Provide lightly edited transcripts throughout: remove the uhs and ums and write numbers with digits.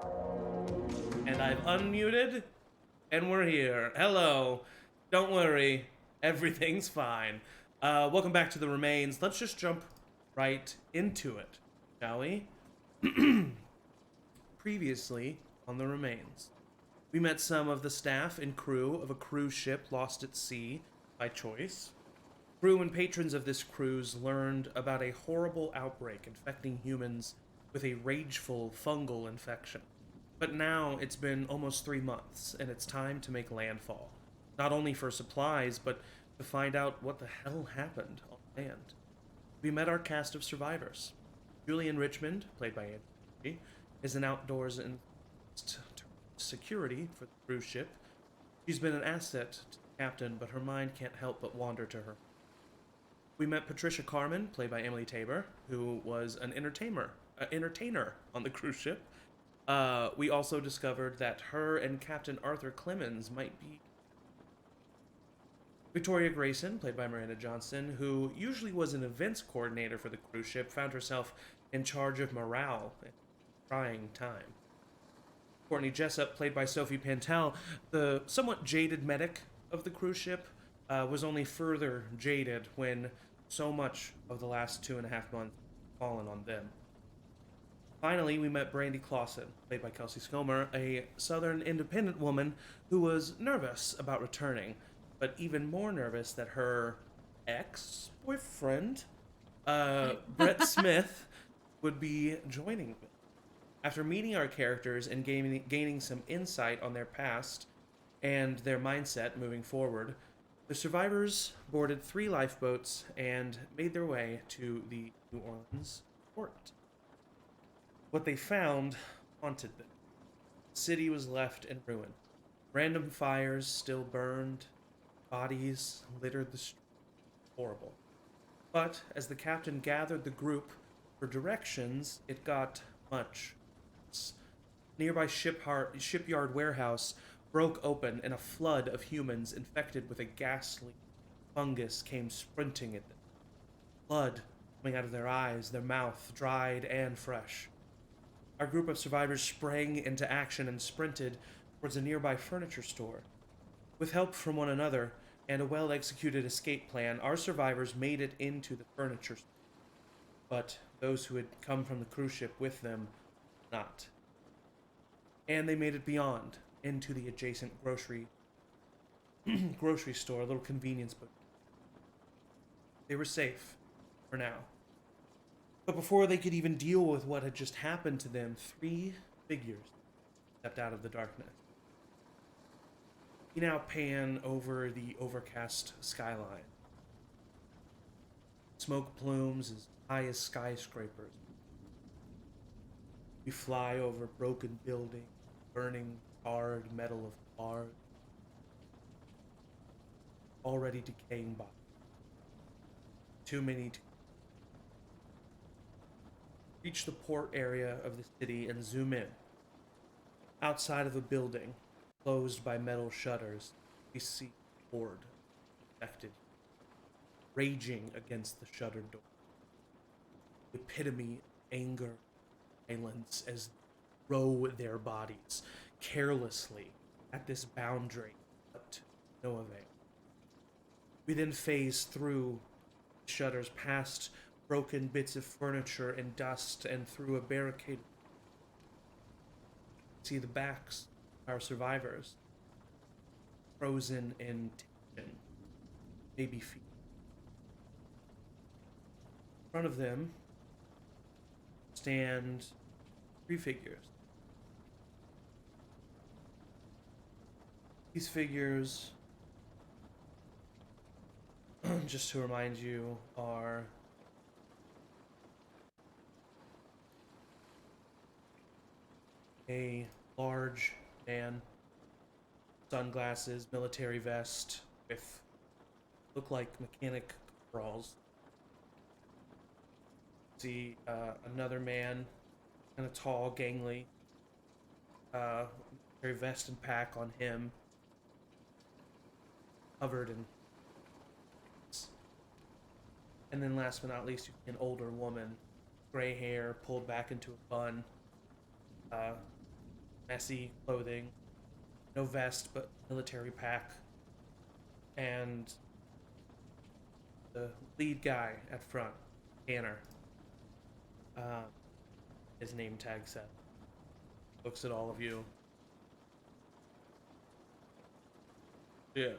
And I've unmuted, and we're here. Hello. Don't worry, everything's fine. Welcome back to the remains. Let's just jump right into it, shall we? Previously on the remains, we met some of the staff and crew of a cruise ship lost at sea by choice. Crew and patrons of this cruise learned about a horrible outbreak infecting humans with a rageful fungal infection. But now it's been almost 3 months, and it's time to make landfall. Not only for supplies, but to find out what the hell happened on land. We met our cast of survivors. Julian Richmond, played by Andy, is an outdoors and security for the cruise ship. She's been an asset to the captain, but her mind can't help but wander to her. We met Patricia Carmen, played by Emily Tabor, who was an entertainer on the cruise ship. We also discovered that her and Captain Arthur Clemens might be. Victoria Grayson, played by Miranda Johnson, who usually was an events coordinator for the cruise ship, found herself in charge of morale at a trying time. Courtney Jessup, played by Sophie Pantel, the somewhat jaded medic of the cruise ship, was only further jaded when so much of the last 2.5 months fallen on them. Finally, we met Brandy Clausen, played by Kelsey Scomer, a southern independent woman who was nervous about returning, but even more nervous that her ex-boyfriend, Brett Smith, would be joining them. After meeting our characters and gaining some insight on their past and their mindset moving forward, the survivors boarded 3 lifeboats and made their way to the New Orleans port. What they found haunted them. The city was left in ruin. Random fires still burned, bodies littered the streets. Horrible. But as the captain gathered the group for directions, it got much worse. Nearby shipyard warehouse broke open, and a flood of humans infected with a ghastly fungus came sprinting at them. Blood coming out of their eyes, their mouth dried and fresh. Our group of survivors sprang into action and sprinted towards a nearby furniture store. With help from one another and a well-executed escape plan, our survivors made it into the furniture store. But those who had come from the cruise ship with them did not. And they made it beyond into the adjacent grocery store, a little convenience book. They were safe for now. But before they could even deal with what had just happened to them, 3 figures stepped out of the darkness. We now pan over the overcast skyline. Smoke plumes as high as skyscrapers. We fly over broken buildings, burning hard metal of cars, already decaying bodies. Too many to reach the port area of the city and zoom in. Outside of a building, closed by metal shutters, we see a horde infected, raging against the shuttered door. The epitome of anger, violence as they throw their bodies carelessly at this boundary, but to no avail. We then phase through the shutters past broken bits of furniture and dust and through a barricade. See the backs of our survivors, frozen in tension, maybe feet. In front of them stand 3 figures. These figures, just to remind you, are a large man, sunglasses, military vest with look like mechanic coveralls. See another man, kind of tall, gangly, military vest and pack on him, covered in. And then last but not least, you see an older woman, gray hair pulled back into a bun, messy clothing, no vest but military pack, and the lead guy at front, Tanner. Uh, his name tag set. Looks at all of you. Yeah.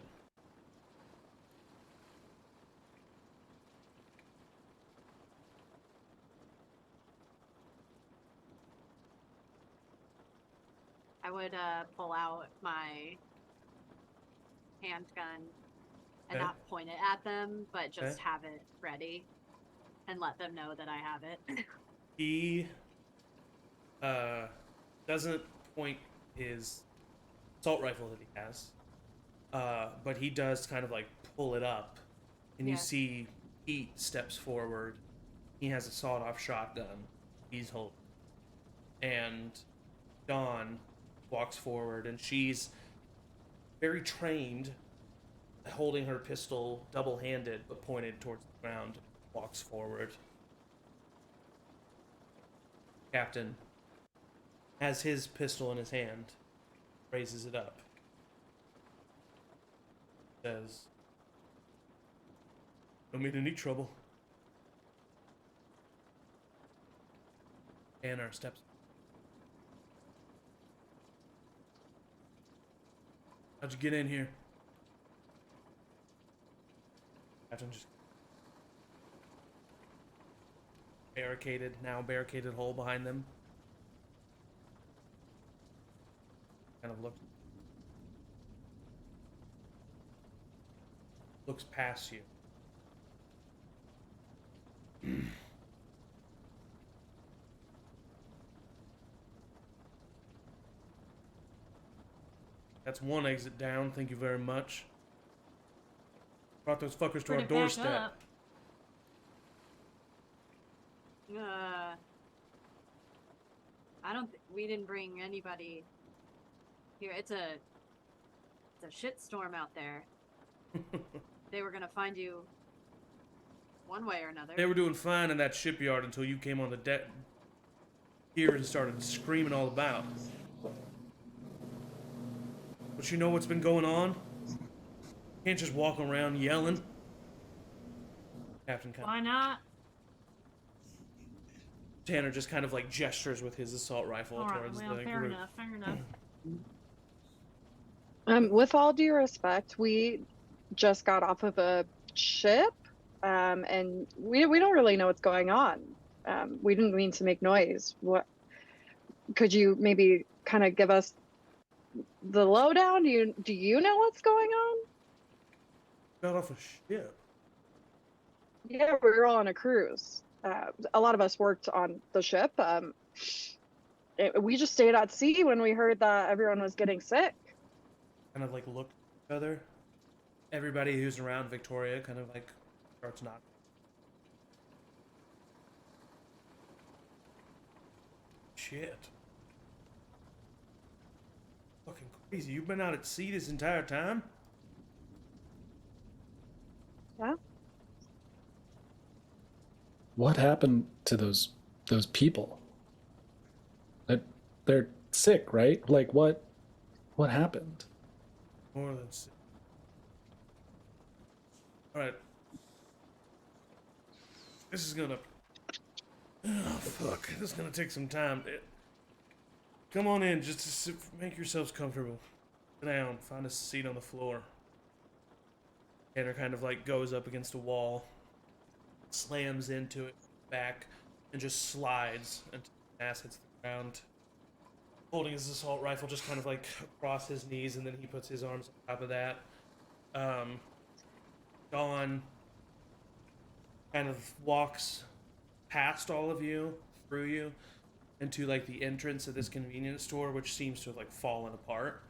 I would pull out my handgun and Okay. not point it at them, but just Okay. have it ready and let them know that I have it. He uh, doesn't point his assault rifle that he has, but he does kind of like pull it up, and you Yeah. see Pete steps forward. He has a sawed-off shotgun. He's holding, and Dawn walks forward, and she's very trained, holding her pistol double-handed but pointed towards the ground. Walks forward. Captain has his pistol in his hand, raises it up, says, "Don't mean any trouble." Anna steps. "How'd you get in here?" Captain just barricaded hole behind them. Kind of looks past you. That's one exit down. Thank you very much. Brought those fuckers to our doorstep. I don't. We didn't bring anybody here. It's a shitstorm out there. They were gonna find you one way or another. They were doing fine in that shipyard until you came on the deck here and started screaming all about. But you know what's been going on? Can't just walk around yelling. Captain Why not? Tanner just kind of like gestures with his assault rifle towards the fair group. enough, fair enough. With all due respect, we just got off of a ship, and we don't really know what's going on. We didn't mean to make noise. What could you maybe kind of give us the lowdown? Do you know what's going on? Got off a ship. Yeah, we were all on a cruise. A lot of us worked on the ship. We just stayed at sea when we heard that everyone was getting sick. Kind of like look at each other. Everybody who's around Victoria kind of like starts nodding. Shit. Fucking crazy. You've been out at sea this entire time? Yeah. What happened to those people? They're sick, right? Like what happened? More than sick. Alright. This is gonna... Oh, fuck. This is gonna take some time. Come on in. Just make yourselves comfortable. Sit down. Find a seat on the floor. Tanner kind of like goes up against a wall, slams into it back, and just slides until his ass hits the ground. Holding his assault rifle just kind of like across his knees, and then he puts his arms on top of that. Dawn kind of walks past all of you, through you, into like the entrance of this convenience store, which seems to have like fallen apart.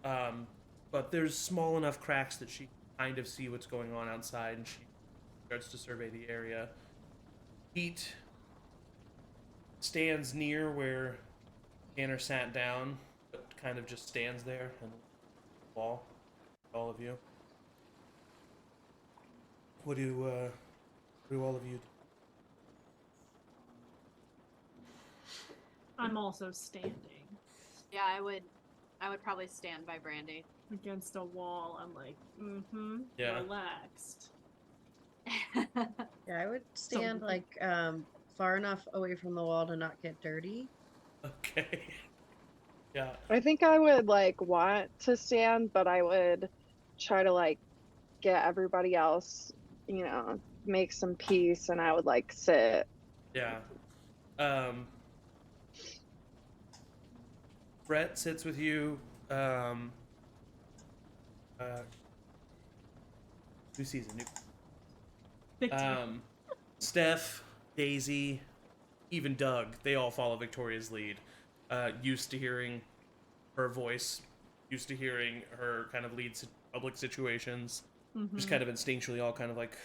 But there's small enough cracks that she can kind of see what's going on outside, and she starts to survey the area. Pete stands near where Tanner sat down, but kind of just stands there and wall. All of you. What do all of you do? I'm also standing. Yeah, I would probably stand by Brandy. Against a wall, I'm like, Yeah. relaxed. Yeah, I would stand like far enough away from the wall to not get dirty. Okay. Yeah. I think I would like want to stand, but I would try to like get everybody else, make some peace, and I would like sit. Yeah. Brett sits with you. New season. Steph, Daisy, even Doug, they all follow Victoria's lead. Used to hearing her voice, used to hearing her kind of lead public situations. Just kind of instinctually all kind of like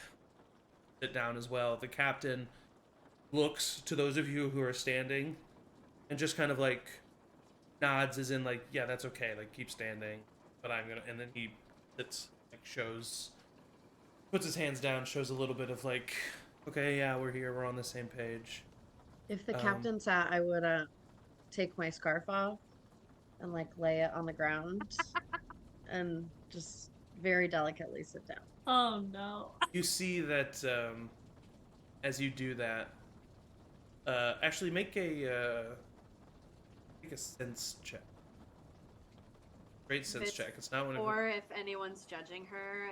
sit down as well. The captain looks to those of you who are standing and just kind of like nods as in like, yeah, that's okay, like keep standing, but I'm gonna, and then he sits, like puts his hands down, shows a little bit of like, okay, yeah, we're here, we're on the same page. If the captain sat, I would take my scarf off and like lay it on the ground and just very delicately sit down. Oh no. You see that as you do that, actually make a sense check. Great sense check. It's not one of Or if anyone's judging her,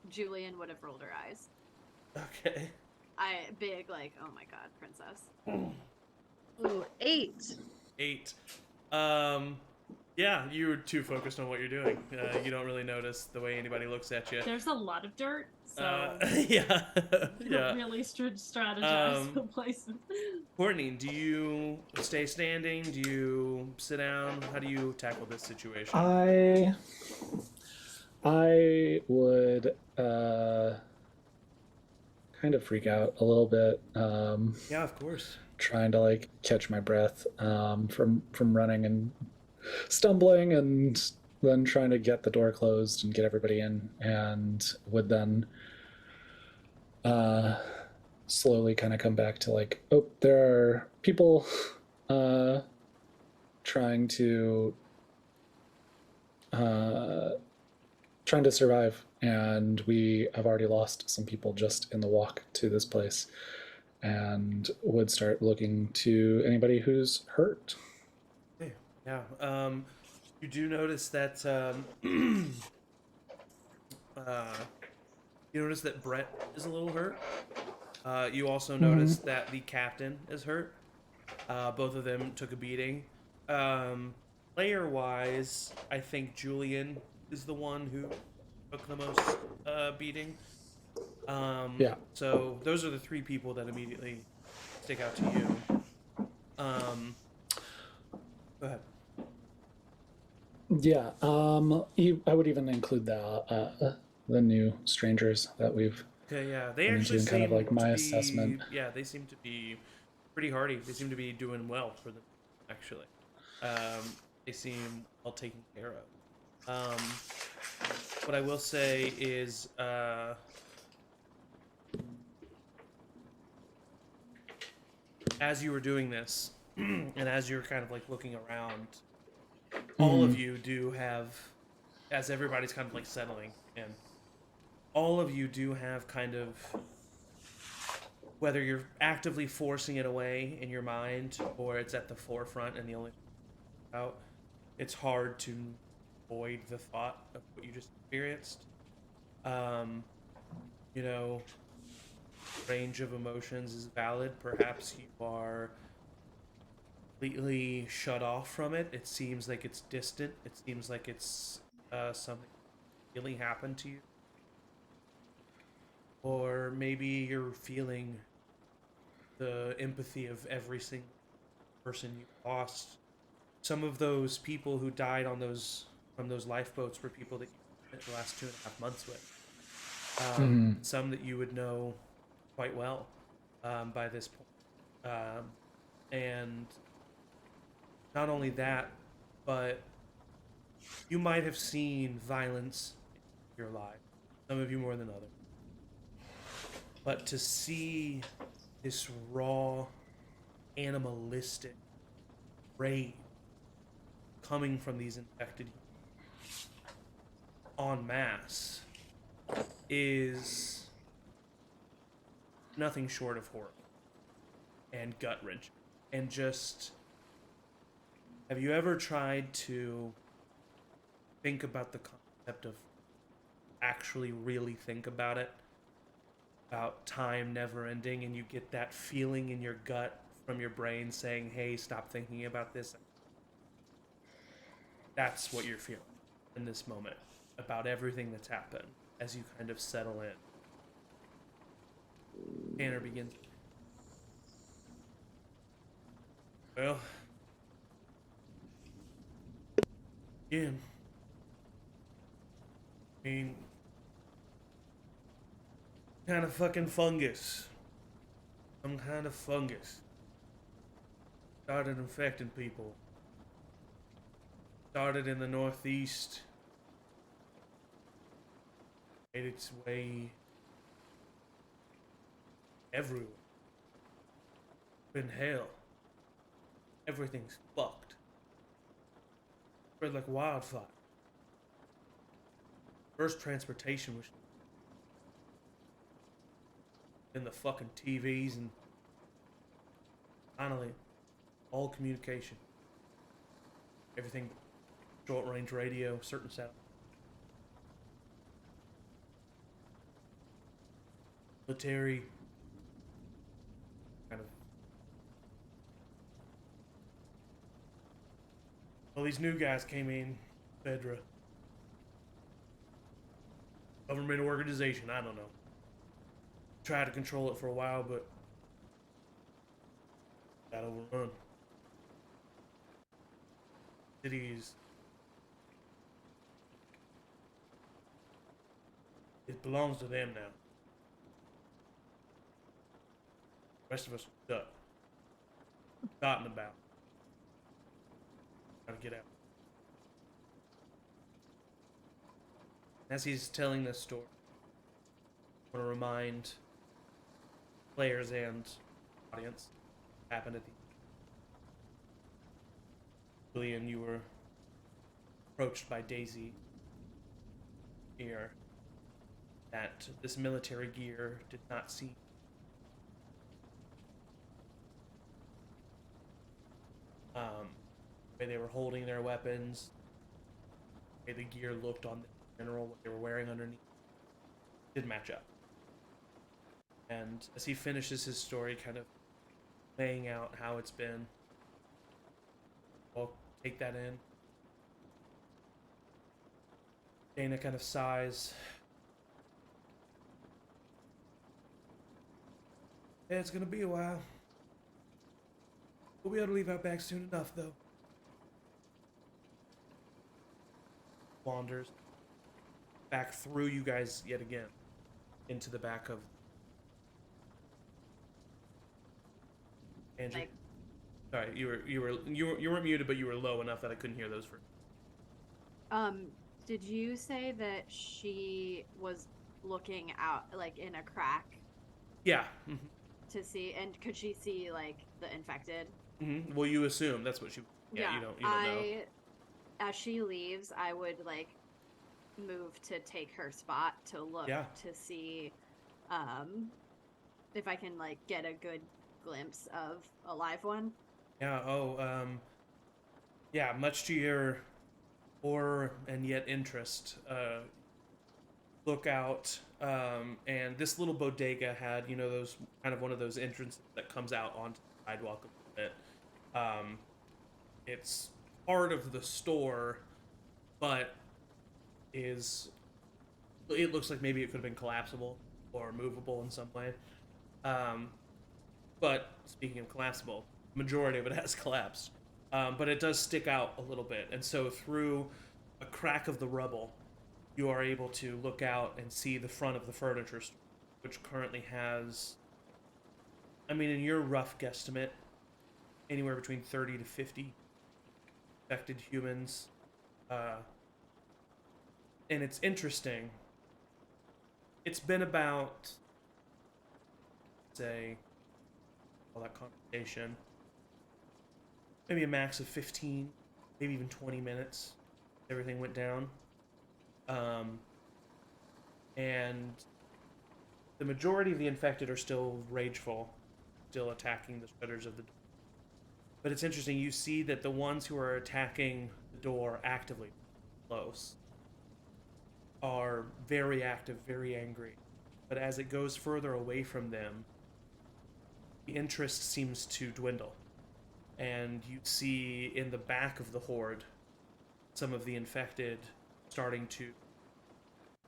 Julian would have rolled her eyes. Okay. Big like, oh my god, princess. Ooh, 8. 8. Yeah, you're too focused on what you're doing. You don't really notice the way anybody looks at you. There's a lot of dirt, so yeah, you yeah. don't really strategize the places. Courtney, do you stay standing? Do you sit down? How do you tackle this situation? I would kind of freak out a little bit. Yeah, of course. Trying to like catch my breath from running and stumbling, and then trying to get the door closed and get everybody in, and would then slowly kind of come back to like, oh, there are people trying to survive, and we have already lost some people just in the walk to this place, and would start looking to anybody who's hurt. Okay. Yeah. You do notice that you notice that Brett is a little hurt. You also notice that the captain is hurt. Both of them took a beating. Player-wise, I think Julian is the one who took the most beating. Yeah. So those are the 3 people that immediately stick out to you. Go ahead. Yeah. I would even include the new strangers that we've. Okay, yeah, they run actually into, seem kind of like my to be, assessment. Yeah, they seem to be pretty hardy. They seem to be doing well for them, actually. They seem well taken care of. What I will say is, as you were doing this, and as you're kind of like looking around, all of you do have, as everybody's kind of like settling in, all of you do have kind of, whether you're actively forcing it away in your mind or it's at the forefront and the only out, it's hard to avoid the thought of what you just experienced. Range of emotions is valid. Perhaps you are completely shut off from it. It seems like it's distant. It seems like it's something that really happened to you. Or maybe you're feeling the empathy of every single person you lost. Some of those people who died on from those lifeboats were people that you spent the last 2.5 months with. Some that you would know quite well by this point. And not only that, but you might have seen violence in your life. Some of you more than others. But to see this raw, animalistic rage coming from these infected en masse is nothing short of horrible and gut-wrenching. And just, have you ever tried to think about the concept of actually really think about it? About time never ending, and you get that feeling in your gut from your brain saying, hey, stop thinking about this. That's what you're feeling in this moment about everything that's happened as you kind of settle in. Tanner begins. Well, again, I mean, kind of fucking fungus. Some kind of fungus. Started infecting people. Started in the northeast. Made its way everywhere. Been hell. Everything's fucked. Spread like wildfire. First transportation was in the fucking TVs, and finally, all communication. Everything, short range radio, certain sound. Military, kind of. Well, these new guys came in, Fedra. Government organization, I don't know. Tried to control it for a while, but got overrun. Cities. It belongs to them now. The rest of us are stuck. Forgotten about. Gotta get out. As he's telling this story, I want to remind players and audience what happened at the Julian, you were approached by Daisy here that this military gear did not seem the way they were holding their weapons, the way the gear looked on the general, what they were wearing underneath, did match up. And as he finishes his story, kind of laying out how it's been, I'll take that in. Dana kind of sighs. Yeah, it's gonna be a while. We'll be able to leave out back soon enough, though. Wanders back through you guys yet again into the back of Andrew. Like, Sorry, you weren't muted, but you were low enough that I couldn't hear those for. did you say that she was looking out, like, in a crack Yeah. to see, and could she see, like, the infected? Well, you assume that's what she. Yeah, you don't know. As she leaves, I would, like, move to take her spot to look to see if I can, like, get a good glimpse of a live one. Yeah. Yeah. Much to your horror and yet interest, look out, and this little bodega had, those kind of one of those entrances that comes out onto the sidewalk a bit. It's part of the store, but it looks like maybe it could have been collapsible or movable in some way. But speaking of collapsible, majority of it has collapsed. But it does stick out a little bit, and so through a crack of the rubble, you are able to look out and see the front of the furniture store, which currently has, in your rough guesstimate, anywhere between 30 to 50 infected humans. And it's interesting. It's been about, say, all that conversation, maybe a max of 15, maybe even 20 minutes. Everything went down. And the majority of the infected are still rageful, still attacking the shutters of the door. But it's interesting, you see that the ones who are attacking the door actively, close, are very active, very angry. But as it goes further away from them, the interest seems to dwindle. And you see in the back of the horde some of the infected starting to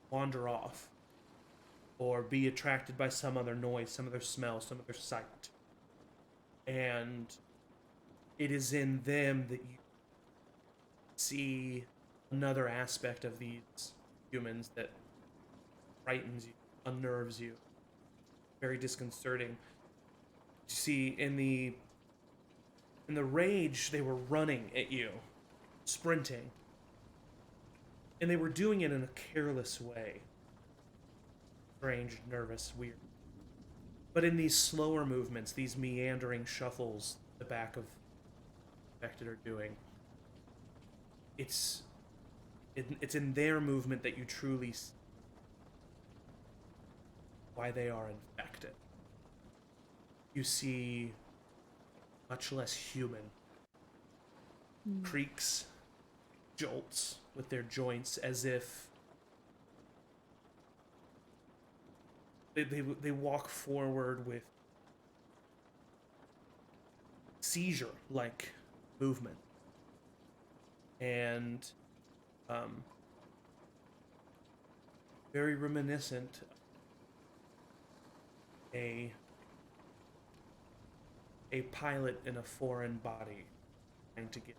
wander off or be attracted by some other noise, some other smell, some other sight. And it is in them that you see another aspect of these humans that frightens you, unnerves you, very disconcerting. You see in the rage, they were running at you, sprinting, and they were doing it in a careless way. Strange, nervous, weird. But in these slower movements, these meandering shuffles the back of infected are doing, it's in their movement that you truly see why they are infected. You see much less human. Creaks, jolts with their joints as if they walk forward with seizure-like movement. And very reminiscent of a pilot in a foreign body trying to get.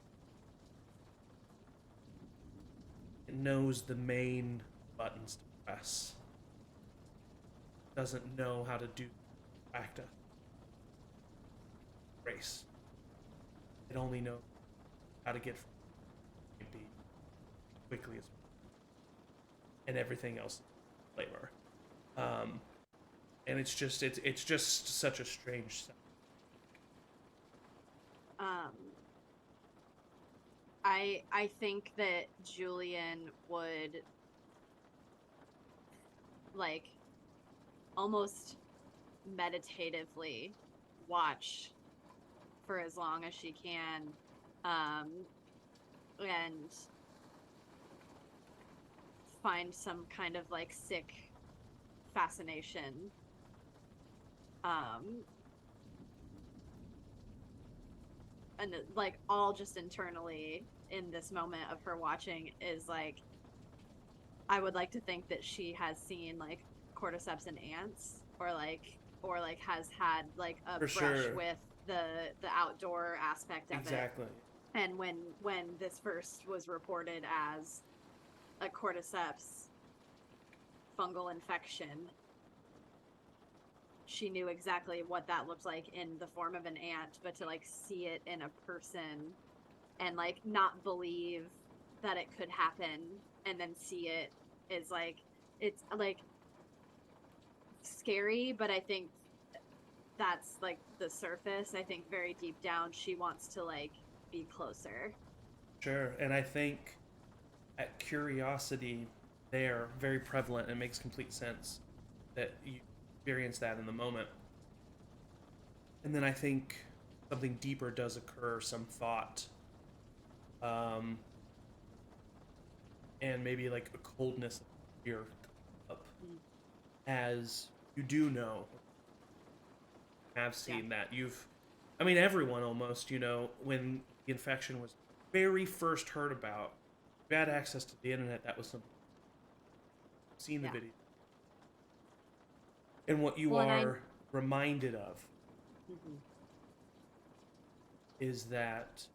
It knows the main buttons to press. Doesn't know how to do practice. Race. It only knows how to get from A to B quickly as possible. And everything else flavor. And it's just such a strange sound. I think that Julian would like almost meditatively watch for as long as she can, and find some kind of like sick fascination, and like all just internally in this moment of her watching is like, I would like to think that she has seen like cordyceps and ants, or has had like a For brush sure. with the outdoor aspect of Exactly. it. And when this first was reported as a cordyceps fungal infection, she knew exactly what that looked like in the form of an ant, but to like see it in a person and like not believe that it could happen and then see it is like, it's like scary, but I think that's like the surface. I think very deep down she wants to like be closer. Sure. And I think that curiosity there, very prevalent, and makes complete sense that you experience that in the moment. And then I think something deeper does occur, some thought, and maybe like a coldness here up, as you do know, have seen that. I mean, everyone almost, when the infection was very first heard about, you had access to the internet, that was something. Seen the video. And what you are reminded of is that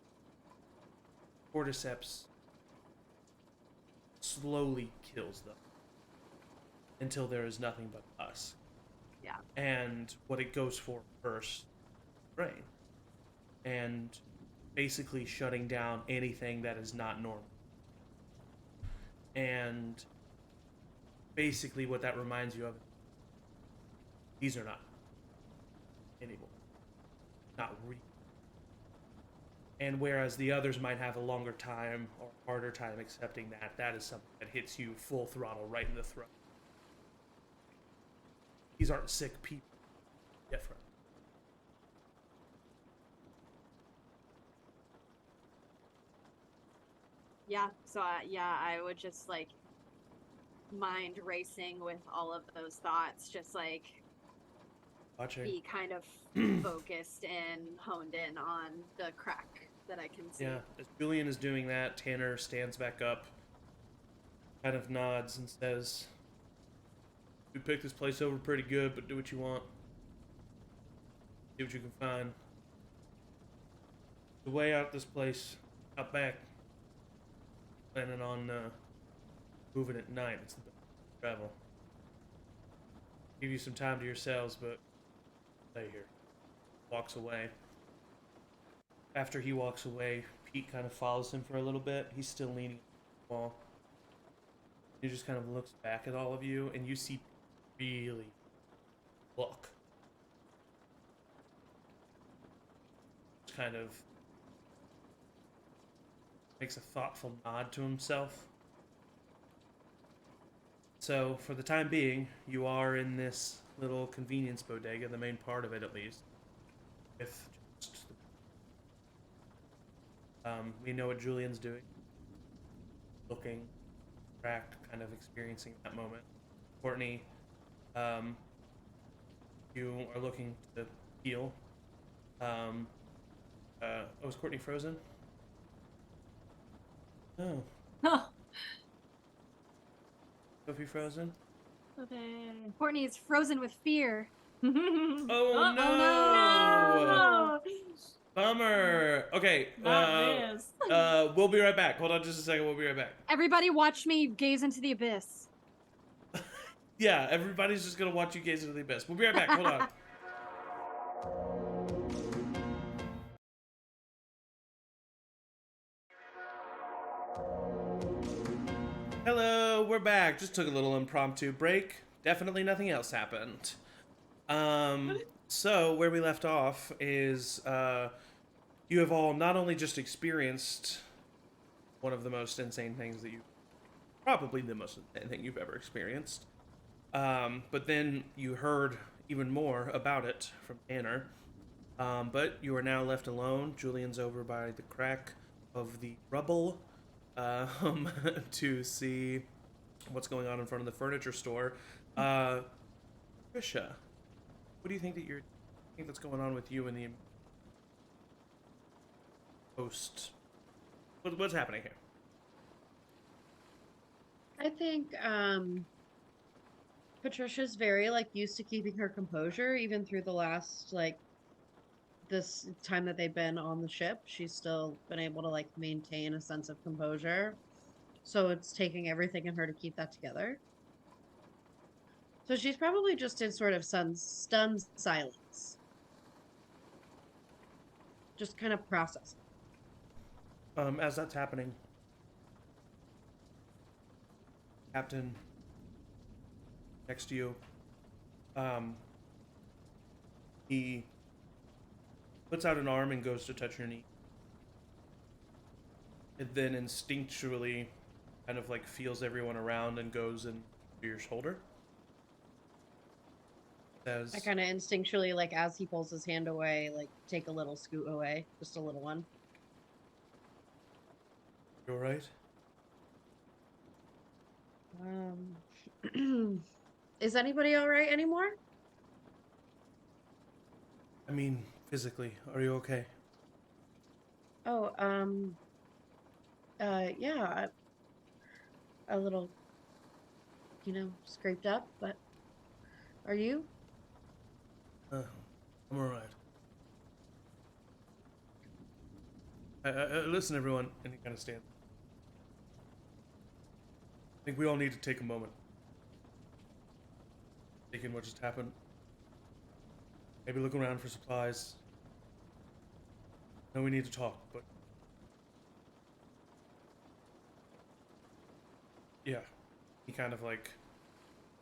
cordyceps slowly kills them until there is nothing but us. Yeah. And what it goes for first, brain. And basically shutting down anything that is not normal. And basically what that reminds you of, these are not anymore. Not real. And whereas the others might have a longer time or harder time accepting that, that is something that hits you full throttle right in the throat. These aren't sick people. Different. Yeah, so I would just like mind racing with all of those thoughts, just like Watching. be kind of focused and honed in on the crack that I can see. Yeah, as Julian is doing that, Tanner stands back up, kind of nods and says, "We picked this place over pretty good, but do what you want. See what you can find. The way out this place, out back, planning on moving at night. It's the best travel. Give you some time to yourselves, but stay here." Walks away. After he walks away, Pete kind of follows him for a little bit. He's still leaning on the wall. He just kind of looks back at all of you, and you see really look. Just kind of makes a thoughtful nod to himself. So, for the time being, you are in this little convenience bodega, the main part of it at least, with just we know what Julian's doing. Looking, cracked, kind of experiencing that moment. Courtney, you are looking to heal. Is Courtney frozen? Oh. Oh, Sophie frozen? okay. Courtney is frozen with fear. Oh, no! no! Bummer. Okay. Not this. We'll be right back. Hold on just a second. We'll be right back. Everybody watch me gaze into the abyss. Yeah, everybody's just gonna watch you gaze into the abyss. We'll be right back. Hold on. Hello, we're back. Just took a little impromptu break. Definitely nothing else happened. So where we left off is you have all not only just experienced one of the most insane things that probably the most insane thing you've ever experienced, but then you heard even more about it from Tanner. But you are now left alone. Julian's over by the crack of the rubble to see what's going on in front of the furniture store. Trisha, what do you think that's going on with you and the post? What's happening here? I think Patricia's very used to keeping her composure even through the last this time that they've been on the ship. She's still been able to maintain a sense of composure. So it's taking everything in her to keep that together. So she's probably just in sort of stunned silence. Just kind of processing. As that's happening, Captain next to you, he puts out an arm and goes to touch your knee. It then instinctually kind of feels everyone around and goes into your shoulder. Says, I kind of instinctually, as he pulls his hand away, take a little scoot away. Just a little one. "You alright?" Is anybody all right anymore? I mean, physically, are you okay? Oh, yeah, a little, scraped up, but are you? I'm alright. Listen, everyone, and he kind of stands. I think we all need to take a moment. Take in what just happened. Maybe look around for supplies. I know we need to talk, but yeah. He kind of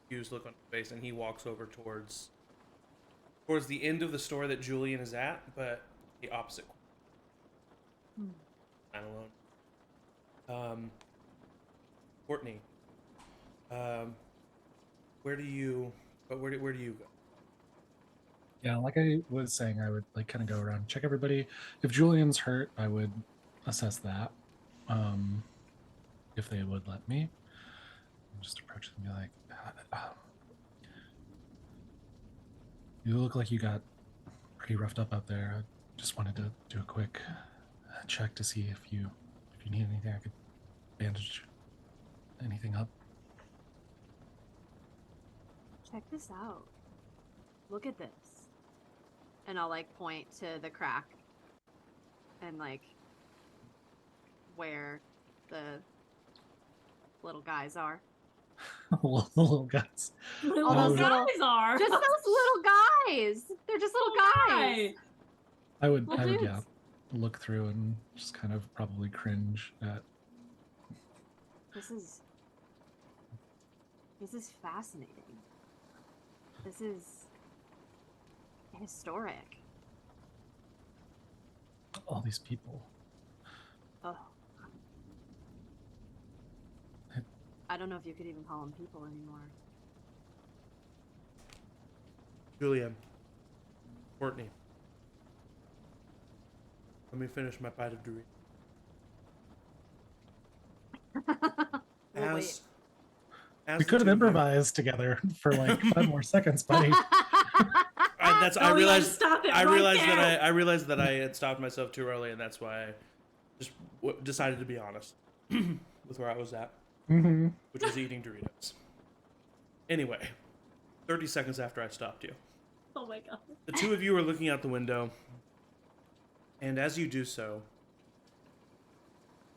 confused look on his face, and he walks over towards the end of the store that Julian is at, but the opposite. I'm alone. Courtney, where do you go? Yeah, like I was saying, I would like kind of go around, check everybody. If Julian's hurt, I would assess that. Um, if they would let me, and just approach them and be like, "You look like you got pretty roughed up out there. I just wanted to do a quick check to see if you need anything. I could bandage anything up." Check this out. Look at this. And I'll like point to the crack and like where the little guys are. Little guys. All those would- little guys are. just those little guys. They're just little guys. I would, Little yeah, dudes. look through and just kind of probably cringe at. This is fascinating. This is historic. All these people. Oh. I don't know if you could even call them people anymore. Julia, Courtney, let me finish my bite of Dorito. We'll wait. As We the could have two of you- improvised together for like 5 more seconds, buddy. I Oh, we gotta realized. stop it I right realized there. that I realized that I had stopped myself too early, and that's why I just decided to be honest with where I was at, Mm-hmm. which was eating Doritos. Anyway, 30 seconds after I stopped you, Oh my god. the two of you are looking out the window, and as you do so,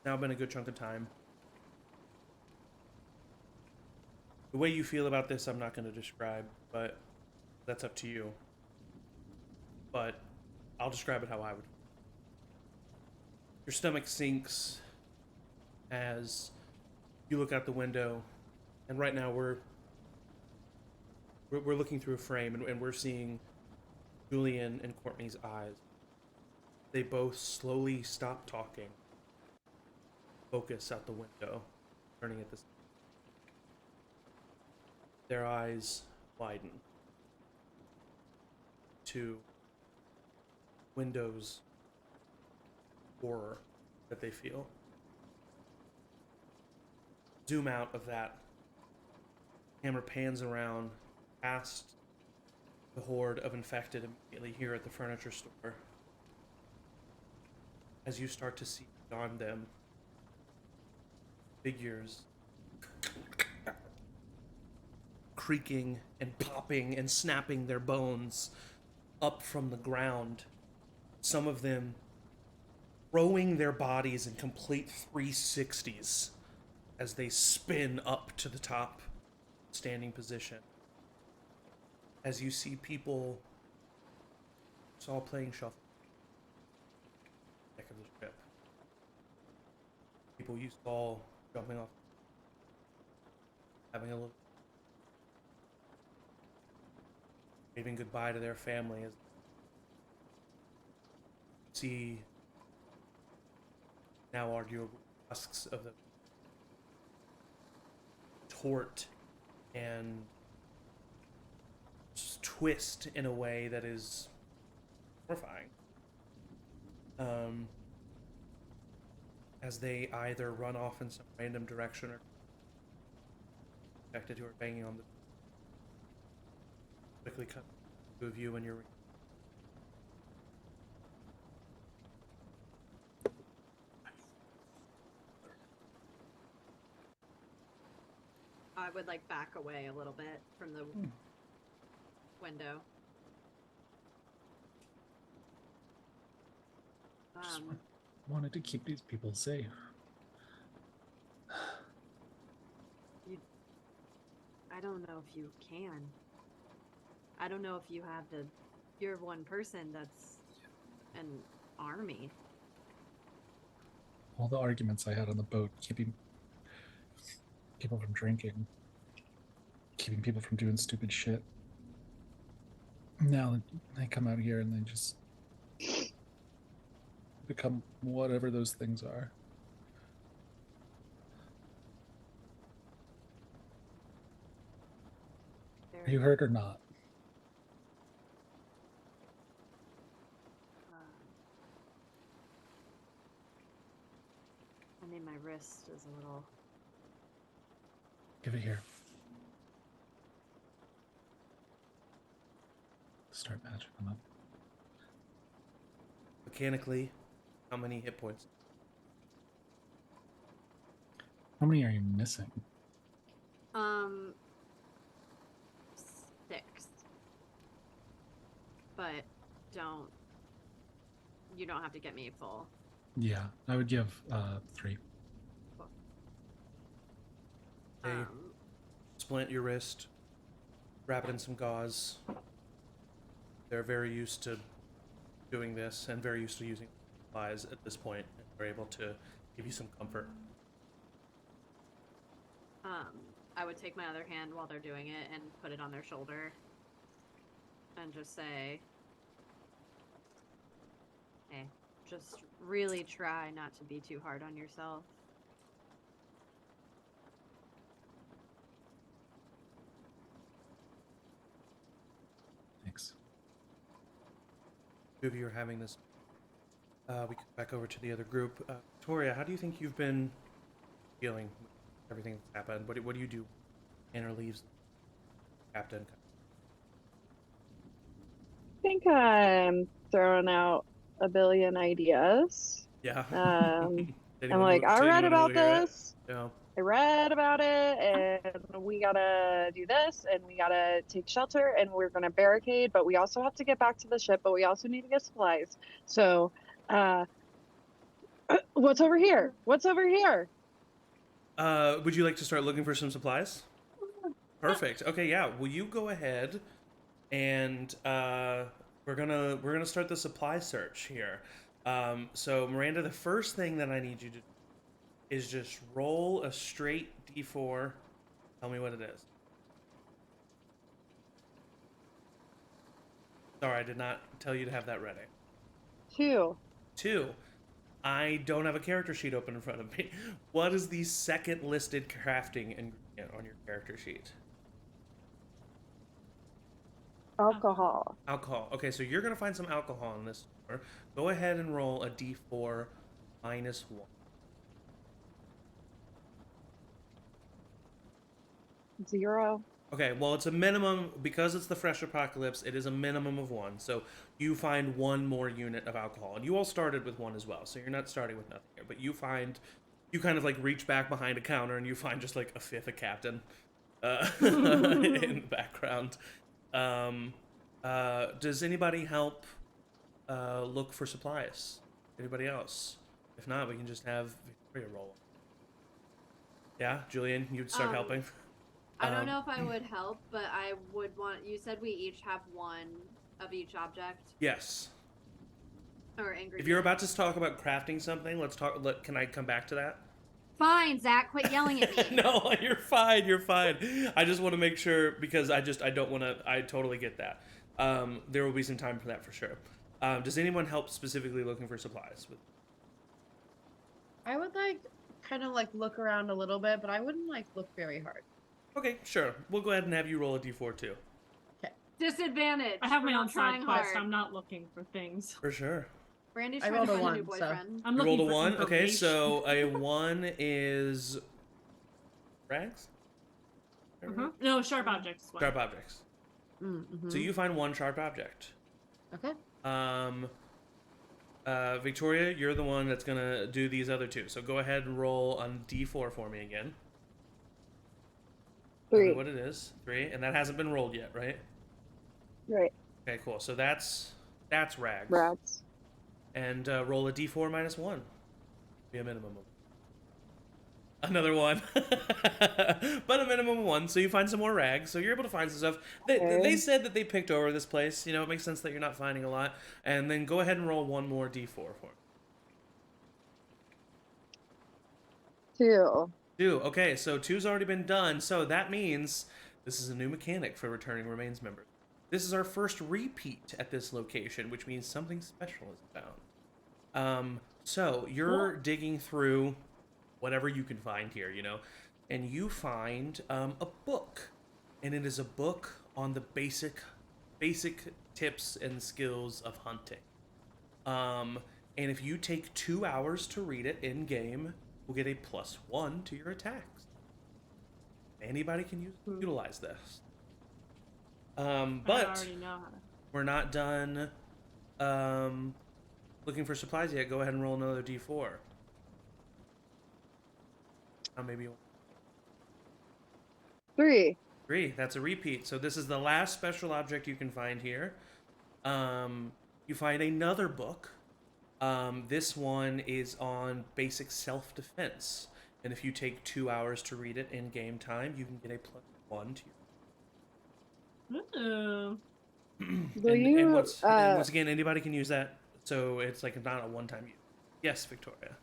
now been a good chunk of time. The way you feel about this, I'm not going to describe, but that's up to you. But I'll describe it how I would. Your stomach sinks as you look out the window, and right now we're looking through a frame, and we're seeing Julian and Courtney's eyes. They both slowly stop talking, focus out the window, turning at this. Their eyes widen to Windows horror that they feel. Zoom out of that. Camera pans around past the horde of infected immediately here at the furniture store. As you start to see beyond them figures creaking and popping and snapping their bones up from the ground. Some of them throwing their bodies in complete 360s as they spin up to the top standing position. As you see people, it's all playing shuffle. Deck of the ship. People you saw jumping off, having a little, waving goodbye to their family as see now arguably husks of the tort and just twist in a way that is horrifying. As they either run off in some random direction or infected who are banging on the quickly cut to of you and your I would like back away a little bit from the window. Just wanted to keep these people safe. I don't know if you can. I don't know if you have the. You're one person that's an army. All the arguments I had on the boat, keeping people from drinking, keeping people from doing stupid shit. Now they come out here and they just become whatever those things are. Are you hurt or not? I mean, my wrist is a little. Give it here. Start patching them up. Mechanically, how many hit points? How many are you missing? 6. But you don't have to get me full. Yeah, I would give 3. Okay. Splint your wrist, wrap it in some gauze. They're very used to doing this and very used to using supplies at this point. And they're able to give you some comfort. I would take my other hand while they're doing it and put it on their shoulder and just say, hey, just really try not to be too hard on yourself. Thanks. Two of you are having this. We come back over to the other group. Victoria, how do you think you've been feeling with everything that's happened? What do you do? Anna leaves. Captain. I think I'm throwing out a billion ideas. Yeah. I'm Anyone like, I does read anyone about hear it? this. Yeah. I read about it, and we gotta do this, and we gotta take shelter, and we're gonna barricade, but we also have to get back to the ship, but we also need to get supplies. So, what's over here? What's over here? Would you like to start looking for some supplies? Perfect. Okay, yeah. Will you go ahead and we're gonna start the supply search here. So Miranda, the first thing that I need you to do is just roll a straight D4. Tell me what it is. Sorry, I did not tell you to have that ready. 2. 2. I don't have a character sheet open in front of me. What is the second listed crafting ingredient on your character sheet? Alcohol. Alcohol. Okay, so you're going to find some alcohol in this store. Go ahead and roll a D4 minus 1. 0. Okay, well, it's a minimum, because it's the fresh apocalypse, it is a minimum of 1. So you find 1 more unit of alcohol. And you all started with 1 as well, so you're not starting with nothing here. But you kind of like reach back behind a counter and you find just like a fifth of captain in the background. Does anybody help look for supplies? Anybody else? If not, we can just have Victoria roll. Yeah, Julian, you'd start helping. I don't know if I would help, but I would want. You said we each have 1 of each object Yes. or ingredient. If you're about to talk about crafting something, let's talk. Can I come back to that? Fine, Zach, quit yelling at me. No, you're fine. You're fine. I just want to make sure because I don't want to. I totally get that. There will be some time for that for sure. Does anyone help specifically looking for supplies? I would kind of look around a little bit, but I wouldn't look very hard. Okay, sure. We'll go ahead and have you roll a d4 too. Disadvantage. I have We're my not own trying side quest. hard. I'm not looking for things. For sure. Brandy's I trying to rolled a find a new 1, so- boyfriend. I'm You looking rolled a for 1? Okay, information. so a 1 is... Rags? No, sharp objects. One. Sharp objects. Mm-hmm. So you find 1 sharp object. Okay. Victoria, you're the one that's gonna do these other 2. So go ahead and roll on d4 for me again. Tell me 3. what it is. 3, and that hasn't been rolled yet, right? Right. Okay, cool. So that's Rags. Rats. And roll a d4 minus 1. Be a minimum of another 1. But a minimum of 1, so you find some more rags. So you're able to find some stuff. They said that they picked over this place. You know, it makes sense that you're not finding a lot. And then go ahead and roll 1 more d4 for me. 2. 2. Okay, so 2's already been done. So that means this is a new mechanic for returning remains members. This is our first repeat at this location, which means something special is found. So you're digging through whatever you can find here, you know, and you find a book, and it is a book on the basic tips and skills of hunting. And if you take 2 hours to read it in game, we'll get a +1 to your attacks. Anybody can utilize this. I But already know how to. we're not done looking for supplies yet. Go ahead and roll another d4. Maybe 3. 3. That's a repeat. So this is the last special object you can find here. You find another book. This one is on basic self-defense. And if you take 2 hours to read it in game time, you can get a +1 to your. Ooh. And once again, anybody can use that. So it's like not a one-time use. Yes, Victoria.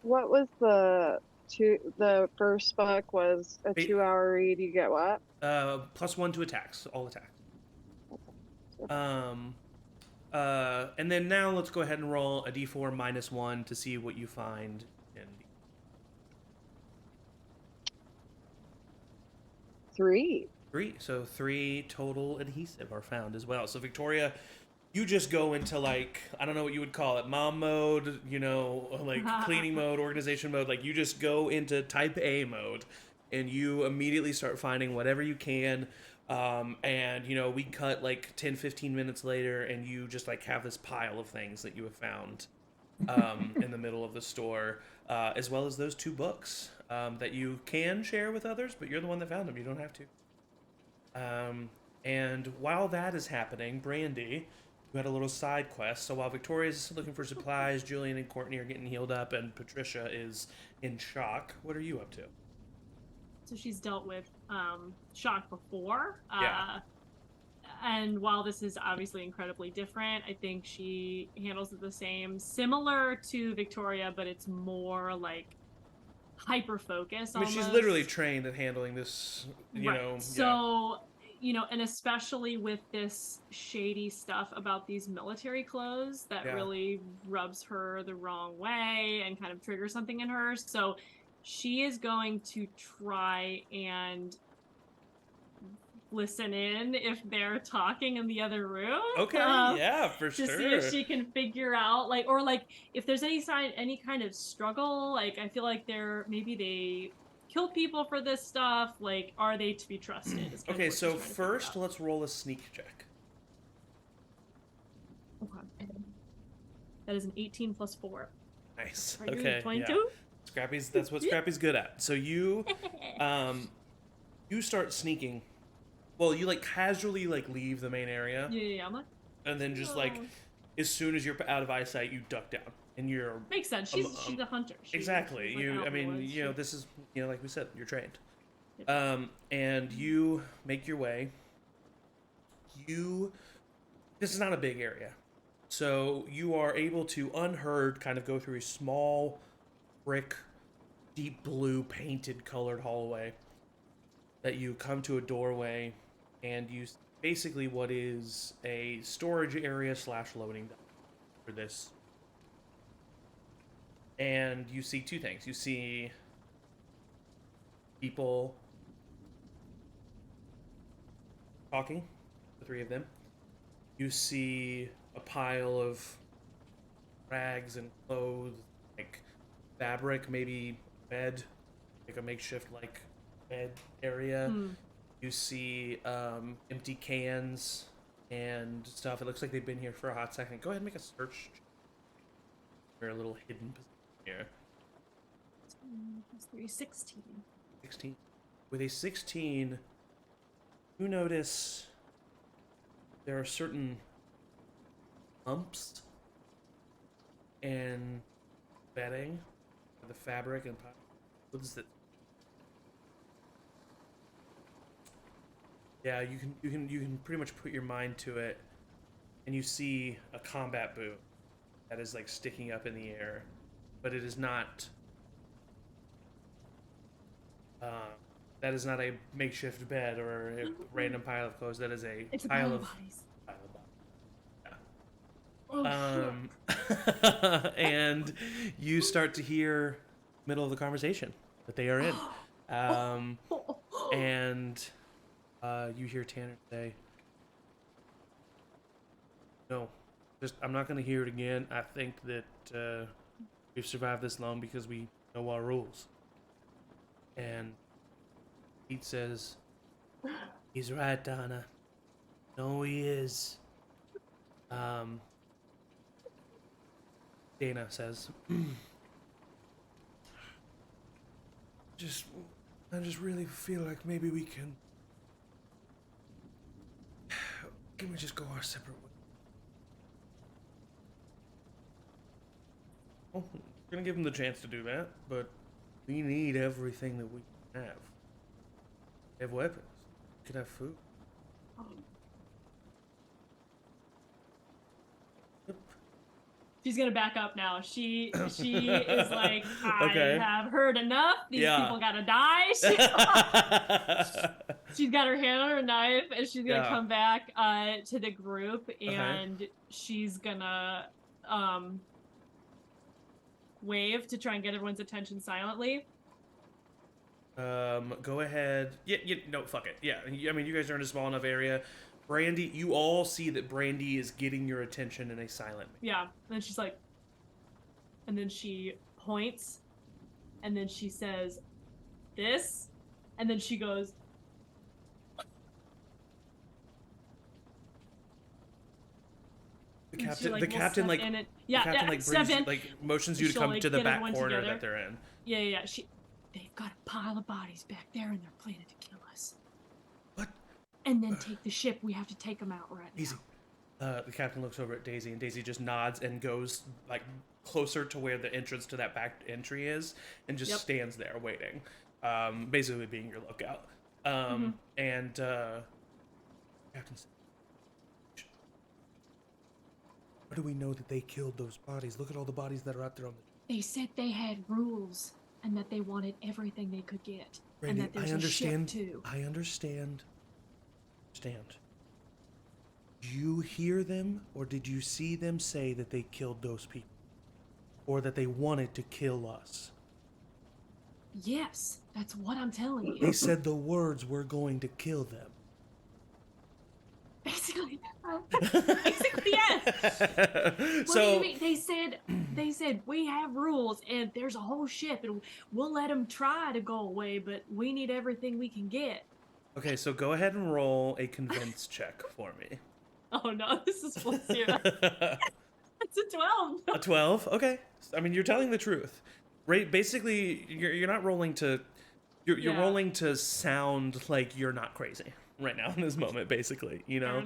What was the first book was a 2-hour read? You get what? +1 to attacks, all attacks. And then now let's go ahead and roll a d4 -1 to see what you find in 3. 3. So 3 total adhesive are found as well. So Victoria, you just go into, like, I don't know what you would call it, mom mode, you know, like cleaning mode, organization mode. Like, you just go into type A mode and you immediately start finding whatever you can. And, you know, we cut like 10-15 minutes later and you just like have this pile of things that you have found in the middle of the store, as well as those 2 books that you can share with others, but you're the one that found them. You don't have to. And while that is happening, Brandy, you had a little side quest. So while Victoria's looking for supplies, Julian and Courtney are getting healed up, and Patricia is in shock. What are you up to? So she's dealt with shock before. Yeah. And while this is obviously incredibly different, I think she handles it the same, similar to Victoria, but it's more like hyper focused. I mean, she's literally trained at handling this, you know. So, you know, and especially with this shady stuff about these military clothes that really rubs her the wrong way and kind of triggers something in her. So she is going to try and listen in if they're talking in the other room. Okay, yeah, for sure. To see if she can figure out, like, or like if there's any kind of struggle. Like, I feel like maybe they killed people for this stuff. Like, are they to be trusted? Okay, so first let's roll a sneak check. Okay. That is an 18 plus 4. Nice. Are you okay. 22? Yeah. Scrappy's. That's what Scrappy's good at. So you, you start sneaking. Well, you like casually like leave the main area. Yeah. I'm like, and then just like, as soon as you're out of eyesight, you duck down, and you're. Makes sense. She's a hunter. Exactly. She's like I mean, woods. you know, this is, you know, like we said, you're trained. And you make your way. This is not a big area, so you are able to unheard kind of go through a small brick, deep blue painted colored hallway. That you come to a doorway, and you basically what is a storage area / loading dock for this. And you see 2 things. You see people talking, the 3 of them. You see a pile of rags and clothes, like fabric, maybe bed, like a makeshift like bed area. You see empty cans and stuff. It looks like they've been here for a hot second. Go ahead and make a search. They're a little hidden position here. 16. 16. With a 16, you notice there are certain humps and bedding, the fabric and what is that? Yeah, you can pretty much put your mind to it, and you see a combat boot that is like sticking up in the air, but it is not. That is not a makeshift bed or a random pile of clothes. That is It's pile a of bodies. pile of bodies. Yeah. Oh, and you start to hear middle of the conversation that they are in. And you hear Tanner say, "No, I'm not going to hear it again. I think that we've survived this long because we know our rules." And Pete says, "He's right, Donna. No, he is." Dana says, I just really feel like maybe we can we just go our separate ways?" Well, we're gonna give him the chance to do that, but we need everything that we can have. We have weapons. We could have food. Yep. She's gonna back up now. She is like, I Okay. have heard enough. These Yeah. people gotta die. She's got her hand on her knife, and she's gonna Yeah. come back to the group, and she's gonna wave to try and get everyone's attention silently. Go ahead. No, fuck it. Yeah, I mean, you guys are in a small enough area. Brandy, you all see that Brandy is getting your attention in a silent manner. Yeah, and then she's like, and then she points, and then she says, "This," and then she goes, The and captain, she, like, the will captain, step like, in and, the yeah, captain, like, step brings, in. like, motions you to She'll, come like, to the get back everyone corner together. that they're in. Yeah. They've got a pile of bodies back there, and they're planning to kill us. What? And then take the ship. We have to take them out right now. Easy. The captain looks over at Daisy, and Daisy just nods and goes, like, closer to where the entrance to that back entry is, and just stands there waiting, basically being your lookout. And captain said, "How do we know that they killed those bodies? Look at all the bodies that are out there on the..." They said they had rules, and that they wanted everything they could get, Brandy, and that there's I understand. a ship too. I understand. You hear them, or did you see them say that they killed those people? Or that they wanted to kill us? Yes, that's what I'm telling They you. said the words, "We're going to kill them." Basically, yes. What do So, you mean? They said we have rules, and there's a whole ship, and we'll let them try to go away, but we need everything we can get. okay, so go ahead and roll a convince check for me. Oh no, this is plus 0. It's a 12. A 12? Okay. I mean, you're telling the truth. Right? Basically, you're not rolling to... You're Yeah. rolling to sound like you're not crazy right now in this moment, basically, you know?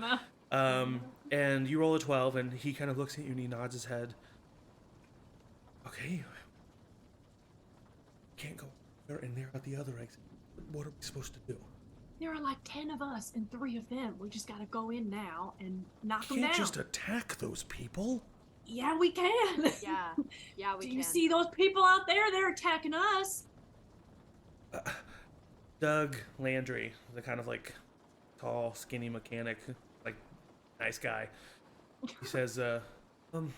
Fair enough. And you roll a 12, and he kind of looks at you and he nods his head. Okay. Can't go there, and they're at the other exit. What are we supposed to do? There are like 10 of us and 3 of them. We just gotta go in now and knock them Can't down. just attack those people. Yeah, we can. Yeah, we Do can. you see those people out there? They're attacking us. Doug Landry, the kind of like tall, skinny mechanic, like nice guy. He says, I don't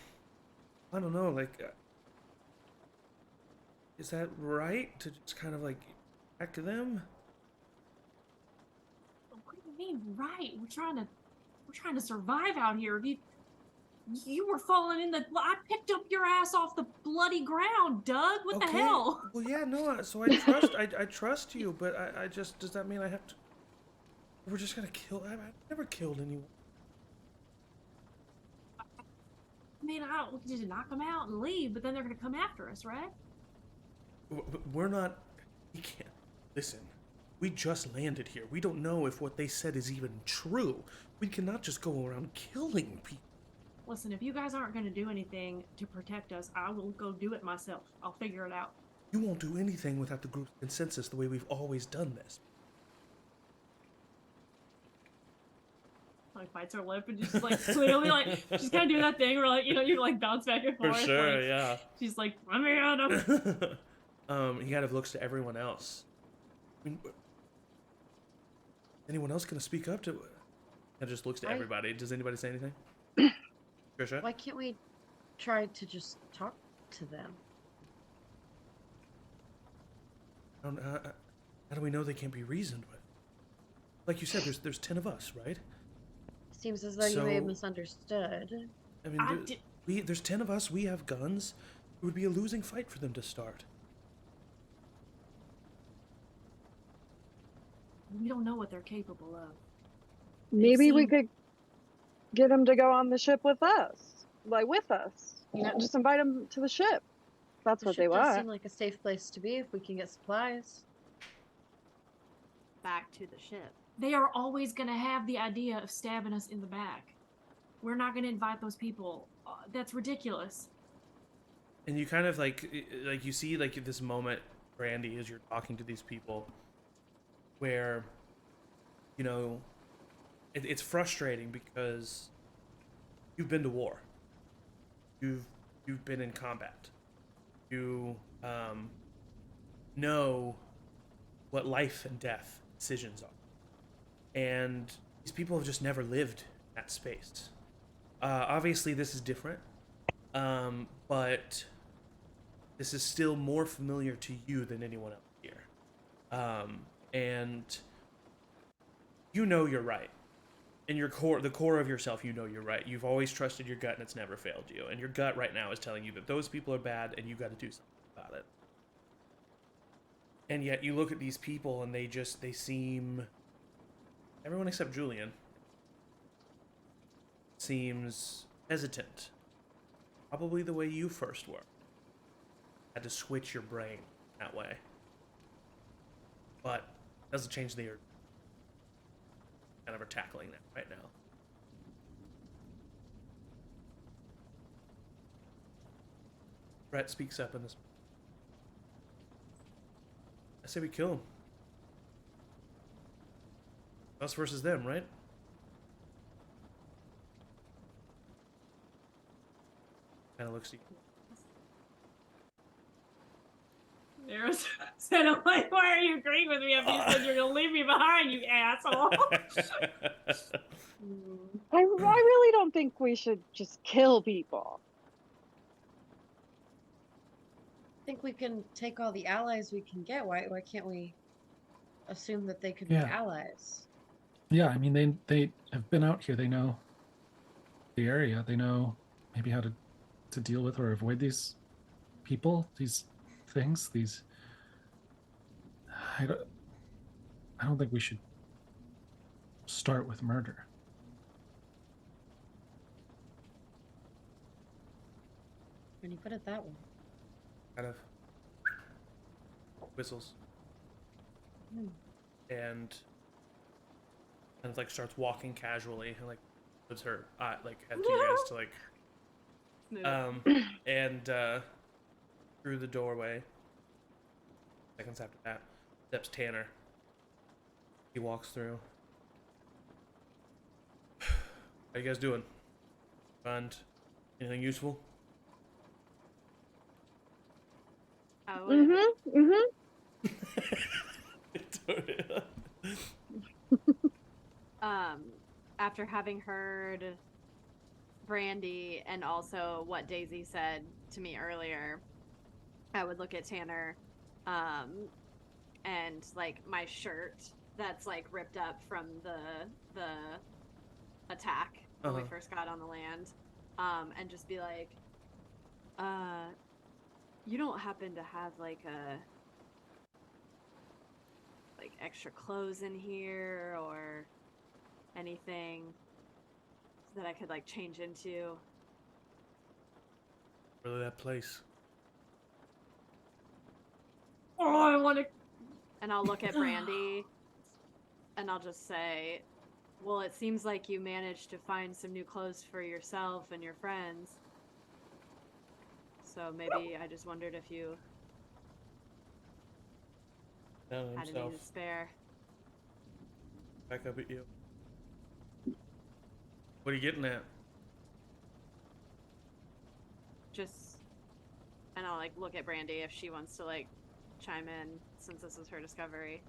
know, like, is that right to just kind of like attack them? What do you mean, right? We're trying to survive out here. You were falling in the... I picked up your ass off the bloody ground, Doug. What the hell? Well, yeah, no. So I trust, I trust you, but I just, does that mean I have to? We're just gonna kill. I've never killed anyone. I mean, I don't just knock them out and leave, but then they're gonna come after us, right? We're not. We can't. Listen. We just landed here. We don't know if what they said is even true. We cannot just go around killing people. Listen, if you guys aren't gonna do anything to protect us, I will go do it myself. I'll figure it out. You won't do anything without the group's consensus the way we've always done this. Like bites her lip and just like clearly like she's kind of doing that thing where like you like bounce back and forth. Like, yeah. she's like, let me at him. He kind of looks to everyone else. I mean, anyone else gonna speak up to? He just looks to everybody. Does anybody say anything? Trisha? Why can't we tried to just talk to them. I don't, how do we know they can't be reasoned with? Like you said, there's 10 of us, right? Seems as though you may have So- misunderstood. I mean, there's 10 of us. We have guns. It would be a losing fight for them to start. We don't know what they're capable of. Maybe we seem- could get them to go on the ship with us. Like, with us. You know, just invite them to the ship. That's The what they ship does want. seem like a safe place to be if we can get supplies. Back to the ship. They are always going to have the idea of stabbing us in the back. We're not going to invite those people. That's ridiculous. And you kind of like you see like this moment, Brandy, as you're talking to these people, where, you know, it's frustrating because you've been to war. You've been in combat. You know what life and death decisions are, and these people have just never lived in that space. Obviously, this is different, but this is still more familiar to you than anyone else here. And you know you're right. In your core, the core of yourself, you know you're right. You've always trusted your gut and it's never failed you. And your gut right now is telling you that those people are bad and you got to do something about it. And yet you look at these people and they seem, everyone except Julian seems hesitant. Probably the way you first were. Had to switch your brain that way. But doesn't change the urgency. Kind of are tackling that right now. Brett speaks up in this. I say we kill him. Us versus them, right? Kind of looks at you. There's said, I'm like, why are you agreeing with me if you said you're gonna leave me behind, you asshole? I really don't think we should just kill people. I think we can take all the allies we can get. Why can't we assume that they could Yeah. be allies? Yeah, I mean they have been out here. They know the area. They know maybe how to deal with or avoid these people, these things, these. I don't think we should start with murder. When you put it that way. Kind of whistles. And kind of like starts walking casually and like puts her like head to you guys to like Smooth. and through the doorway, seconds after that, steps Tanner. He walks through. How you guys doing? Find anything useful? I would, after having heard Brandy and also what Daisy said to me earlier, I would look at Tanner, and like my shirt that's like ripped up from the attack when we first got on the land, and just be like, you don't happen to have like extra clothes in here or anything that I could like change into? Really, that place? Oh, I want to. And I'll look at Brandy and I'll just say, well, it seems like you managed to find some new clothes for yourself and your friends. So maybe I just wondered if you Down had himself. any to spare. Back up at you. What are you getting at? Just, and I'll like look at Brandy if she wants to like chime in since this is her discovery.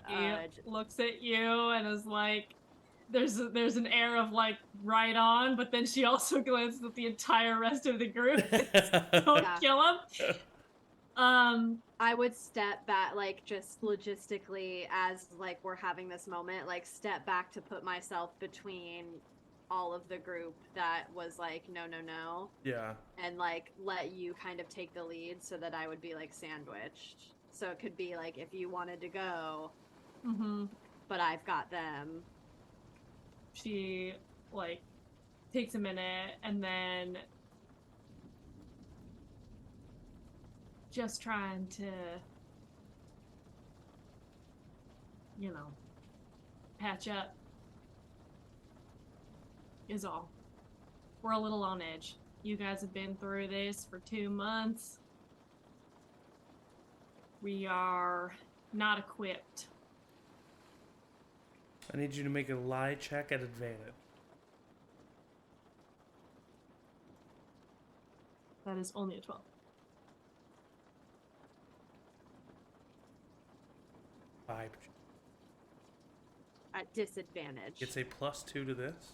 He looks at you and is like, there's an air of like right on, but then she also glances at the entire rest of the group. Don't Yeah. kill him. I would step back, like, just logistically, as like we're having this moment, like step back to put myself between all of the group that was like no, Yeah. and like let you kind of take the lead so that I would be like sandwiched. So it could be like if you wanted to go, Mm-hmm. but I've got them. She like takes a minute and then just trying to, you know, patch up is all. We're a little on edge. You guys have been through this for 2 months. We are not equipped. I need you to make a lie check at advantage. That is only a 12. Vibe. At disadvantage. It's a +2 to this.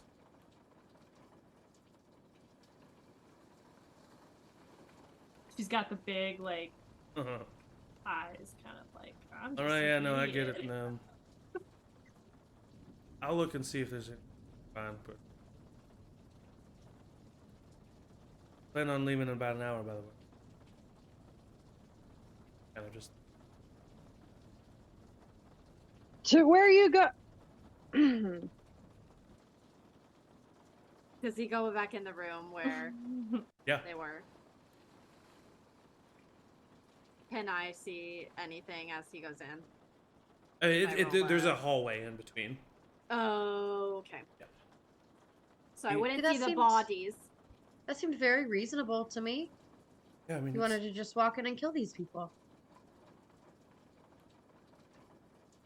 She's got the big, like, Uh-huh. eyes, kind of like, I'm just Alright, yeah, an no, I get idiot. it. No. I'll look and see if there's any. Fine, but. Plan on leaving in about an hour, by the way. Kind of just. To where you go? Does he go back in the room where Yeah. they were? Can I see anything as he goes in? I mean, I roll there's a- a hallway in between. Oh, okay. Yeah. So I You- wouldn't That see the seems- bodies. That seemed very reasonable to me. Yeah, I mean, You wanted to just walk in and kill these people.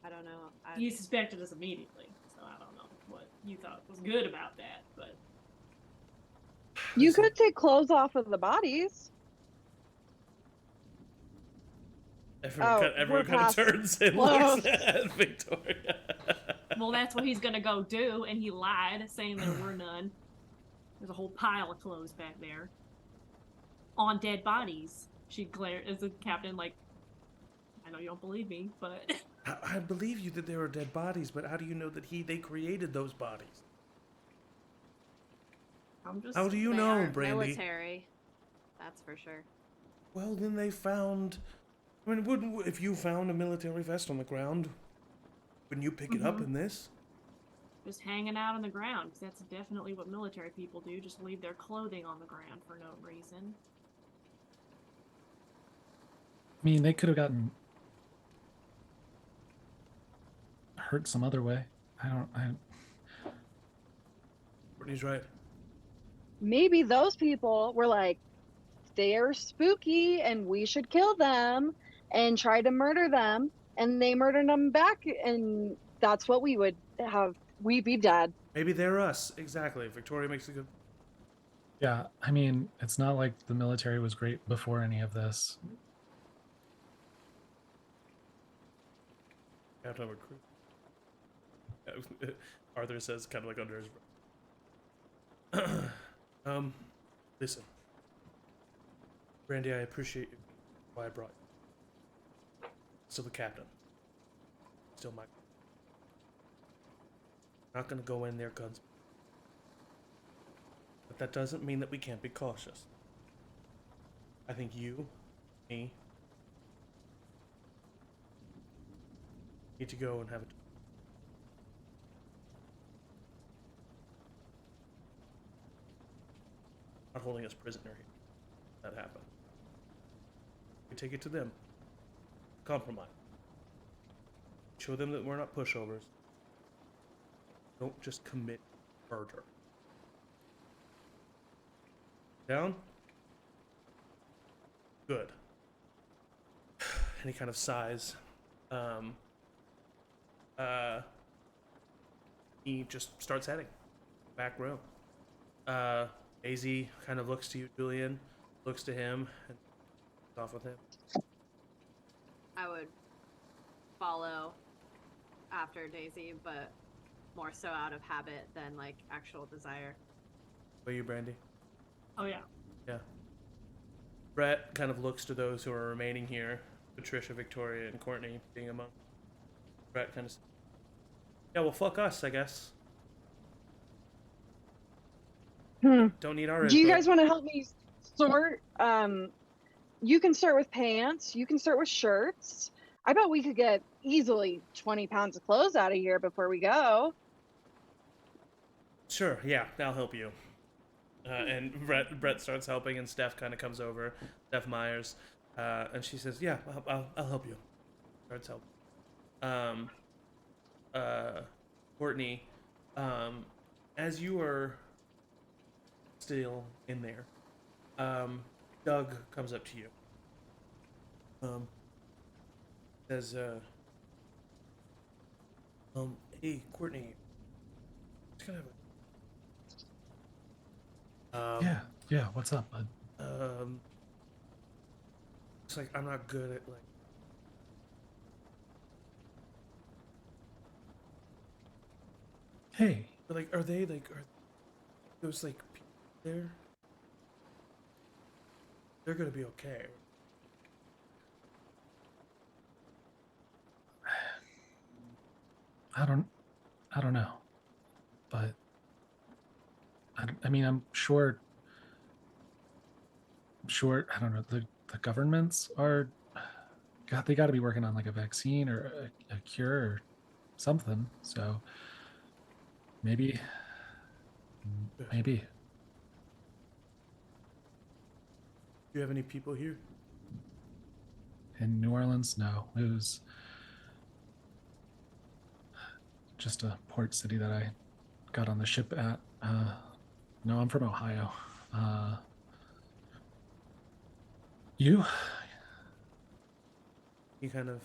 I don't know. You suspected us immediately, so I don't know what you thought was good about that, but You listen, could take clothes off of the bodies. Everyone we're kind of past turns and clothes. looks at Victoria. well, that's what he's gonna go do, and he lied, saying there were none. There's a whole pile of clothes back there on dead bodies. She glared as the captain, like, I know you don't believe me, but I believe you that there are dead bodies, but how do you know that they created those bodies? I'm just. How do you They know, aren't Brandy? military. That's for sure. Well, then they found. I mean, wouldn't if you found a military vest on the ground, wouldn't you pick it up Mhm. in this? Just hanging out on the ground, because that's definitely what military people do. Just leave their clothing on the ground for no reason. I mean, they could have gotten hurt some other way. I Brittany's right. Maybe those people were like, they're spooky and we should kill them and try to murder them. And they murdered them back. And that's what we would have. We'd be dead. Maybe they're us. Exactly. Victoria makes a good. yeah, I mean, it's not like the military was great before any of this. Captain recruit. Arthur says, kind of like under his breath. Listen, Brandy, I appreciate you. Why I brought you. Still the captain. Still my. Not gonna go in there guns. But that doesn't mean that we can't be cautious. I think you, me, need to go and have a. Not holding us prisoner here. That happened. We take it to them. Compromise. Show them that we're not pushovers. Don't just commit murder. Down? Good. And he kind of sighs. He just starts heading. Back row. Daisy kind of looks to you, Julian, looks to him, and off with him. I would follow after Daisy, but more so out of habit than like actual desire. What are you, Brandy? Oh yeah. Yeah. Brett kind of looks to those who are remaining here, Patricia, Victoria, and Courtney being among. Brett kind of says, yeah, well, fuck us, I guess. Don't need our Do you input. guys want to help me sort? You can start with pants. You can start with shirts. I bet we could get easily 20 pounds of clothes out of here before we go. Sure, yeah, I'll help you. And Brett starts helping, and Steph kind of comes over, Steph Myers, and she says, "Yeah, I'll help you." Starts helping. Courtney, as you are still in there, Doug comes up to you. Says, hey, Courtney, it's kind of Yeah, what's up, bud? It's like I'm not good at like. Hey, But like, are those like people there? They're gonna be okay. I don't know, but I mean, I'm sure. I don't know. The governments are. God, they got to be working on like a vaccine or a cure or something. So maybe. Do you have any people here? In New Orleans, no. It was just a port city that I got on the ship at. No, I'm from Ohio. You? He kind of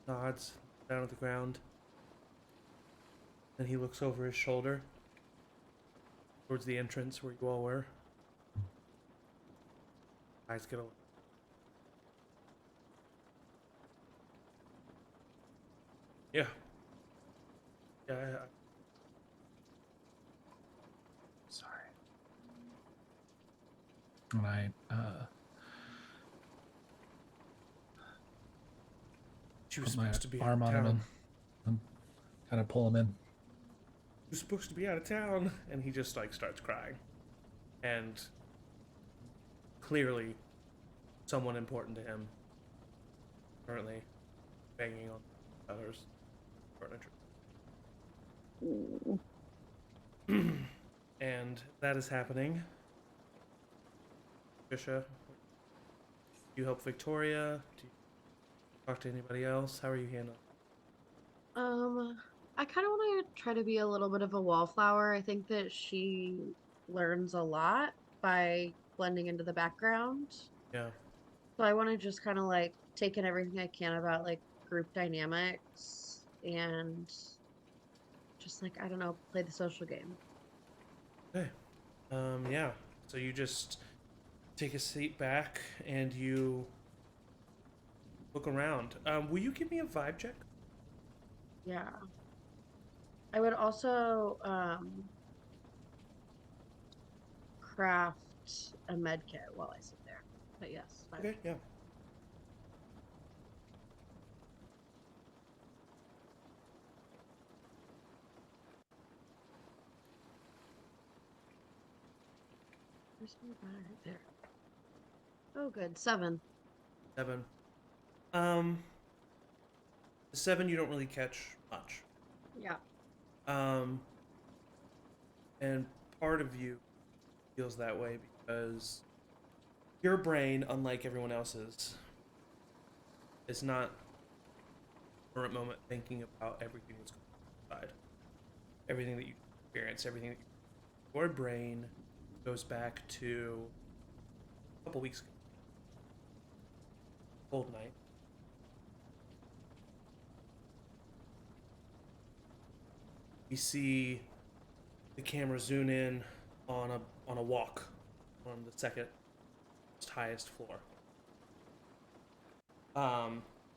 nods down at the ground. And he looks over his shoulder towards the entrance where you all were. Eyes get a little. Yeah. Yeah. Sorry. And I She was put my supposed to be arm out on of him town. and kind of pull him in. She was supposed to be out of town, and he just like starts crying. And clearly, someone important to him currently banging on others' furniture. And that is happening. Trisha, do you help Victoria? Do you talk to anybody else? How are you handling? I kind of want to try to be a little bit of a wallflower. I think that she learns a lot by blending into the background. Yeah. So I want to just kind of like take in everything I can about like group dynamics and just like, I don't know, play the social game. Okay. Yeah. So you just take a seat back and you look around. Will you give me a vibe check? Yeah. I would also craft a med kit while I sit there. But yes. Okay, yeah. Where's my bar? Right there. Oh, good. 7. 7. The 7 you don't really catch much. Yeah. And part of you feels that way because your brain, unlike everyone else's, is not current moment thinking about everything that's going on inside. Everything that you experience, everything that your brain goes back to a couple weeks ago. Cold night. We see the camera zoom in on a walk on the second highest floor.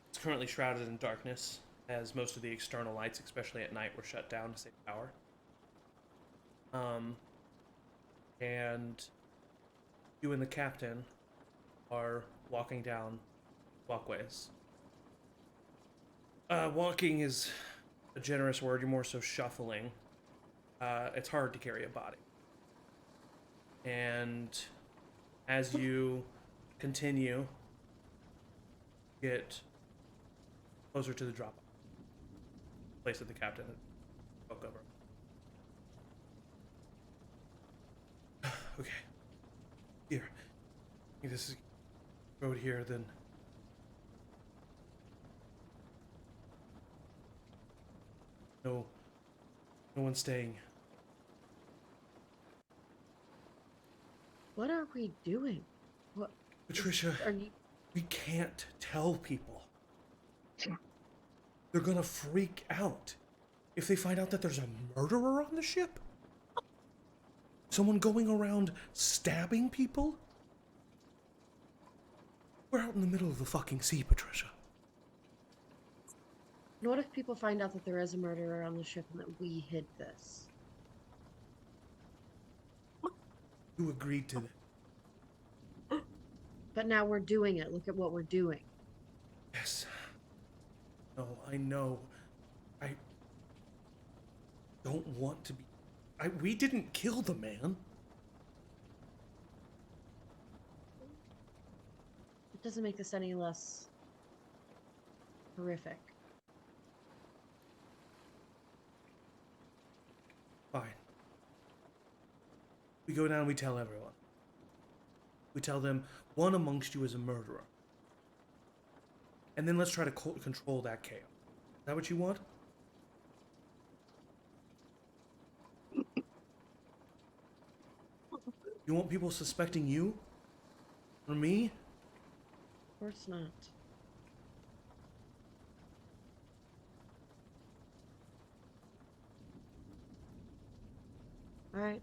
It's currently shrouded in darkness as most of the external lights, especially at night, were shut down to save power. And you and the captain are walking down walkways. Walking is a generous word. You're more so shuffling. It's hard to carry a body. And as you continue, get closer to the drop-off place that the captain had spoke over. Okay. Here. I think this is road here, then. No one's staying. What are we doing? What, Patricia, are you? we can't tell people. They're gonna freak out if they find out that there's a murderer on the ship. Someone going around stabbing people? We're out in the middle of the fucking sea, Patricia. And what if people find out that there is a murderer on the ship and that we hid this? You agreed to that. But now we're doing it. Look at what we're doing. Yes. No, I know. I don't want to be... we didn't kill the man. It doesn't make this any less horrific. Fine. We go down and we tell everyone. We tell them one amongst you is a murderer. And then let's try to control that chaos. Is that what you want? You want people suspecting you? Or me? Of course not. All right.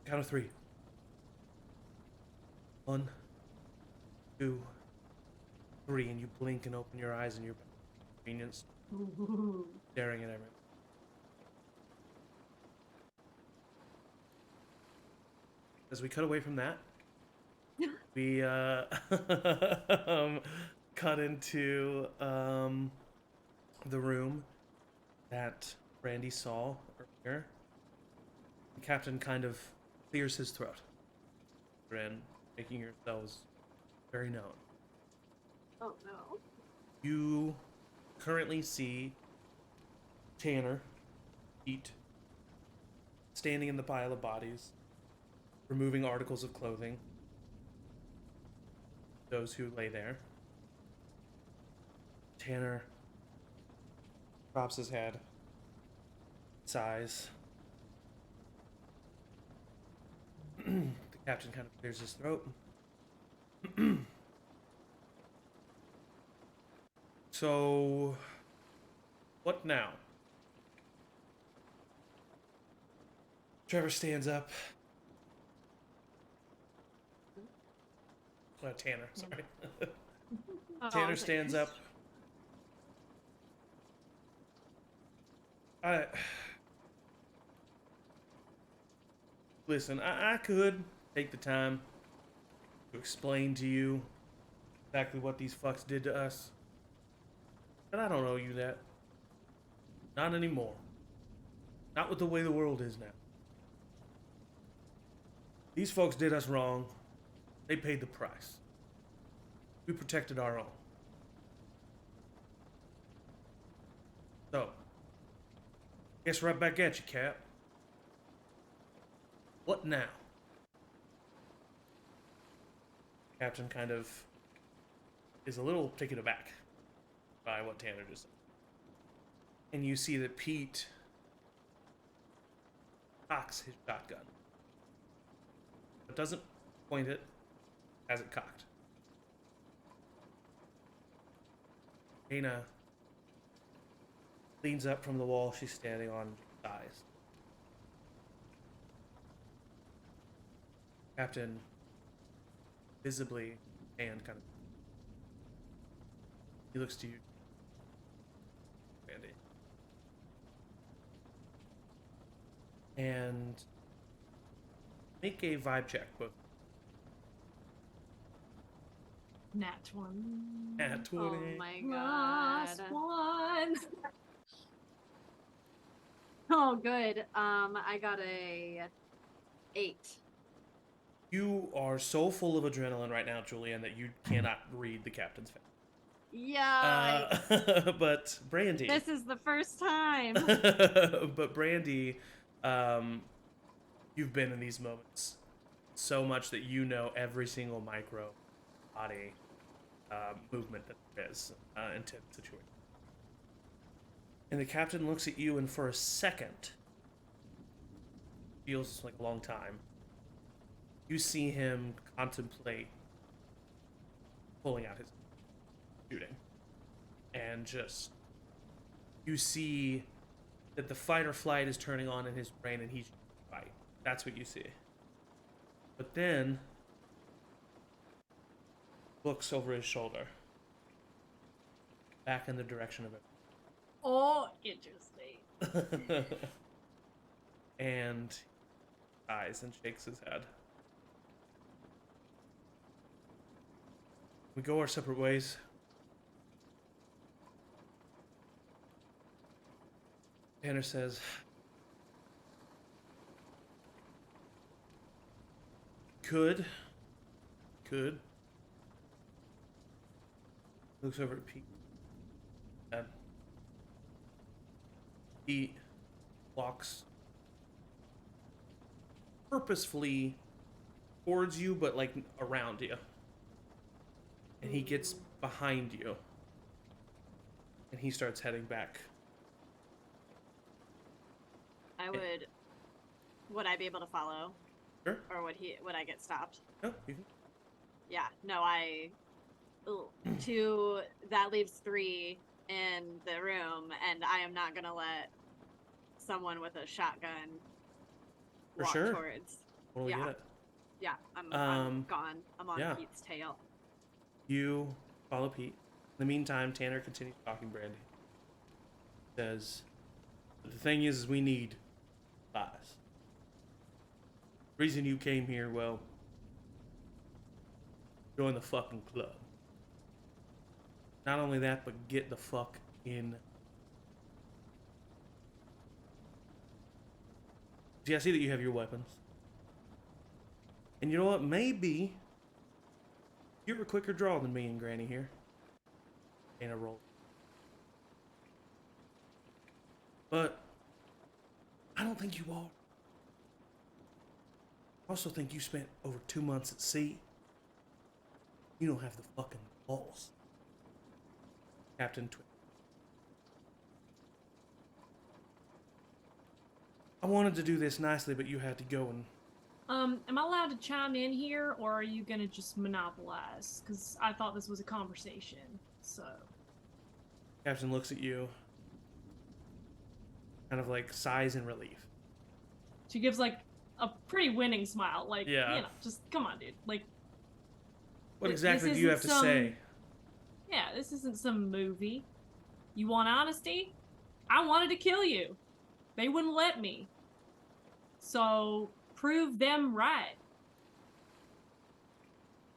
Count of 3. 1, 2, 3, and you blink and open your eyes and you're convenience, staring at everyone. As we cut away from that, we cut into the room that Randy saw earlier. The captain kind of clears his throat and making yourselves very known. Oh no. You currently see Tanner, Pete, standing in the pile of bodies, removing articles of clothing, those who lay there. Tanner drops his head, sighs. The captain kind of clears his throat. So, what now? Trevor stands up. Tanner, sorry. Oh, Tanner okay. stands up. Listen, I could take the time to explain to you exactly what these fucks did to us. But I don't owe you that. Not anymore. Not with the way the world is now. These folks did us wrong. They paid the price. We protected our own. So, guess right back at you, Cap. What now? Captain kind of is a little taken aback by what Tanner just said. And you see that Pete cocks his shotgun. But doesn't point it, has it cocked. Dana leans up from the wall she's standing on, dies. Captain visibly and kind of He looks to you, Brandy. And make a vibe check, both. Nat 1. At 20. Oh my Last god. one. Oh, good. I got a 8. You are so full of adrenaline right now, Julian, that you cannot read the captain's face. Yeah. But Brandy. This is the first time. But Brandy, you've been in these moments so much that you know every single micro body movement that there is in tense situation. And the captain looks at you, and for a second, feels like a long time, you see him contemplate pulling out his shooting. And just, you see that the fight or flight is turning on in his brain, and he's fight. That's what you see. But then, looks over his shoulder, back in the direction of it. Oh, interesting. And sighs and shakes his head. We go our separate ways. Tanner says, could. Looks over at Pete. And he walks purposefully towards you, but like around you. And he gets behind you. And he starts heading back. Would I be able to follow? Sure. Or would I get stopped? No, you can. Yeah, no, that leaves 3 in the room, and I am not gonna let someone with a shotgun For walk sure. towards. Totally Yeah. get it. Yeah, I'm gone. I'm on yeah. Pete's tail. You follow Pete. In the meantime, Tanner continues talking Brandy. Says, the thing is we need spies. Reason you came here, well, join the fucking club. Not only that, but get the fuck in. See, I see that you have your weapons. And you know what? Maybe you're a quicker draw than me and Granny here. Ain't a roll. But I don't think you are. I also think you spent over 2 months at sea. You don't have the fucking balls. Captain Twin. I wanted to do this nicely, but you had to go and... Am I allowed to chime in here, or are you gonna just monopolize? Because I thought this was a conversation, so... Captain looks at you. Kind of like sighs in relief. She gives, like, a pretty winning smile. Like, Yeah. you know, just, come on, dude. Like... What this exactly do you have isn't to say? Yeah, this isn't some movie. You want honesty? I wanted to kill you. They wouldn't let me. So, prove them right.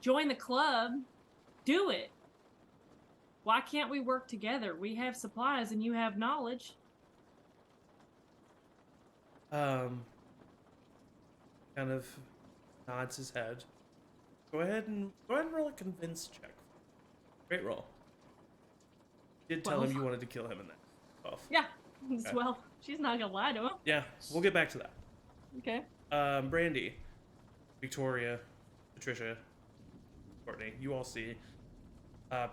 Join the club. Do it. Why can't we work together? We have supplies and you have knowledge. Kind of nods his head. Go ahead and roll a convince check. Great roll. You did tell him you wanted to kill him in that. Off. Yeah. Okay. Well, she's not gonna lie to him. Yeah, we'll get back to that. Okay. Brandy, Victoria, Patricia, Courtney, you all see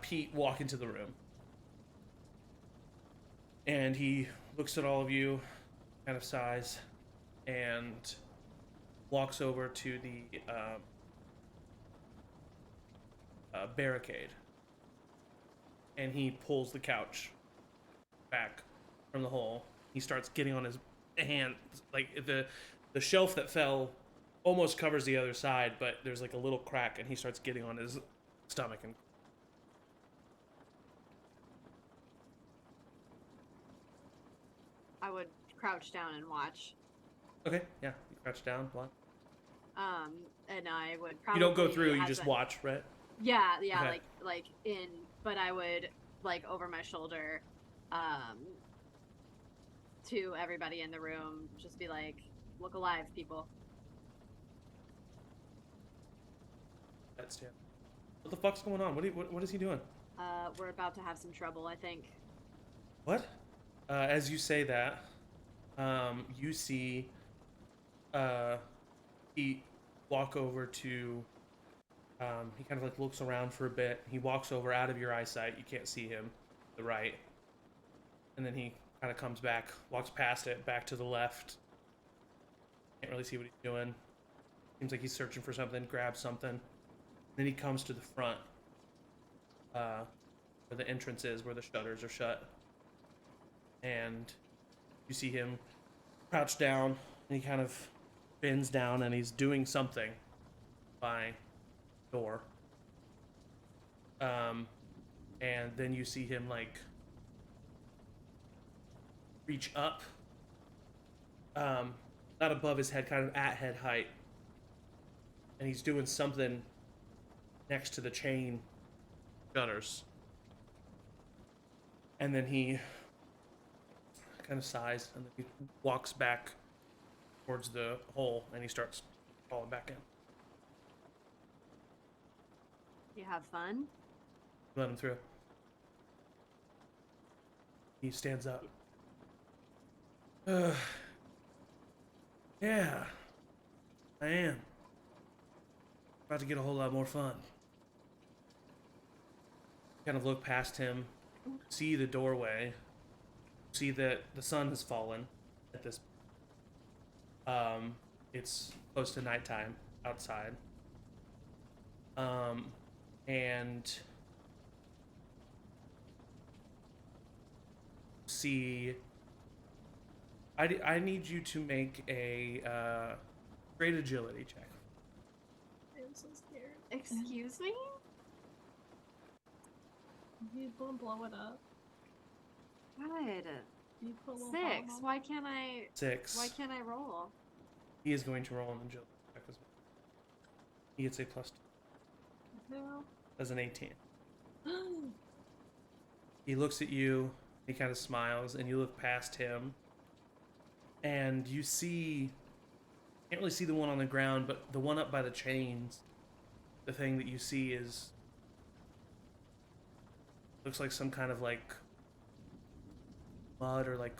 Pete walk into the room. And he looks at all of you, kind of sighs, and walks over to the barricade. And he pulls the couch back from the hole. He starts getting on his hand, like the shelf that fell almost covers the other side, but there's like a little crack, and he starts getting on his stomach. And I would crouch down and watch. Okay, yeah. You crouch down, block. And I would You probably. don't go through, you as just I- watch, right? Yeah, yeah, Okay. like in, but I would like over my shoulder, to everybody in the room, just be like, "Look alive, people." That's yeah. What the fuck's going on? What is he doing? We're about to have some trouble, I think. What? As you say that, you see he walk over to he kind of like looks around for a bit. He walks over out of your eyesight. You can't see him, the right. And then he kind of comes back, walks past it, back to the left. Can't really see what he's doing. Seems like he's searching for something, grabs something. Then he comes to the front, where the entrance is, where the shutters are shut. And you see him crouch down, and he kind of bends down, and he's doing something by the door. And then you see him like reach up, not above his head, kind of at head height, and he's doing something next to the chain shutters. And then he kind of sighs, and then he walks back towards the hole, and he starts falling back in. You have fun? Let him through. He stands up. Yeah, I am. About to get a whole lot more fun. Kind of look past him, see the doorway, see that the sun has fallen at this. It's close to nighttime outside. And see. I need you to make a great agility check. I'm so scared. Excuse me? You gonna blow it up? God. You put a little 6. bomb on Why can't I? 6. Why can't I roll? He is going to roll an agility check as well. He gets a +2 it? No. as an 18. He looks at you, he kind of smiles, and you look past him, and you see, can't really see the one on the ground, but the one up by the chains, the thing that you see is, looks like some kind of like mud or like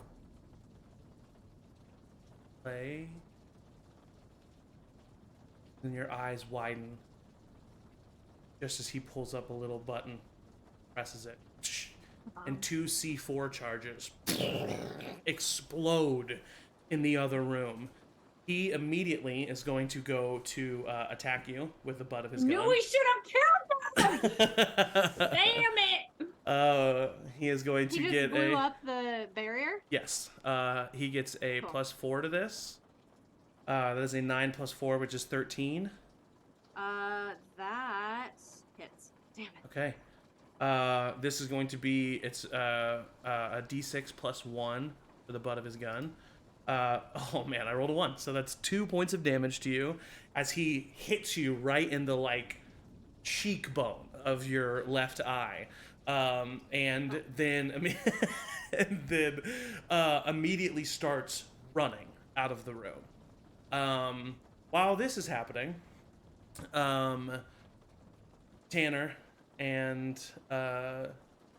clay. And your eyes widen just as he pulls up a little button, presses it, and 2 C4 charges explode in the other room. He immediately is going to go to attack you with the butt of his gun. No, we should have killed them! Damn it! He is going to He just get blew a up the barrier? yes. He gets a Cool. +4 to this. That is a 9 + 4, which is 13. That hits. Damn it. Okay. This is going to be a D6 +1 for the butt of his gun. Oh man, I rolled a 1, so that's 2 points of damage to you as he hits you right in the like cheekbone of your left eye, and then immediately starts running out of the room. While this is happening, Tanner and the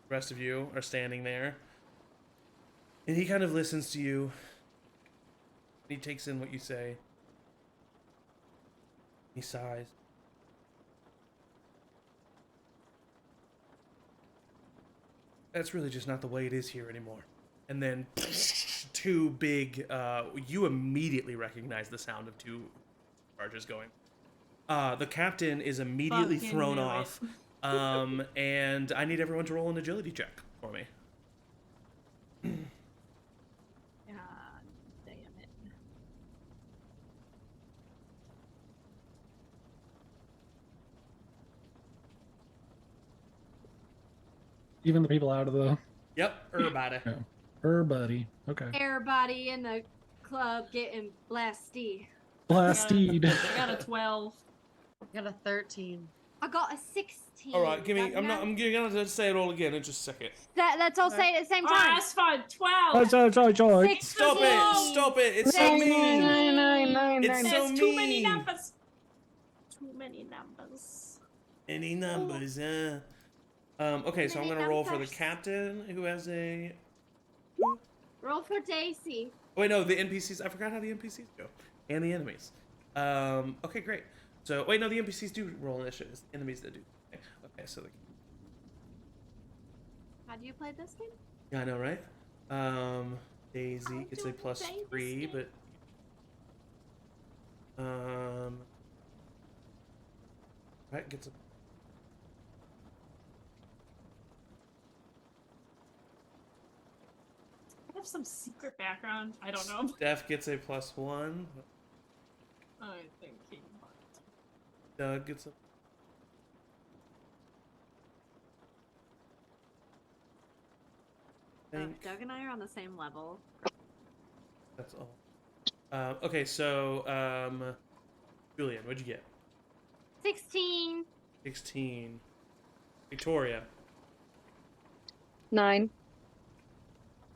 rest of you are standing there, and he kind of listens to you. He takes in what you say. He sighs. That's really just not the way it is here anymore. And then 2 big, you immediately recognize the sound of 2 charges going. The captain is immediately Fucking thrown knew it. off. And I need everyone to roll an agility check for me. God damn it. Even the people out of the. Yep, everybody. Yeah. Everybody. Okay. Everybody in the club getting blasty. Blasted. I got a 12. I got a 13. I got a 16. All right, give me. That I'm not. math- I'm gonna say it all again in just a second. Let's all say it at the same Alright, time. that's fine. 12. Sorry. Stop it! Stop it! It's so Nine, mean. nine, nine, nine, It's nine. so There's too many mean. numbers. Too many numbers. Any numbers, huh? Okay, so I'm Many gonna roll for the numbers. captain, who has a. Roll for Daisy. Oh, wait, no, the NPCs. I forgot how the NPCs go, and the enemies. Okay, great. So wait, no, the NPCs do roll initiative. It's the enemies that do. Okay, so How do you play this game? yeah, I know, right? Daisy I gets a don't plus play this 3, game. but right gets a. I have some secret background. I don't know. Steph gets a plus 1. I think he might. Doug gets a. Doug and I are on the same level. That's all. Okay, so Julian, what'd you get? 16. 16. Victoria. 9.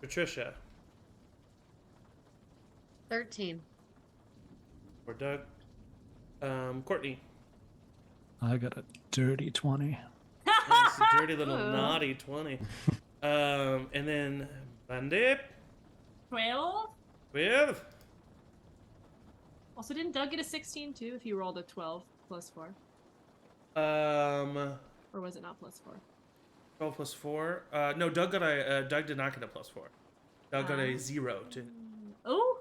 Patricia. 13. Or Doug. Courtney. I got a dirty 20. That's a dirty little Ooh. naughty 20. And then Bandit 12? with Also, didn't Doug get a 16 too if he rolled a 12 plus 4? 12 Or was it not plus 4? plus 4. No, Doug got a Doug did not get a plus 4. Doug got a 0 to. Oh!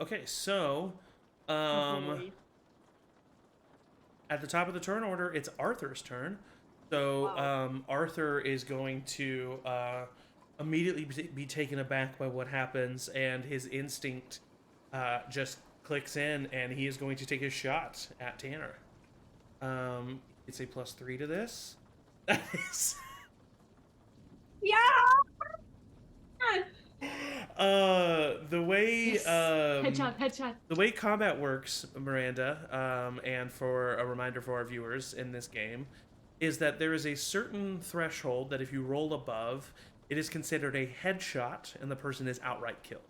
Okay, so Oh, boy. at the top of the turn order, it's Arthur's turn. So Wow. Arthur is going to immediately be taken aback by what happens, and his instinct just clicks in, and he is going to take a shot at Tanner. It's a plus 3 to this. That is. Yeah! The way Yes. Headshot. the way combat works, Miranda, and for a reminder for our viewers in this game, is that there is a certain threshold that if you roll above, it is considered a headshot and the person is outright killed.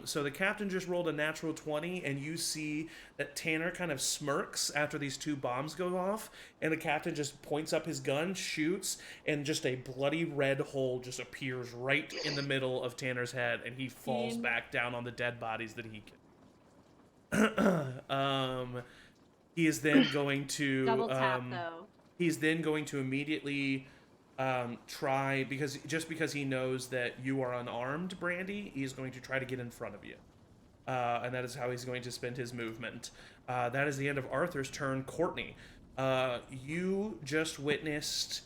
So the captain just rolled a natural 20, and you see that Tanner kind of smirks after these 2 bombs go off, and the captain just points up his gun, shoots, and just a bloody red hole just appears right in the middle of Tanner's head, and he falls back down on the dead bodies that he killed. He is then going to Double tap, though. he's then going to immediately try, because he knows that you are unarmed, Brandy, he's going to try to get in front of you. And that is how he's going to spend his movement. That is the end of Arthur's turn. Courtney, you just witnessed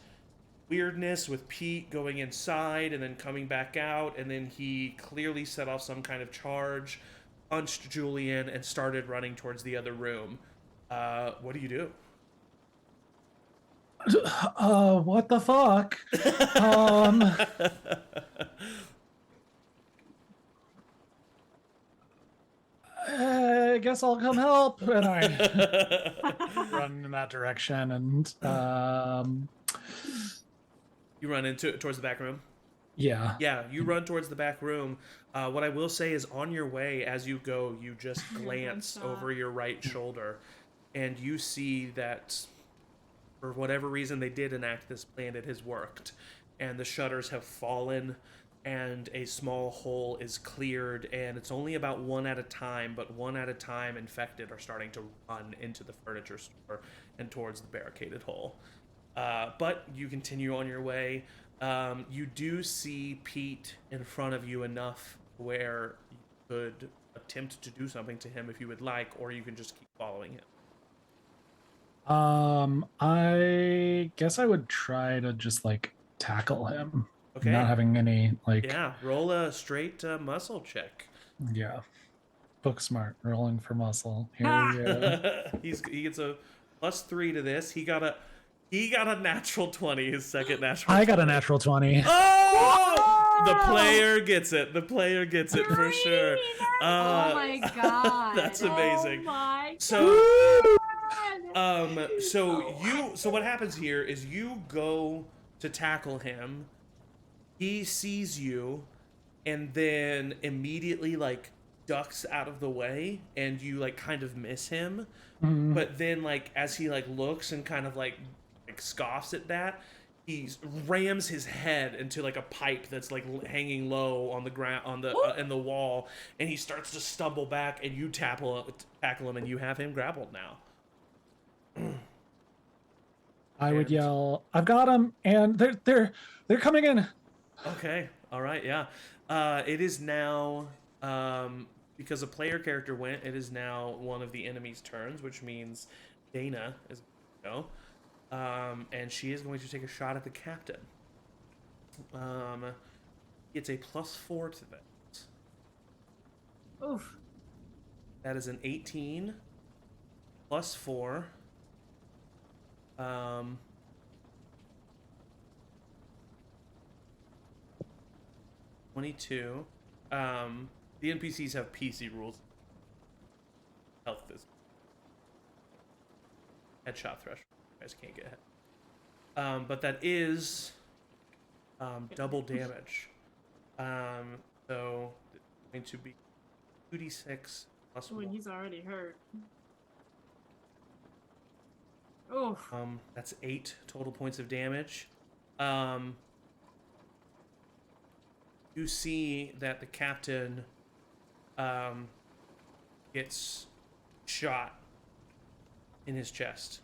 weirdness with Pete going inside and then coming back out, and then he clearly set off some kind of charge, punched Julian, and started running towards the other room. What do you do? What the fuck? I guess I'll come help. And I run in that direction, and You run towards the back room? yeah. Yeah, you run towards the back room. What I will say is, on your way, as you go, you just glance over your right shoulder, and you see that, for whatever reason they did enact this plan, it has worked. And the shutters have fallen, and a small hole is cleared, and it's only about one at a time, but one at a time infected are starting to run into the furniture store and towards the barricaded hole. But you continue on your way. You do see Pete in front of you enough where you could attempt to do something to him if you would like, or you can just keep following him. I guess I would try to just like tackle him. Okay. Not having any like Yeah, roll a straight muscle check. yeah. Book smart, rolling for muscle. Here we go. He gets a plus 3 to this. He got a natural 20, his second natural. I got a 20. natural 20. Oh! The player gets it. The player gets it for sure. Oh my god. That's amazing. Oh my So, God. so what happens here is you go to tackle him. He sees you, and then immediately like ducks out of the way, and you like kind of miss him. But then like as he like looks and kind of like scoffs at that, he rams his head into like a pipe that's like hanging low on the ground on the in the wall, and he starts to stumble back, and you tackle him, and you have him grappled now. I would yell, "I've got him!" And they're coming in. Okay, all right, yeah. It is now because a player character went. It is now one of the enemy's turns, which means Dana is going to go. And she is going to take a shot at the captain. It's a +4 to that. Oof. That is an 18 +4. 22. The NPCs have PC rules. Health is headshot threshold. You guys can't get hit. But that is double damage. So it's going to be 2d6 plus When 1. he's already hurt. Oof. That's 8 total points of damage. You see that the captain gets shot in his chest.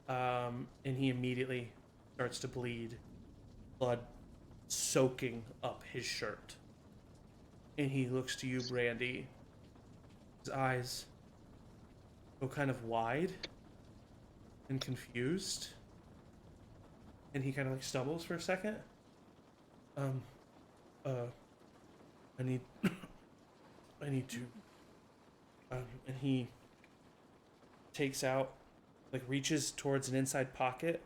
And he immediately starts to bleed, blood soaking up his shirt. And he looks to you, Brandy. His eyes go kind of wide and confused. And he kind of like stumbles for a second. I need to, and he takes out, like reaches towards an inside pocket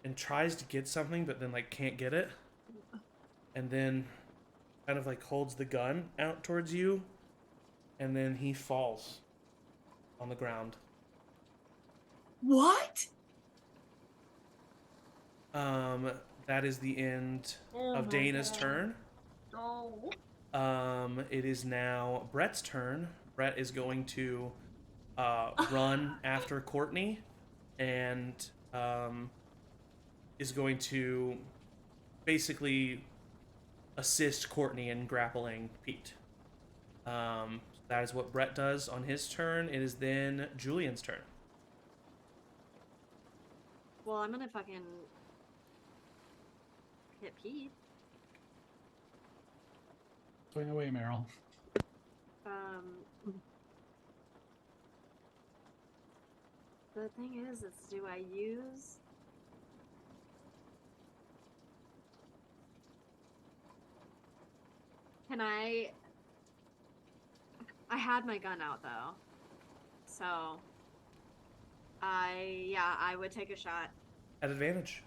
and tries to get something, but then like can't get it. And then kind of like holds the gun out towards you, and then he falls on the ground. What? That is the end Oh of my Dana's God. turn. Oh. It is now Brett's turn. Brett is going to run after Courtney and is going to basically assist Courtney in grappling Pete. That is what Brett does on his turn. It is then Julian's turn. Well, I'm gonna fucking hit Pete. Swing away, Meryl. The thing is do I use... Can I had my gun out though. So I would take a shot. At advantage.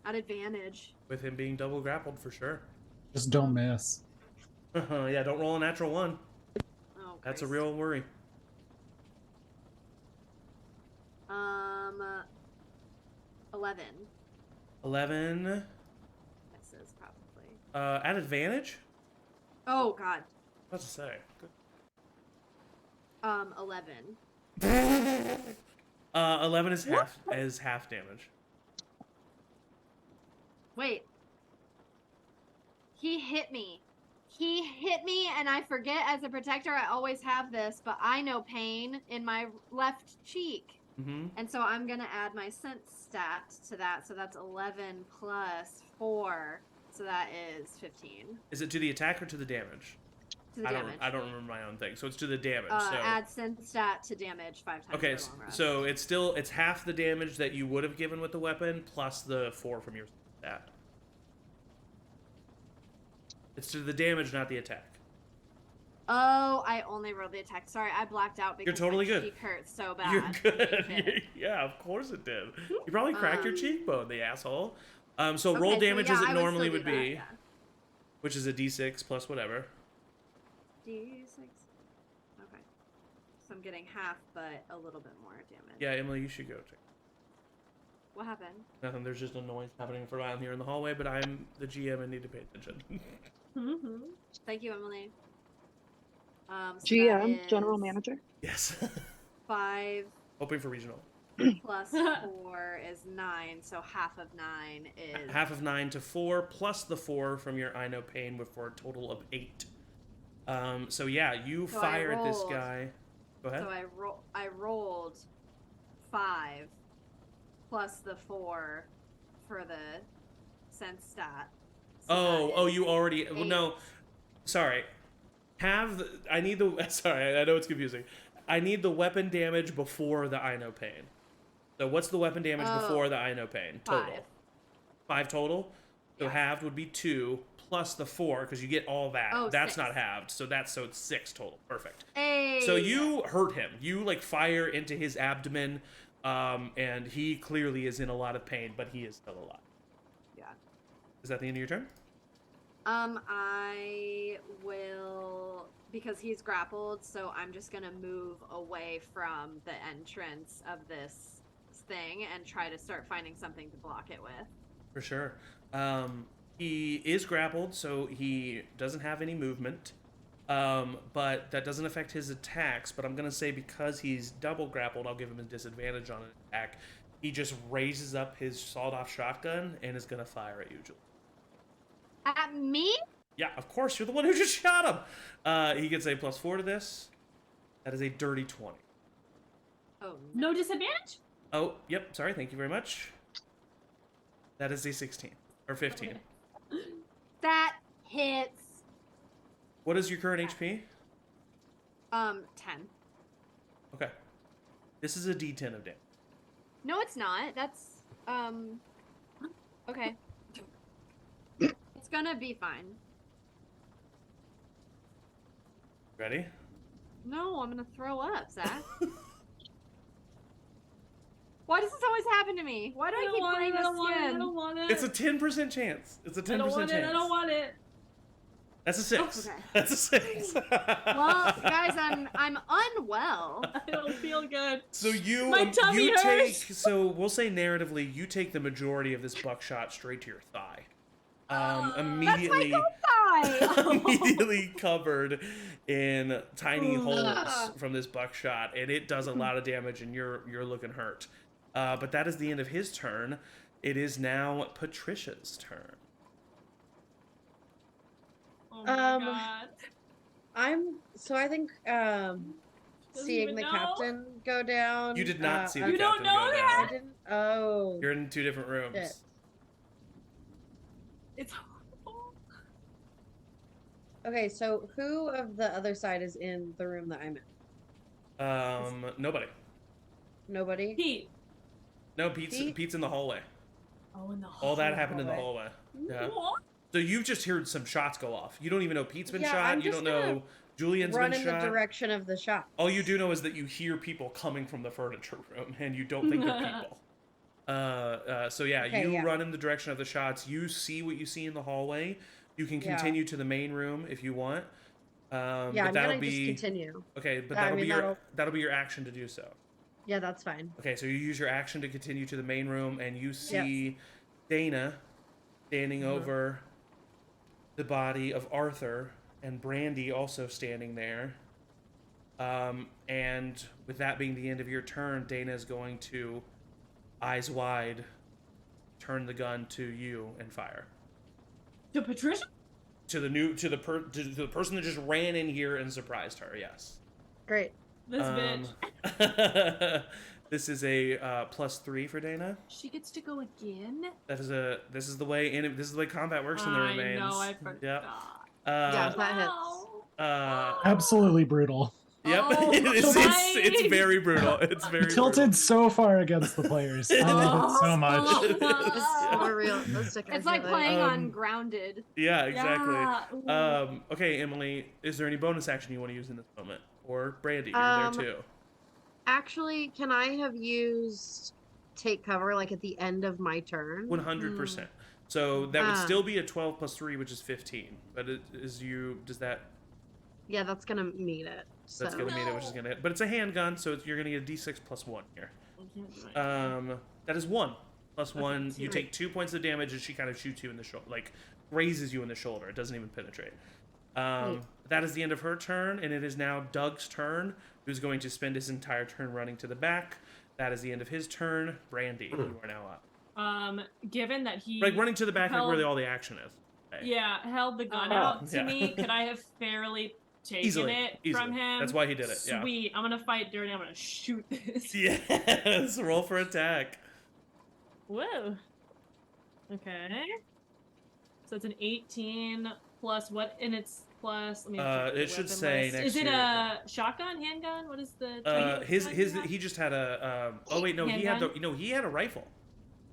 At advantage. With him being double grappled for sure. Just don't miss. Yeah, don't roll a natural 1. Oh, That's a Christ. real worry. 11. 11. Misses probably. At advantage? Oh god. What's to say? Good. 11. 11 is half damage. Wait. He hit me. He hit me, and I forget as a protector I always have this, but I know pain in my left cheek. Mm-hmm. And so I'm going to add my sense stat to that. So that's 11 plus 4. So that is 15. Is it to the attack or to the damage? To the damage. I don't remember my own thing. So it's to the damage. Add sense stat to damage 5 times. Okay, for long rest. so it's half the damage that you would have given with the weapon plus the 4 from your stat. It's to the damage, not the attack. Oh, I only rolled the attack. Sorry, I blacked out because You're totally my good. cheek hurts so bad. You're good. It hit. Yeah, of course it did. You probably cracked your cheekbone, the asshole. So roll Okay, so damage yeah, as it I would normally still would do that, be, yeah. which is a d6 plus whatever. D6. Okay. So I'm getting half, but a little bit more damage. Yeah, Emily, you should go check. What happened? Nothing. There's just a noise happening for around here in the hallway, but I'm the GM and need to pay attention. Mm-hmm. Thank you, Emily. So GM, that general is manager. Yes. 5 Hoping for regional. plus 4 is 9, so half of 9 is... Half of 9 to 4 plus the 4 from your I know pain for a total of 8. So yeah, you So I fire at this rolled. guy. Go ahead. So I rolled 5 plus the 4 for the sense stat. So Oh, that is you already. Well, 8. no, sorry. I need the. Sorry, I know it's confusing. I need the weapon damage before the I know pain. So what's the weapon damage before the I know pain total? 5. 5 total. So Yeah. halved would be 2 plus the 4 because you get all that. Oh, That's 6. not halved. So it's 6 total. Perfect. Hey! So you hurt him. You like fire into his abdomen, and he clearly is in a lot of pain, but he is still alive. Yeah. Is that the end of your turn? I will, because he's grappled, so I'm just gonna move away from the entrance of this thing and try to start finding something to block it with. For sure. He is grappled, so he doesn't have any movement. But that doesn't affect his attacks. But I'm going to say because he's double grappled, I'll give him a disadvantage on an attack. He just raises up his sawed-off shotgun and is going to fire at you, Julie. At me? Yeah, of course. You're the one who just shot him. He gets a +4 to this. That is a dirty 20. Oh, No disadvantage? Oh, yep. Sorry. Thank you very much. That is a 16. Or 15. Okay. that hits. What is your current HP? 10. Okay. This is a D10 of damage. No, it's not. That's, okay. It's gonna be fine. Ready? No, I'm gonna throw up, Zach. Why does this always happen to me? Why do I keep playing this I skin? don't want it. It's a 10% chance. It's a 10% I don't want chance. it. I don't want it. That's a 6. Okay. That's a 6. Well, guys, I'm unwell. I don't feel good. So you My tummy you hurts. take so we'll say narratively you take the majority of this buckshot straight to your thigh. Immediately That's my immediately covered in tiny holes from this buckshot, and it does a lot of damage, and you're looking hurt. But that is the end of his turn. It is now Patricia's turn. Oh my Um, god. I think seeing even the know? captain go down. You did not see the You don't captain know go that? I down. didn't. Oh. You're in 2 different rooms. Shit. It's horrible. Okay, so who of the other side is in the room that I'm in? Nobody. Nobody. Pete. No, Pete's in the hallway. Oh, in the All that the happened in the hallway. hallway. Yeah. What? So you've just heard some shots go off. You don't even know Pete's been Yeah, shot. I'm You just don't know Julian's Run been in shot. the direction of the shot. All you do know is that you hear people coming from the furniture room, and you don't think they're people. So yeah, Okay, you yeah. run in the direction of the shots. You see what you see in the hallway. You can Yeah. continue to the main room if you want. Yeah, but I'm that'll gonna be just continue. okay. But I that'll mean, be that'll be your action to do so. Yeah, that's fine. Okay, so you use your action to continue to the main room, and you see Dana standing over the body of Arthur, and Brandy also standing there. And with that being the end of your turn, Dana is going to, eyes wide, turn the gun to you and fire. To Patricia? To the person that just ran in here and surprised her. Yes. Great. This bitch. This is a +3 for Dana. She gets to go again? This is the way combat works in the I remains. know, I forgot. Yep. Yeah, that hits. Wow. Absolutely brutal. Yep. Oh, it's my. very brutal. It's very Tilted so far against the players. I love it so much. It's more realistic. I It's feel like playing Um, on Grounded. Yeah, exactly. Yeah. Ooh. Okay, Emily, is there any bonus action you want to use in this moment? Or Brandy, you're Um, there too. Actually, can I have used take cover like at the end of my turn? 100%. So that would still be a 12 plus 3, which is 15. But does that, Yeah, that's gonna meet it. So. that's going to mean it, which is going to hit. But it's a handgun, so you're going to get a d6 plus 1 here. I can't do anything. That is 1. Plus 1, you sweet. take 2 points of damage as she kind of shoots you in the shoulder, like grazes you in the shoulder. It doesn't even penetrate. That is the end of her turn, and it is now Doug's turn, who's going to spend his entire turn running to the back. That is the end of his turn. Brandy, you are now up. Given that he Like running to the back, like held, where all the action is. Okay. Yeah, held the gun Oh. out to Yeah. me, could I have fairly taken Easily, it easily. from him? That's why he did it, yeah. Sweet. I'm gonna fight dirty. I'm gonna shoot this. Yes, roll for attack. Whoa. Okay. So it's an 18 plus what? And it's plus. Let me check the It should weapon say list. next Is it to a shotgun, handgun? What is the? type of his gun his you have? he just had a oh wait, no, he had Handgun? he had a rifle.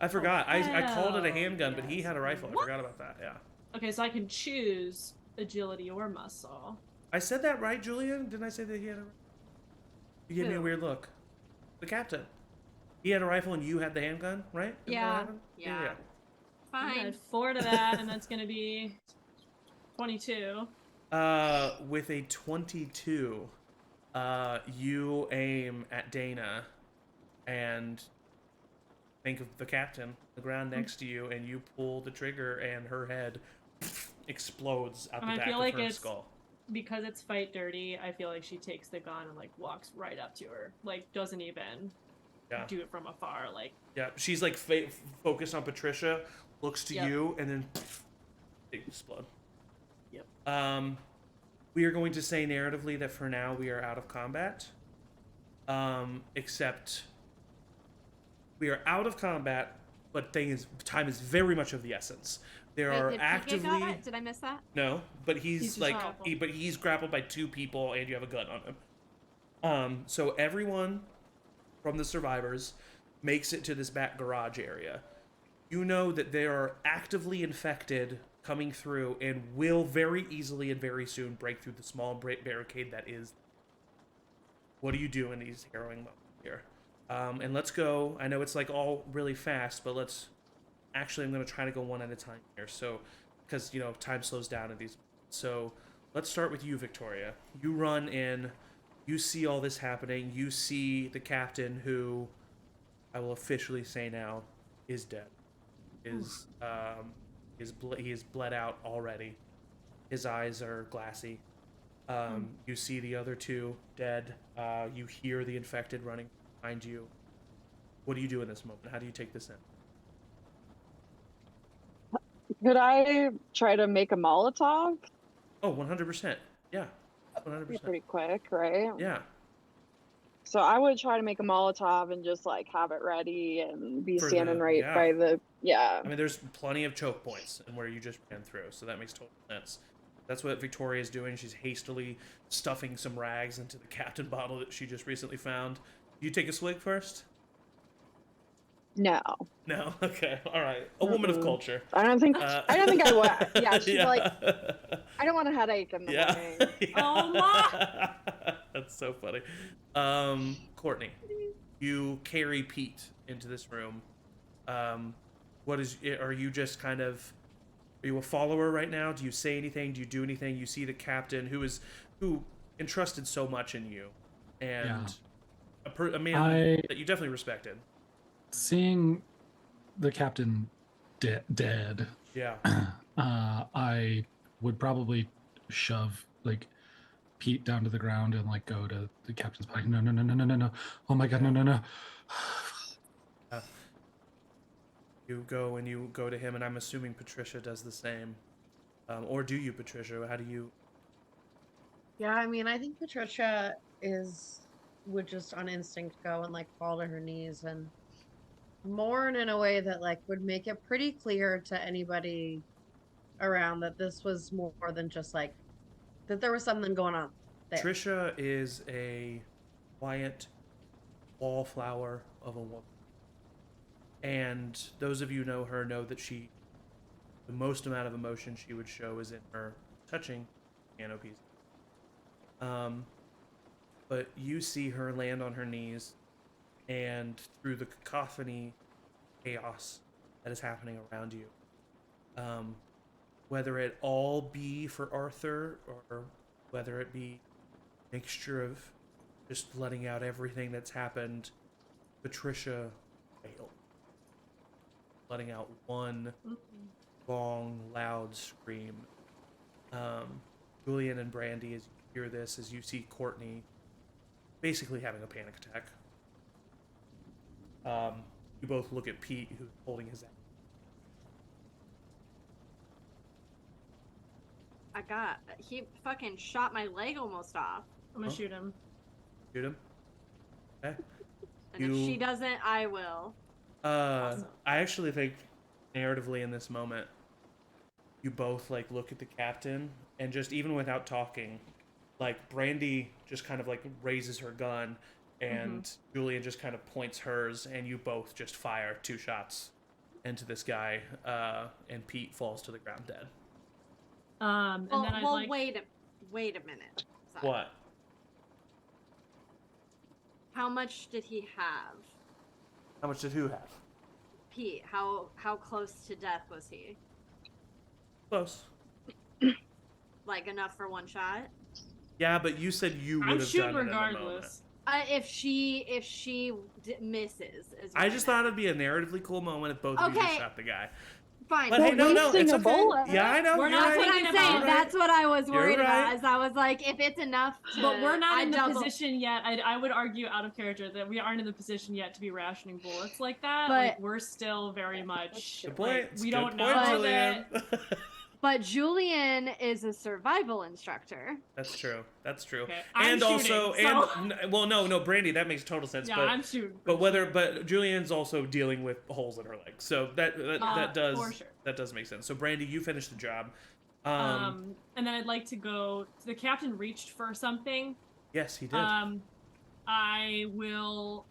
I forgot. I called it a hell handgun, but he yes. had a rifle. What? I forgot about that. Yeah. Okay, so I can choose agility or muscle. I said that right, Julian? Didn't I say that he had a You gave me a Who? weird look. The captain. He had a rifle and you had the handgun, right? Isn't that what Yeah. happened? Yeah. I'm Fine. at 4 to that, and that's gonna be 22. With a 22, you aim at Dana and think of the captain, the ground next to you, and you pull the trigger, and her head explodes out the And I back feel of like her it's- skull. Because it's fight dirty, I feel like she takes the gun and like walks right up to her, like doesn't even Yeah. do it from afar. Like Yeah, she's like focused on Patricia, looks to Yep. you, and then they explode. Yep. We are going to say narratively that for now we are out of combat. Except we are out of combat, but time is very much of the essence. There Wait, are did PK actively got it? Did I miss that? no, but he's just like grappled. but he's grappled by 2 people, and you have a gun on him. So everyone from the survivors makes it to this back garage area. You know that they are actively infected coming through and will very easily and very soon break through the small barricade that is. What do you do in these harrowing moments here? And let's go. I know it's like all really fast, but let's. Actually, I'm going to try to go one at a time here. So, because, time slows down in these. So, let's start with you, Victoria. You run in. You see all this happening. You see the captain, who I will officially say now is dead. He is bled out already. His eyes are glassy. You see the other 2 dead. You hear the infected running behind you. What do you do in this moment? How do you take this in? Could I try to make a Molotov? Oh, 100%. Yeah. Be 100%. pretty quick, right? Yeah. So I would try to make a Molotov and just like have it ready and be For standing the- right yeah. by the I mean, there's plenty of choke points and where you just ran through, so that makes total sense. That's what Victoria is doing. She's hastily stuffing some rags into the captain bottle that she just recently found. You take a swig first? No. No? Okay. All right. A woman of Mm-mm. culture. I don't think I would. Yeah, she's Yeah. like, I don't want a headache in the morning. Oh my- That's so funny. Courtney, you carry Pete into this room. Are you just kind of, are you a follower right now? Do you say anything? Do you do anything? You see the captain who entrusted so much in you, and a man that you definitely respected. Seeing the captain dead, Yeah. I would probably shove like Pete down to the ground and like go to the captain's body. No, no, no, no, no, no, no. Oh my god, no, no, no. You go to him, and I'm assuming Patricia does the same. Or do you, Patricia? How do you? Yeah, I mean, I think Patricia would just on instinct go and like fall to her knees and mourn in a way that like would make it pretty clear to anybody around that this was more than just like that there was something going on there. Trisha is a quiet wallflower of a woman. And those of you who know her know that the most amount of emotion she would show is in her touching piano piece. But you see her land on her knees, and through the cacophony, chaos that is happening around you, Whether it all be for Arthur or whether it be a mixture of just letting out everything that's happened, Patricia failed. Letting out one long, loud scream. Julian and Brandy, as you hear this, as you see Courtney basically having a panic attack. You both look at Pete, who's holding his. He fucking shot my leg almost off. I'm gonna shoot him. Shoot him. Okay. And if she doesn't, I will. Awesome. I actually think narratively in this moment, you both like look at the captain and just even without talking, like Brandy just kind of like raises her gun and Julian just kind of points hers and you both just fire 2 shots into this guy and Pete falls to the ground dead. And then I'd like... wait a minute. Sorry. What? How much did he have? How much did who have? Pete, how close to death was he? Close. Like enough for 1 shot? Yeah, but you said you would I'm have shooting done it in the moment. regardless. If she misses, is what I just thought it'd be a narratively cool moment if both of you just Okay. shot the guy. fine. But hey, no, wasting it's a okay. bullet. Yeah, I know. We're you're not That's right. what thinking I'm about saying. it. That's what I was You're worried right. about. Is I was like, if it's enough to, But we're not in the double. position yet. I would argue out of character that we aren't in the position yet to be rationing bullets like that. But- Like we're still very much Good point. like, It's we good don't point, know Julian. that. But Julian is a survival instructor. That's true. That's true. Okay, I'm And also, shooting, no, Brandy, that makes total sense. Yeah, but I'm shooting. but Julian's also dealing with holes in her leg, so that does for sure. that does make sense. So Brandy, you finished the job. And then I'd like to go. The captain reached for something. Yes, he did. I will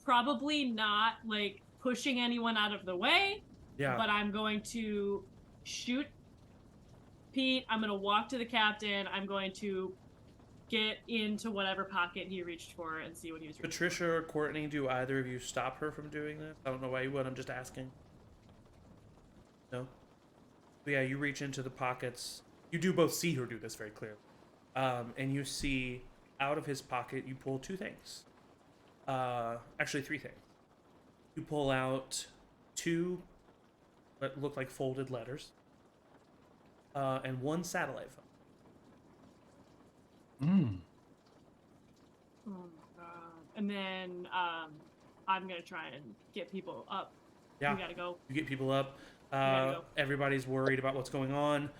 probably not like pushing anyone out of the way. yeah. But I'm going to shoot Pete. I'm going to walk to the captain. I'm going to get into whatever pocket he reached for and see what he was reaching Patricia or Courtney, do either of you stop her from doing this? I don't know why you would. I'm just asking. No. But yeah, you reach into the pockets. You do both see her do this very clearly. And you see out of his pocket, you pull 2 things. Actually, 3 things. You pull out 2 what look like folded letters. And 1 satellite phone. for. Oh my god. And then I'm going to try and get people up. Yeah. We got to go. You get people up. Gotta go. Everybody's worried about what's going on.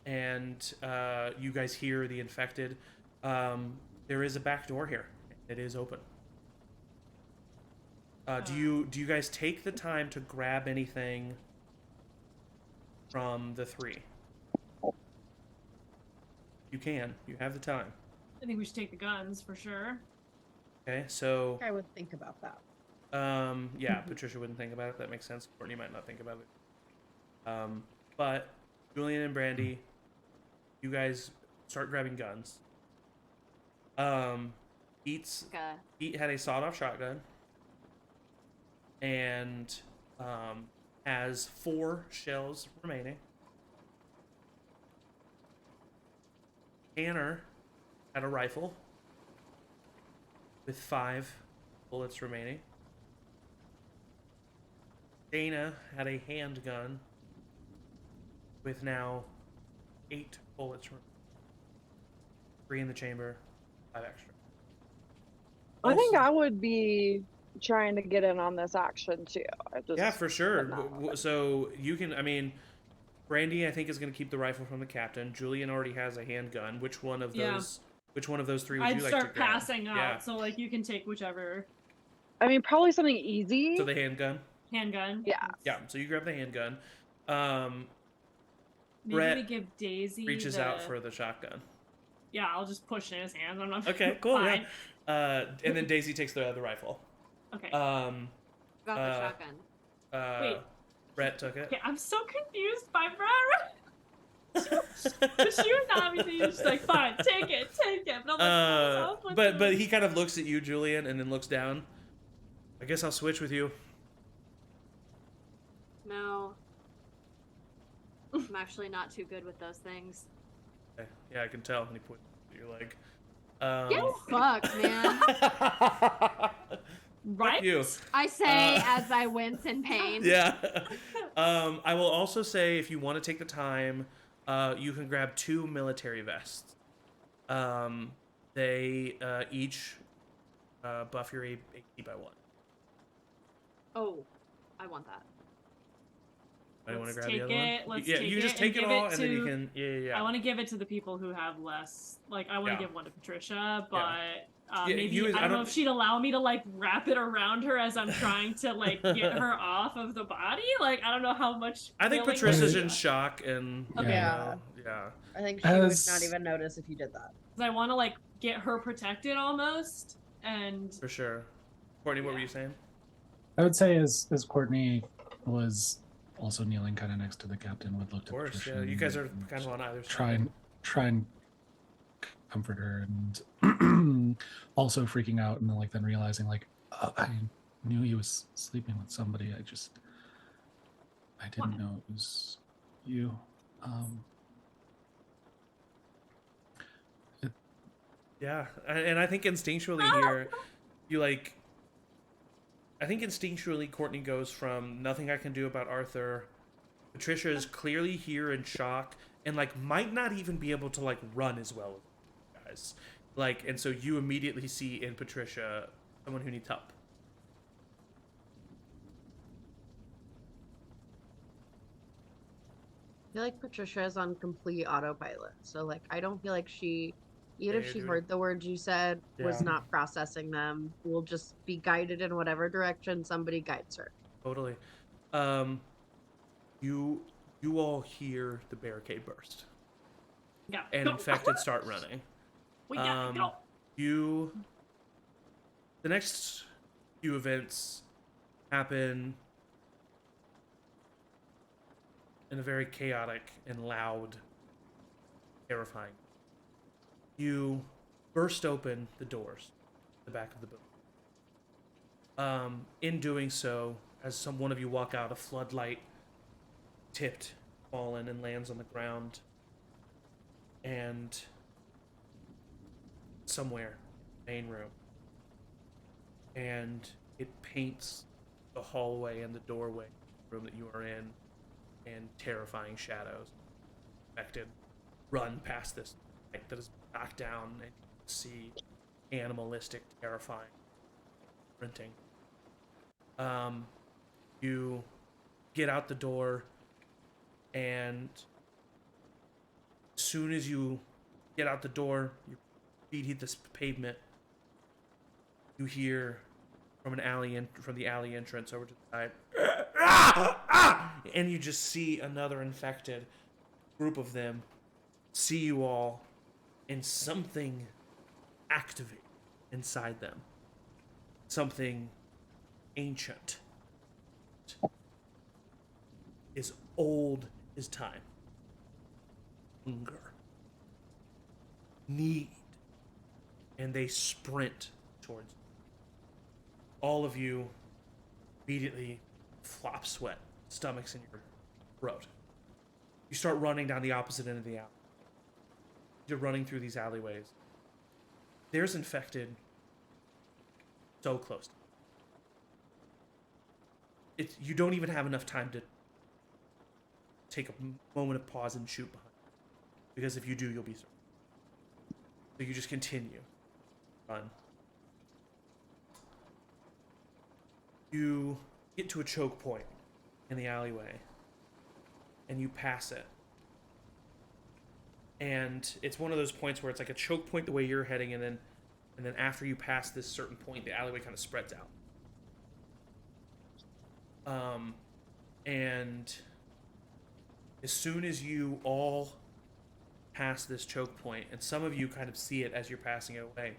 And you guys hear the infected. There is a back door here. It is open. Do you guys take the time to grab anything from the 3? You can. You have the time. I think we should take the guns for sure. Okay, so I would think about that. yeah, Patricia wouldn't think about it. That makes sense. Courtney might not think about it. But Julian and Brandy, you guys start grabbing guns. Pete had a sawed-off shotgun and has 4 shells remaining. Tanner had a rifle with 5 bullets remaining. Dana had a handgun with now 8 bullets remaining. 3 in the chamber, 5 extra. I think I would be trying to get in on this action too. Yeah, for sure. not. So you can, I mean, Brandy, I think, is going to keep the rifle from the captain. Julian already has a handgun. Which one of those? Yeah. Which one of those 3 would I'd you like to start grab? passing out, Yeah. so like you can take whichever I mean, probably something easy. So the handgun. handgun. Yeah. Yeah. So you grab the handgun. Maybe Brett we give Daisy reaches the... out for the shotgun. Yeah, I'll just push it in his hands. I'm not Okay, cool. fine. Yeah. And then Daisy takes the rifle. Okay. Got the shotgun. Wait. Brett took it. Okay, I'm so confused by Brett. But she was obviously just like, fine, take it. But I'm like, what's But he kind of looks at you, Julian, and then looks down. I guess I'll switch with you. No. I'm actually not too good with those things. Okay. Yeah, I can tell. And he points at your leg. Get fucked, man. Right? Fuck you. I say as I wince in pain. Yeah. I will also say, if you want to take the time, you can grab 2 military vests. They each buff your AP by 1. Oh, I want that. I want to Let's grab the take other it. one. Let's Yeah, take you it just and take it give all, it and then you to- can. Yeah. I want to give it to the people who have less. Like, I want to Yeah. give one to Patricia, but Yeah, maybe you- I I don't know don't- if she'd allow me to like wrap it around her as I'm trying to like get her off of the body. Like, I don't know how much. I think willing- Patricia's in shock, and Okay. Yeah. yeah. I think she would As- not even notice if you did that. 'Cause I want to like get her protected almost, and For sure. Courtney, what were Yeah. you saying? I would say as Courtney was also kneeling kind of next to the captain, would look Of to course, Patricia yeah. You guys are and kind of on either side. try and comfort her, and also freaking out, and then realizing I knew he was sleeping with somebody. I didn't What? know it was you. Yeah, and I think instinctually here, I think instinctually Courtney goes from nothing I can do about Arthur. Patricia is clearly here in shock and might not even be able to run as well as you guys. And so you immediately see in Patricia someone who needs help. I feel like Patricia is on complete autopilot. So I don't feel like she, even Yeah, if you're she doing- heard the words you said, was Yeah. not processing them. Will just be guided in whatever direction somebody guides her. Totally. You all hear the barricade burst yeah, and go. infected start running. We got to go. The next few events happen in a very chaotic and loud, terrifying. You burst open the doors at the back of the building. In doing so, as one of you walk out, a floodlight tipped, fallen, and lands on the ground. And somewhere, main room. And it paints the hallway and the doorway room that you are in terrifying shadows. Infected run past this light that is knocked down, and you see animalistic, terrifying printing. You get out the door, and as soon as you get out the door, your feet hit this pavement. You hear from the alley entrance over to the side, and you just see another infected group of them see you all, and something activate inside them. Something ancient, is old as time. Hunger, need, and they sprint towards you. All of you immediately flop sweat, stomachs in your throat. You start running down the opposite end of the alley. You're running through these alleyways. There's infected so close. You don't even have enough time to take a moment of pause and shoot behind. Because if you do, you'll be surprised. So you just continue. Run. You get to a choke point in the alleyway, and you pass it. And it's one of those points where it's like a choke point the way you're heading, and then after you pass this certain point, the alleyway kind of spreads out. And as soon as you all pass this choke point, and some of you kind of see it as you're passing it away,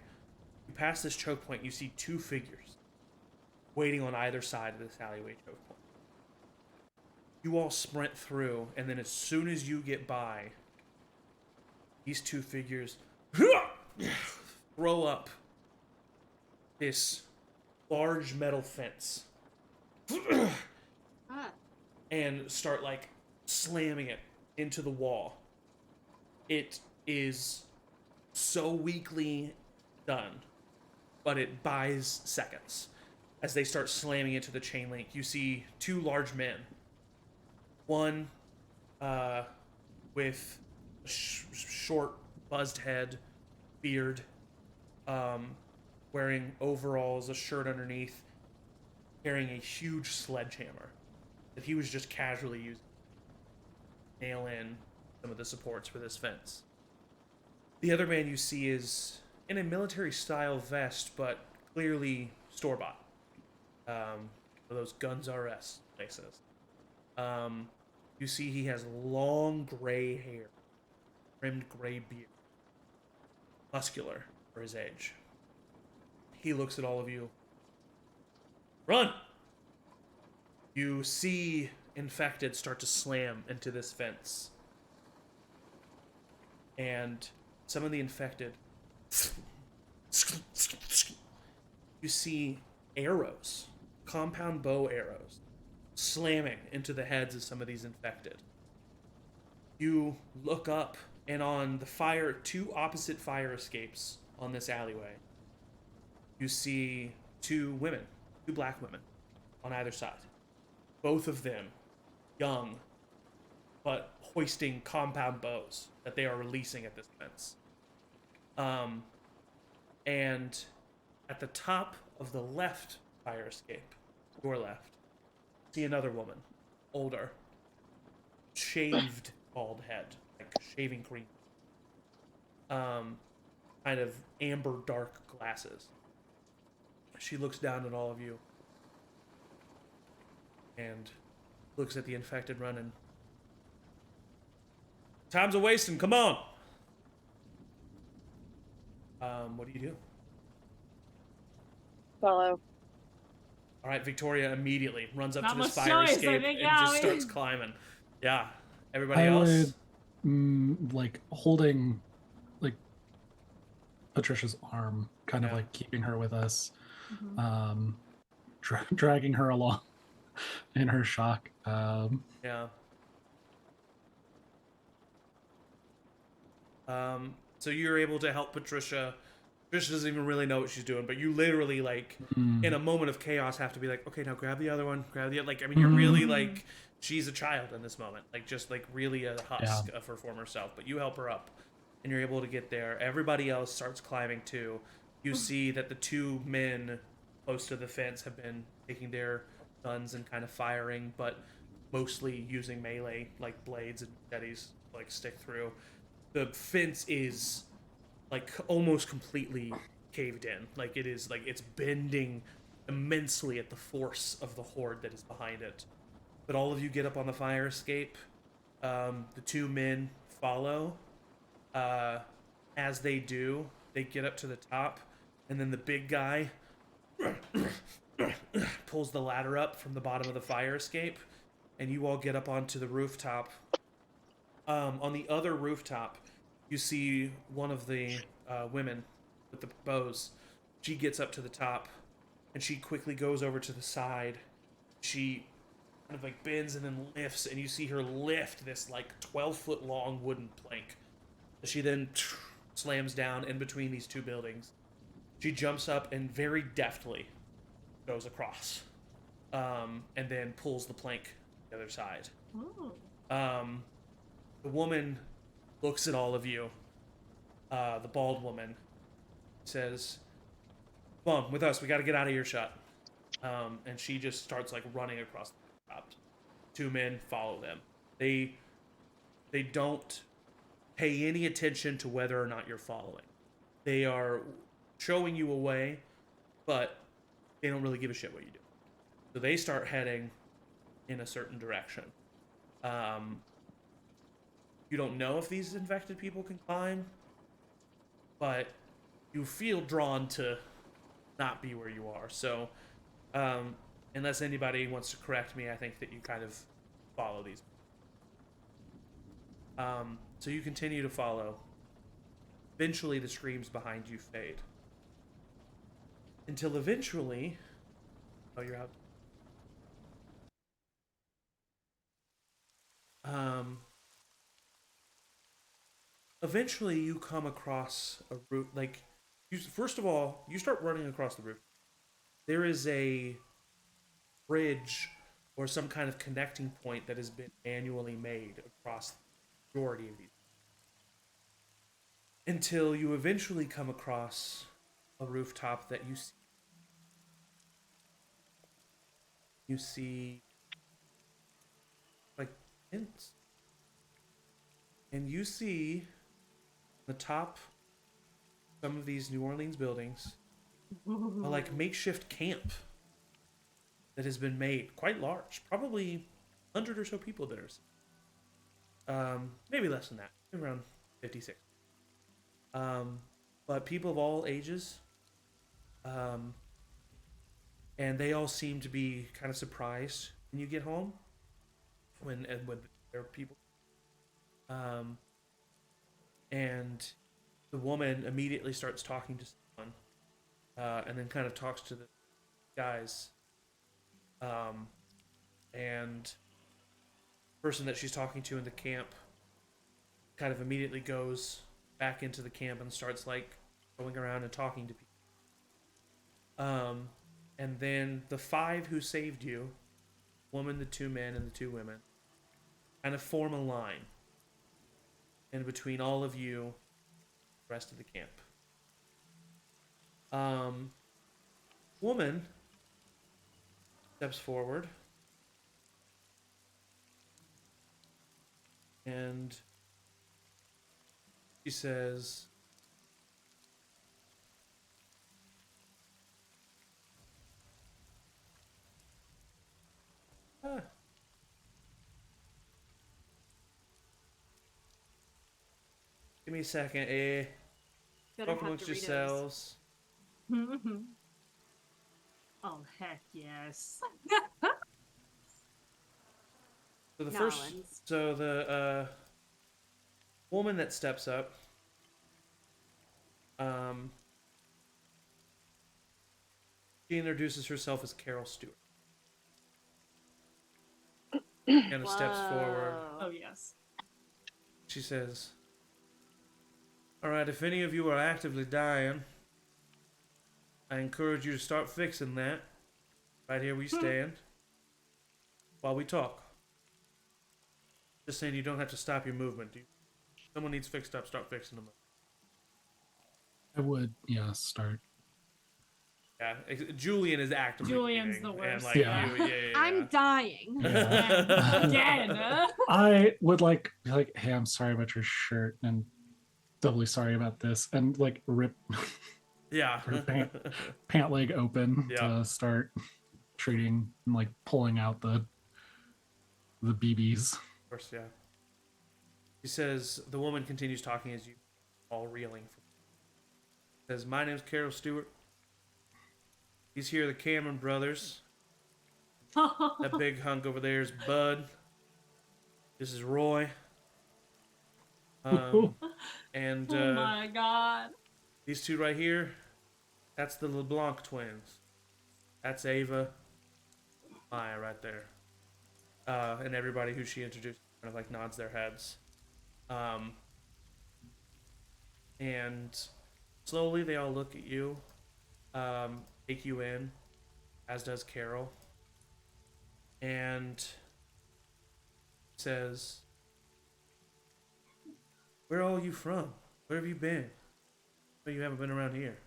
you pass this choke point, you see 2 figures waiting on either side of this alleyway choke point. You all sprint through, and then as soon as you get by, these 2 figures throw up this large metal fence Ah, and start slamming it into the wall. It is so weakly done, but it buys seconds. As they start slamming into the chain link, you see two large men. One with a short, buzzed head, beard, wearing overalls, a shirt underneath, carrying a huge sledgehammer that he was just casually using to nail in some of the supports for this fence. The other man you see is in a military-style vest, but clearly store-bought. For those Guns R Us places. You see he has long gray hair, trimmed gray beard, muscular for his age. He looks at all of you. Run! You see infected start to slam into this fence. And some of the infected, you see arrows, compound bow arrows, slamming into the heads of some of these infected. You look up, and on the two opposite fire escapes on this alleyway, you see two black women on either side. Both of them young, but hoisting compound bows that they are releasing at this fence. And at the top of the left fire escape, your left, see another woman, older, shaved bald head, like shaving cream, kind of amber dark glasses. She looks down at all of you and looks at the infected running. Time's a wasting, come on! What do you do? Follow. All right, Victoria immediately runs up Not to this much fire choice, I escape think, and yeah, just we- starts climbing. Yeah. Everybody I else? would, like, holding, like, Patricia's arm, kind of Yeah. like keeping her with us, Mhm. dragging her along in her shock. Yeah. So you're able to help Patricia. Patricia doesn't even really know what she's doing, but you literally, like, in a moment of chaos, have to be like, okay, now grab the other one, grab the other. Like, I mean, you're really, like, she's a child in this moment. Like, just, like, really a husk of her former self. But you help her up, and you're able to get there. Everybody else starts climbing, too. You see that the two men close to the fence have been taking their guns and kind of firing, but mostly using melee, like blades and machetes, like, stick through. The fence is like almost completely caved in. Like it is, like it's bending immensely at the force of the horde that is behind it. But all of you get up on the fire escape. The two men follow. As they do, they get up to the top, and then the big guy pulls the ladder up from the bottom of the fire escape, and you all get up onto the rooftop. On the other rooftop, you see one of the women with the bows. She gets up to the top, and she quickly goes over to the side. She kind of like bends and then lifts, and you see her lift this like 12-foot long wooden plank. She then slams down in between these two buildings. She jumps up and very deftly goes across, and then pulls the plank to the other side. Oh. The woman looks at all of you. The bald woman says, "Come on, with us. We got to get out of earshot." And she just starts like running across the top. Two men follow them. They don't pay any attention to whether or not you're following. They are showing you a way, but they don't really give a shit what you do. So they start heading in a certain direction. You don't know if these infected people can climb, but you feel drawn to not be where you are. So, unless anybody wants to correct me, I think that you kind of follow these. So you continue to follow. Eventually, the screams behind you fade. Until eventually... Oh, you're out. eventually you come across a roof. Like, first of all, you start running across the roof. There is a bridge or some kind of connecting point that has been manually made across the majority of these. Until you eventually come across a rooftop that you see like tents. And you see the top of some of these New Orleans buildings a like makeshift camp that has been made quite large, probably 100 or so people there. Maybe less than that, maybe around 56. But people of all ages, and they all seem to be kind of surprised when you get home, when there are people, and the woman immediately starts talking to someone, and then kind of talks to the guys, and the person that she's talking to in the camp kind of immediately goes back into the camp and starts like going around and talking to people. And then the 5 who saved you, woman, the 2 men, and the 2 women, kind of form a line in between all of you, the rest of the camp. Woman steps forward and she says, give me a second, Better talk have amongst Doritos. yourselves. Oh, heck yes. So the Nolans. the woman that steps up, she introduces herself as Carol Stewart. Kind of steps forward. Oh, yes. She says, "All right, if any of you are actively dying, I encourage you to start fixing that. Right here we stand while we talk. Just saying, you don't have to stop your movement. Someone needs fixed up, start fixing them up." I would, yeah, start. Yeah, Julian is actively Julian's bleeding, the worst. And like, Yeah. yeah. I'm dying. Again. I would like be like, hey, I'm sorry about your shirt, and doubly sorry about this, and like rip Yeah. her pant leg open Yeah. to start treating and like pulling out the BBs. Of course, yeah. She says, the woman continues talking as you all reeling. Says, "My name's Carol Stewart. These here are the Cameron brothers. That big hunk over there is Bud. This is Roy. And Oh my god. these 2 right here, that's the LeBlanc twins. That's Ava, Maya right there. And everybody who she introduced kind of like nods their heads. And slowly they all look at you, take you in, as does Carol, and says, "Where are all you from? Where have you been? Well, you haven't been around here."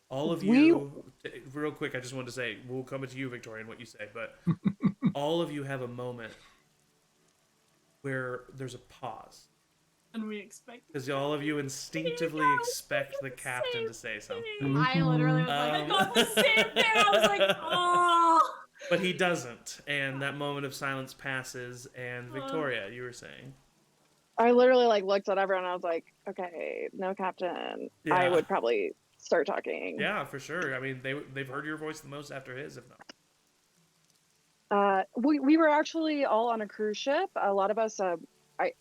All of you, real quick, I just wanted to say, we'll come to you, Victoria, and what you say, but all of you have a moment where there's a pause. And we expect. Because all of you instinctively expect the captain to say something. I literally was like, I thought the same thing. I was like, oh. But he doesn't, and that moment of silence passes, and Victoria, you were saying. I literally like looked at everyone and I was like, okay, no captain. Yeah. I would probably start talking. Yeah, for sure. I mean, they've heard your voice the most after his, if not. We were actually all on a cruise ship. A lot of us,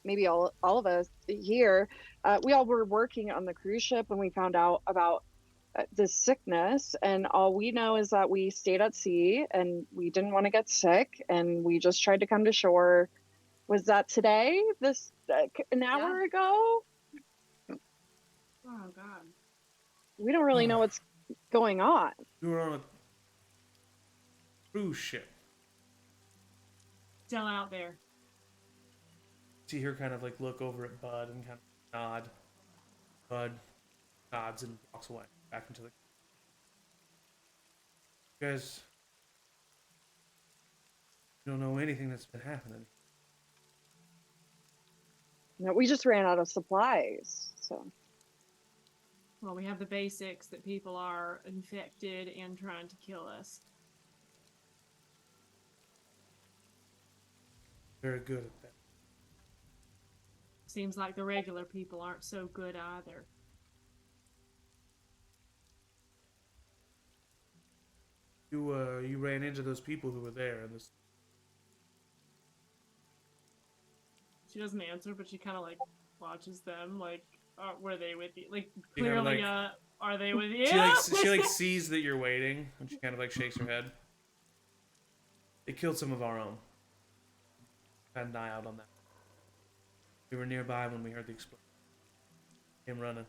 maybe all of us here, we all were working on the cruise ship when we found out about this sickness, and all we know is that we stayed at sea and we didn't want to get sick, and we just tried to come to shore Was that today? This an hour ago? Oh God. We don't really know what's going on. We were on a cruise ship. Still out there. See her kind of like look over at Bud and kind of nod. Bud nods and walks away back into the. You guys don't know anything that's been happening. No, we just ran out of supplies. So Well, we have the basics that people are infected and trying to kill us. Very good at that. Seems like the regular people aren't so good either. You ran into those people who were there, and this. She doesn't answer, but she kind of like watches them. Like, were they with you? Like, She kinda, clearly, like- are they with you? She like sees that you're waiting, and she kind of like shakes her head. They killed some of our own. Had an eye out on that. We were nearby when we heard the explosion. Came running.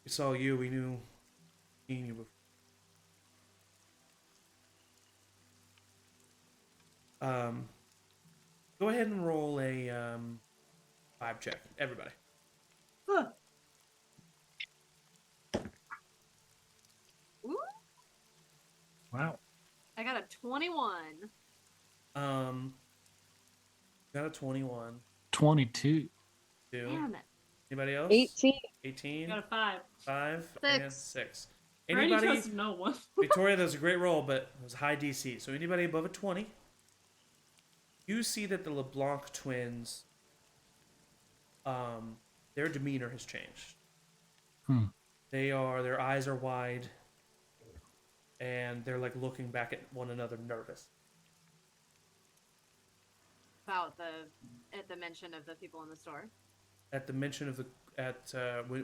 We saw you. We knew seeing you before. Go ahead and roll a vibe check, everybody. Huh. Ooh, Wow. I got a 21. Got a 21. 22. Two. Damn it. Anybody else? 18. 18. Got a 5. 5 6. and 6. I already Anybody? trust no one. Victoria, that was a great roll, but it was high DC. So anybody above a 20, you see that the LeBlanc twins, their demeanor has changed. Their eyes are wide, and they're like looking back at one another, nervous. About at the mention of the people in the store. At the mention of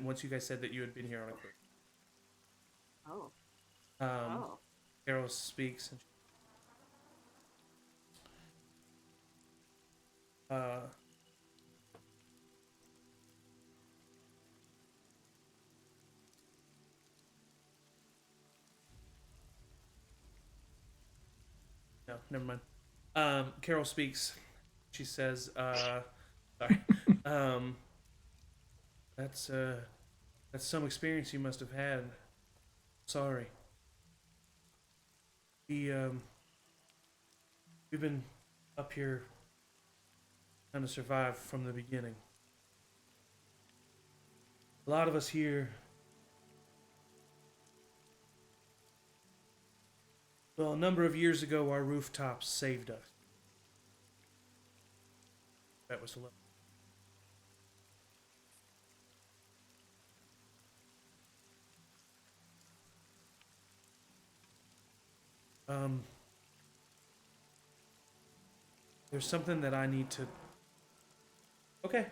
once you guys said that you had been here on a cruise. Oh. Oh. Carol speaks. And no, never mind. Carol speaks. She says, sorry. That's some experience you must have had. Sorry. We've been up here trying to survive from the beginning. A lot of us here, well, a number of years ago, our rooftops saved us. That was the level. There's something that I need to. Okay.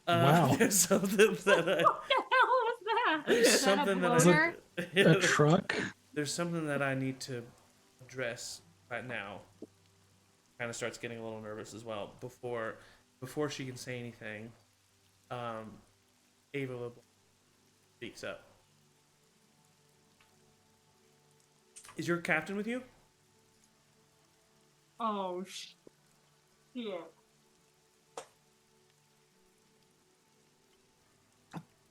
Wow. There's something that I. What the hell was that? There's Is that a something that bloater? A truck? There's something that I need to address right now. Kind of starts getting a little nervous as well. Before she can say anything, Ava LeBlanc speaks up. Is your captain with you? Oh, yeah.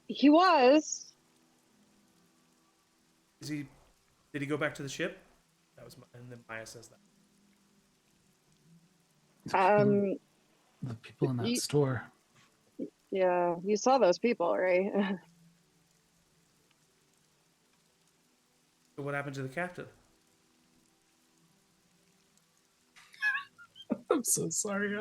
He was. Is he? Did he go back to the ship? That was, and then Maya says that. The people in that store. Yeah, you saw those people, right? So what happened to the captain? I'm so sorry.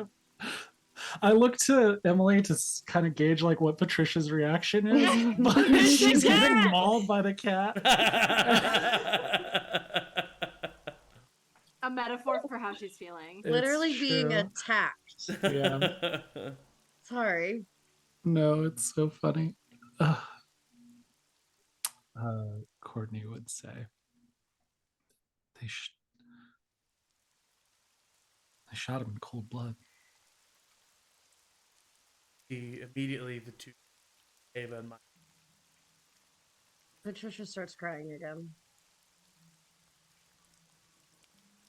I look to Emily to kind of gauge like what Patricia's reaction is, but she's getting mauled by the cat. A metaphor for how she's feeling. It's Literally being true. attacked. Yeah. Sorry. No, it's so funny. Courtney would say they I shot him in cold blood. Immediately the two, Ava and Maya. Patricia starts crying again.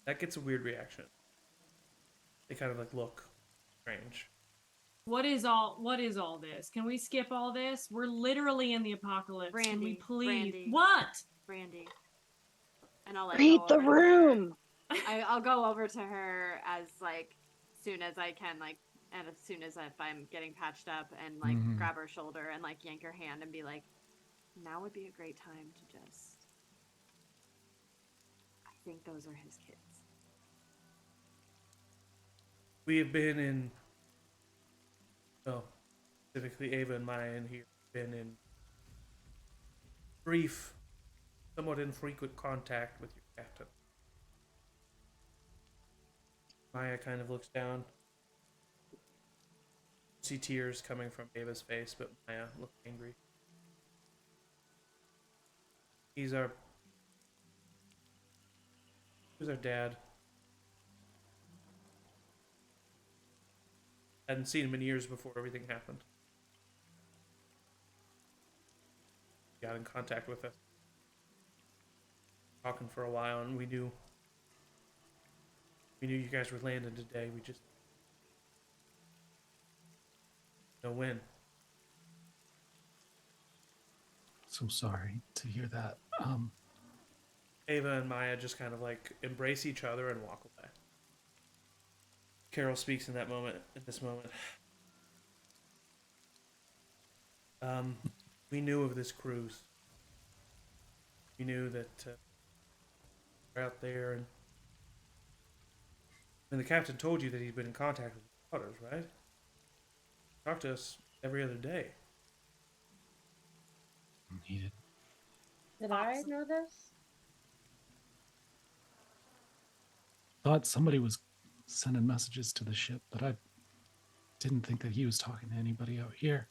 That gets a weird reaction. They kind of like look strange. What is all this? Can we skip all this? We're literally in the apocalypse. Can we Brandy, please? Brandy. What? Brandy. And I'll like Read go the over to her. room. I'll go over to her as like soon as I can, like, and as soon as if I'm getting patched up, and like Mhm. grab her shoulder and like yank her hand and be like, now would be a great time to just. I think those are his kids. We have been in, well, specifically Ava and Maya in here, been in brief, somewhat infrequent contact with your captain. Maya kind of looks down. See tears coming from Ava's face, but Maya looks angry. He's our dad. Hadn't seen him in years before everything happened. He got in contact with us. Talking for a while, and we knew you guys were landing today. We just know when. So sorry to hear that. Ava and Maya just kind of like embrace each other and walk away. Carol speaks in this moment. We knew of this cruise. We knew that we're out there, and the captain told you that he'd been in contact with his daughters, right? Talked to us every other day. He did. Did I know this? Thought somebody was sending messages to the ship, but I didn't think that he was talking to anybody out here.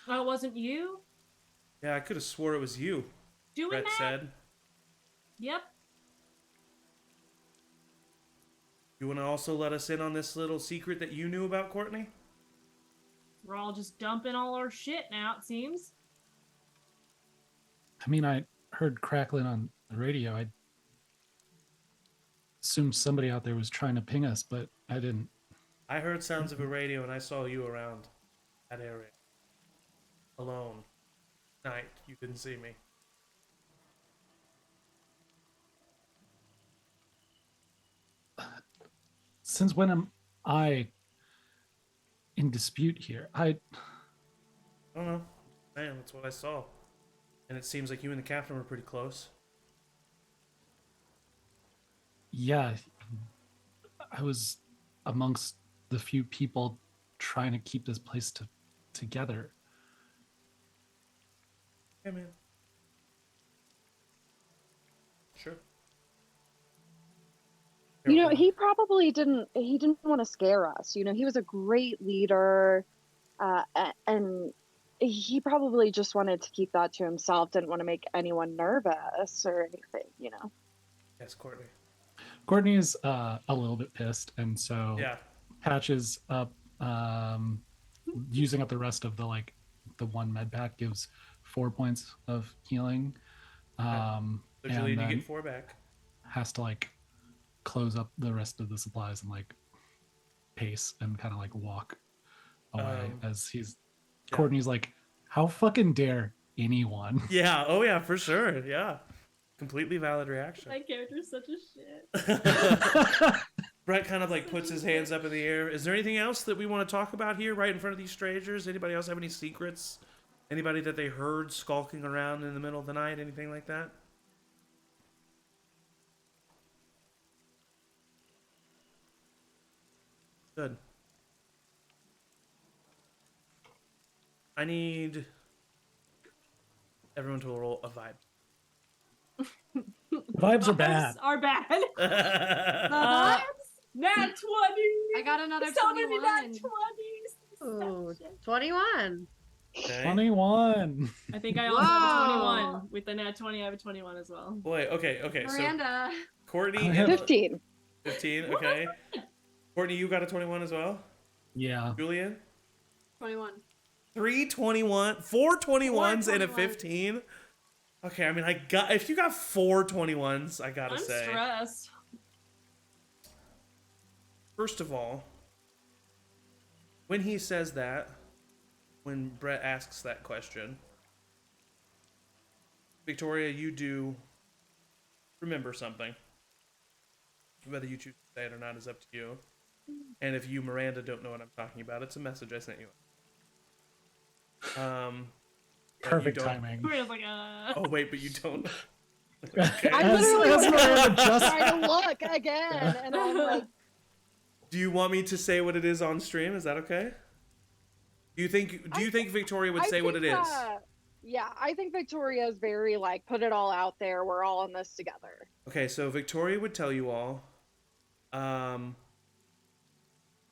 Oh, it wasn't you Yeah, I could have swore it was you, doing Brett that? said. Yep. You want to also let us in on this little secret that you knew about Courtney? We're all just dumping all our shit now, it seems. I mean, I heard crackling on the radio. I assumed somebody out there was trying to ping us, but I didn't. I heard sounds of a radio, and I saw you around that area. Alone. Night. You didn't see me. Since when am I in dispute here? I don't know. Man, that's what I saw. And it seems like you and the captain were pretty close. Yeah, I was amongst the few people trying to keep this place together. Yeah, man. Sure. You know, he probably didn't want to scare us. You know, he was a great leader, and he probably just wanted to keep that to himself, didn't want to make anyone nervous or anything, you know. Yes, Courtney. Courtney's a little bit pissed, and so Yeah. patches up, using up the rest of the one med pack, gives 4 points of healing. So And Julian, you then get 4 back. has to close up the rest of the supplies and pace and kind of walk away as he's yeah. Courtney's like, how fucking dare anyone? Yeah, oh yeah, for sure. Yeah. Completely valid reaction. My character's such a shit. Brett kind of puts his hands up in the air. Is there anything else that we want to talk about here right in front of these strangers? Anybody else have any secrets? Anybody that they heard skulking around in the middle of the night? Anything like that? Good. I need everyone to roll a vibe. Vibes are bad. Are bad. Vibes? Nat 20. I got another So many 21. nat 20s. Ooh, 21. Okay. 21. I think I also have a Whoa. 21. With the nat 20, I have a 21 as well. Boy, okay. So Miranda. Courtney, I have 15. 15, okay. Courtney, you got a 21 as well? Yeah. Julian? 21. 321, 421s and a 421s. 15. Okay, I mean, if you got 421s, I gotta I'm say. stressed. First of all, when he says that, when Brett asks that question, Victoria, you do remember something. Whether you choose to say it or not is up to you. And if you, Miranda, don't know what I'm talking about, it's a message I sent you. but you Perfect don't- timing. Maria's like, Oh wait, but you don't. I As- literally as was Miranda just trying to look again, and I'm like, Do you want me to say what it is on stream? Is that okay? Do you think Victoria would say what it is? Yeah, I think Victoria's very like, put it all out there. We're all in this together. Okay, so Victoria would tell you all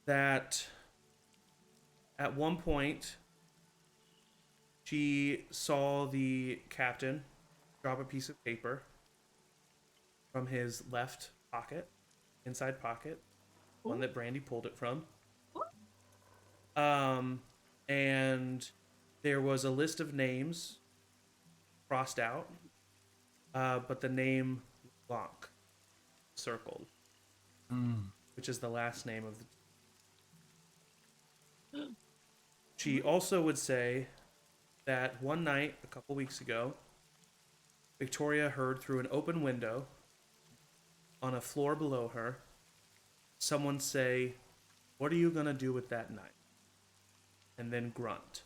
that at one point she saw the captain drop a piece of paper from his left pocket, inside pocket, one that Brandy pulled it from. And there was a list of names crossed out, but the name Blanc circled, which is the last name of the. She also would say that one night, a couple weeks ago, Victoria heard through an open window on a floor below her someone say, "What are you gonna do with that knife?" And then grunt.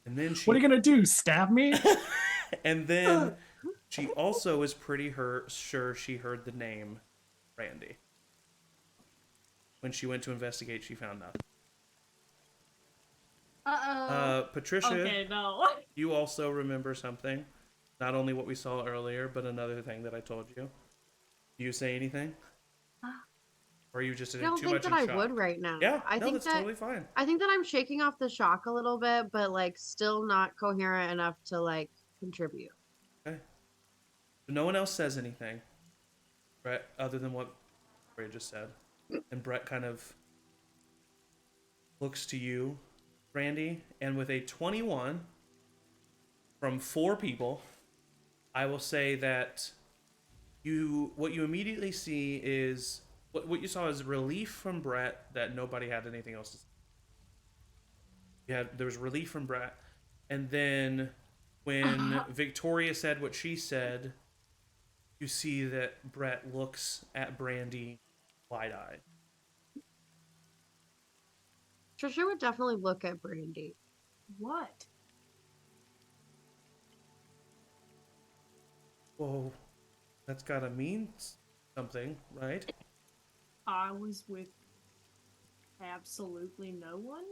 And then she. What are you gonna do? Stab me? And then she also is pretty sure she heard the name Randy. When she went to investigate, she found nothing. Uh-oh. Patricia, okay, no. you also remember something. Not only what we saw earlier, but another thing that I told you. Do you say anything? Or are you just I too don't much think that in I shock? would right now. Yeah, I no, think that's that totally fine. I think that I'm shaking off the shock a little bit, but like still not coherent enough to like contribute. Okay. So no one else says anything, Brett, other than what Ray just said. And Brett kind of looks to you, Randy, and with a 21 from 4 people, I will say that what you immediately see is what you saw is relief from Brett that nobody had anything else to say. There was relief from Brett, and then when Victoria said what she said, you see that Brett looks at Brandy wide-eyed. Trisha would definitely look at Brandy. What? Whoa, that's gotta mean something, right? I was with absolutely no one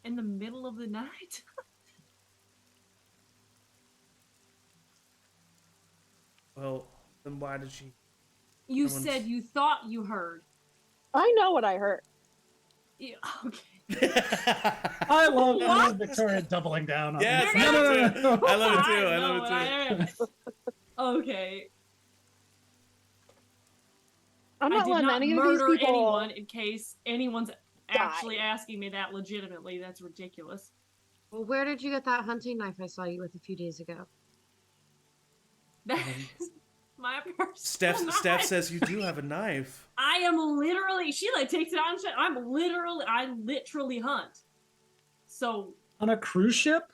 in the middle of the night. Well, then why did she? You Someone's- said you thought you heard. I know what I heard. Yeah, okay. I love Victoria doubling down on Yes, this. I love it too. I love it too. I I know love what it too. Okay. I'm I not did letting not any of these murder people. anyone in case anyone's actually asking me that legitimately. That's ridiculous. Well, where did you get that hunting knife I saw you with a few days ago? That is my personal Steph knife. says you do have a knife. I am literally, she like takes it out and shit. I literally hunt. So, On a cruise ship?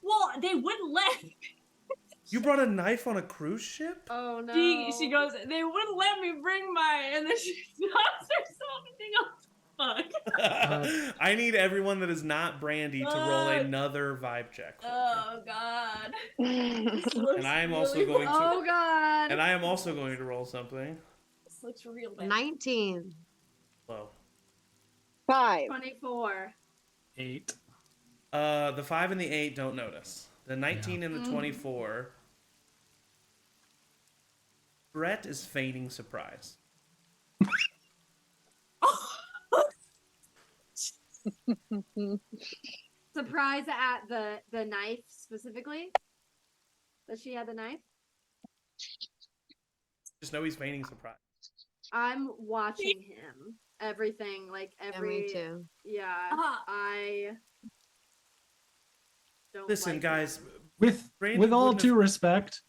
well, they wouldn't let me. You brought a knife on a cruise ship? Oh no. She goes, they wouldn't let me bring my, and then she stops herself and thinks, oh, fuck. I need everyone that is not Brandy to roll Fuck. another vibe check. for me. Oh, God. And I am also going to. Oh god. And I am also going to roll something. This looks real bad. 19. Low. 5. 24. 8. The 5 and the 8 don't notice. The 19 and the Mm. 24. Brett is feigning surprise. Surprise at the knife specifically? That she had the knife? Just know he's feigning surprise. I'm watching him. Everything, like Yeah, me every too. yeah. Ah. I don't Listen, like guys. him. Brandy With all wouldn't due have- respect,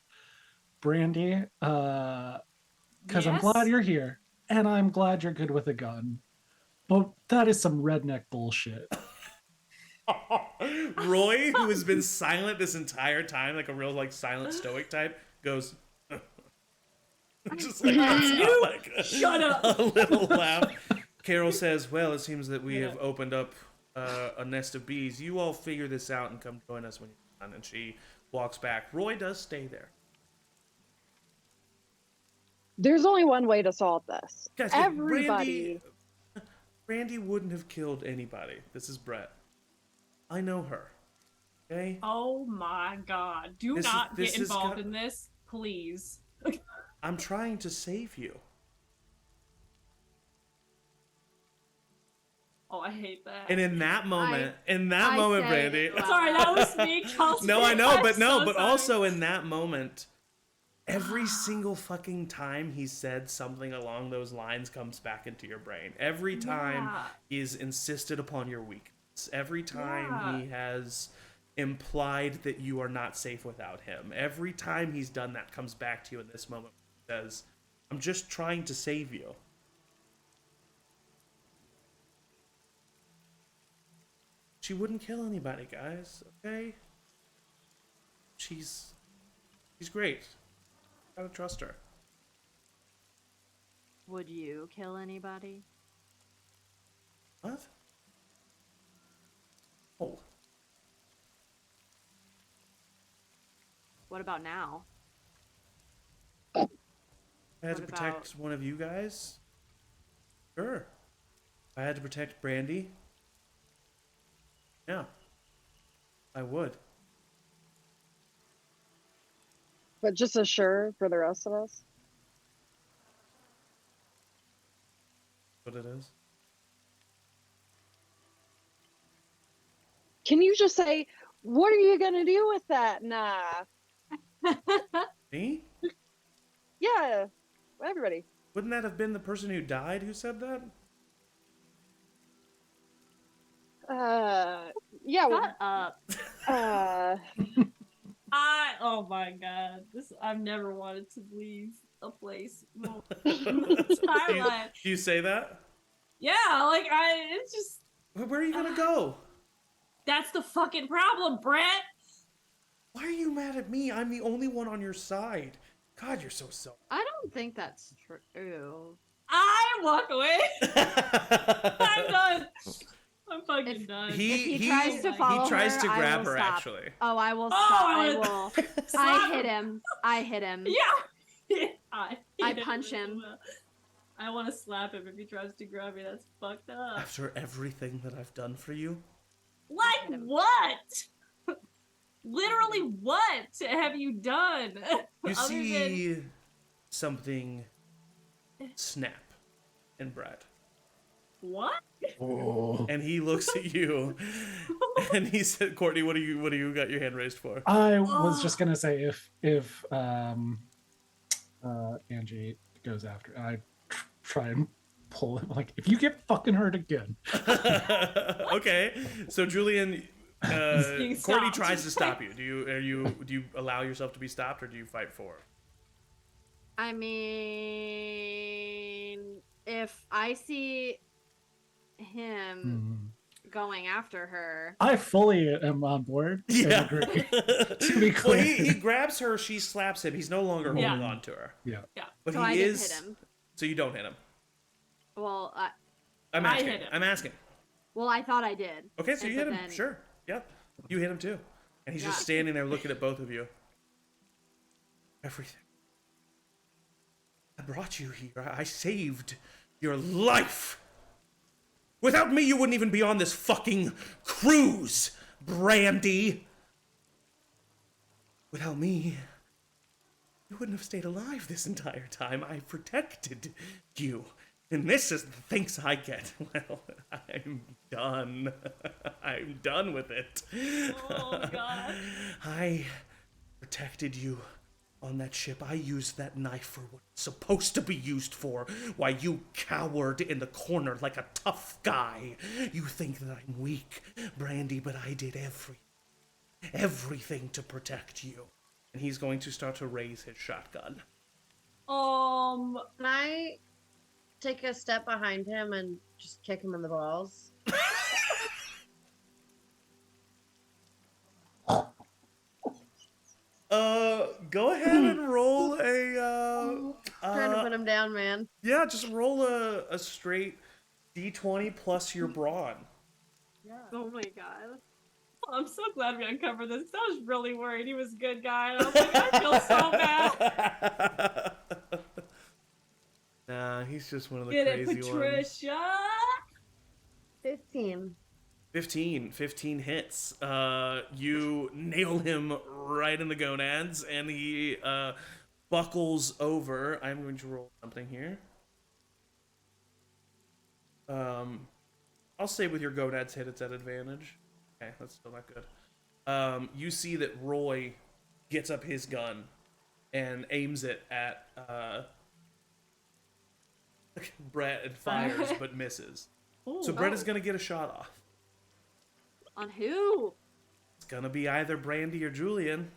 Brandy, because I'm glad Yes? you're here, and I'm glad you're good with a gun. But that is some redneck bullshit. Roy, who has been silent this entire time, like a real like silent stoic type, goes just like lets out, like Shut up. a little laugh. Carol says, "Well, it seems that we Yeah. have opened up a nest of bees. You all figure this out and come join us when you're done." And she walks back. Roy does stay there. There's only one way to solve this. Guys, Everybody. Brandy wouldn't have killed anybody. This is Brett. I know her. Okay? Oh my god. Do This is- not this get is involved got- in this, please. I'm trying to save you. Oh, I hate that. And in that moment, I Brandy. say it Sorry, that was me, Kelsey. No, I know, I'm but no, so but sorry. also in that moment, every single fucking time he said something along those lines comes back into your brain. Every time Yeah. he's insisted upon your weakness. Every time Yeah. he has implied that you are not safe without him. Every time he's done that comes back to you in this moment. He says, "I'm just trying to save you." She wouldn't kill anybody, guys. Okay? She's great. Gotta trust her. Would you kill anybody? What? Oh, What about now? I had to What protect one of you guys? Sure. I had to protect Brandy. Yeah. I would. But just as sure for the rest of us. What it is. Can you just say, what are you going to do with that? Nah. Me? Yeah. Everybody. Wouldn't that have been the person who died who said that? Yeah. Shut up. Oh my god. I've never wanted to leave a place. Well, do, you, timeline. do you say that? Yeah, like it's just Where are you gonna go? that's the fucking problem, Brett. Why are you mad at me? I'm the only one on your side. God, you're so selfish. I don't think that's true. I walk away. I'm done. I'm fucking done. If he tries to follow he tries her, to I grab will her stop. actually. Oh, I will Oh, stop. I I would- will. Slap I hit him. I hit him. Yeah. I hit punch as him. well. I want to slap him if he tries to grab me. That's fucked up. After everything that I've done for you, Like hit him. what? Literally, what have you done? you Other see something snap in Brett. what? Oh. And he looks at you and he said, "Courtney, what do you got your hand raised for?" I was just gonna say if Angie goes after, I try and pull him. Like, if you get fucking hurt again, Okay. So Julian Being Courtney stopped. tries to stop you. Do you allow yourself to be stopped or do you fight for her? I mean, if I see him going after her, I fully am on board. and Yeah. agree. To be Well, clear, he grabs her, she slaps him. He's no longer Yeah. holding on to her. yeah. But so he I is didn't hit him. So you don't hit him. Well, I'm I asking. hit him. I'm asking. I thought I did. Okay, so And you hit but him. then- Sure. Yep. You hit him too. And he's just Yeah. standing there looking at both of you. Everything. I brought you here. I saved your life. Without me, you wouldn't even be on this fucking cruise, Brandy. Without me, you wouldn't have stayed alive this entire time. I protected you. And this is the thanks I get. Well, I'm done. I'm done with it. Oh god. I protected you on that ship. I used that knife for what it's supposed to be used for. Why, you cowered in the corner like a tough guy. You think that I'm weak, Brandy, but I did everything to protect you. And he's going to start to raise his shotgun. Can I take a step behind him and just kick him in the balls? Go ahead and roll a, Trying to put him down, man. yeah, just roll a straight D20 plus your brawn. Oh my god. I'm so glad we uncovered this. I was really worried he was a good guy. And I was like, I feel so bad. Nah, he's just one of the Get it, crazy ones. Patricia. 15. 15 hits. You nail him right in the gonads, and he buckles over. I'm going to roll something here. I'll say with your gonads hit, it's at advantage. Okay, that's still not good. You see that Roy gets up his gun and aims it at Brett and fires, but misses. Ooh, So Brett is going to get a shot off. On who? It's going to be either Brandy or Julian.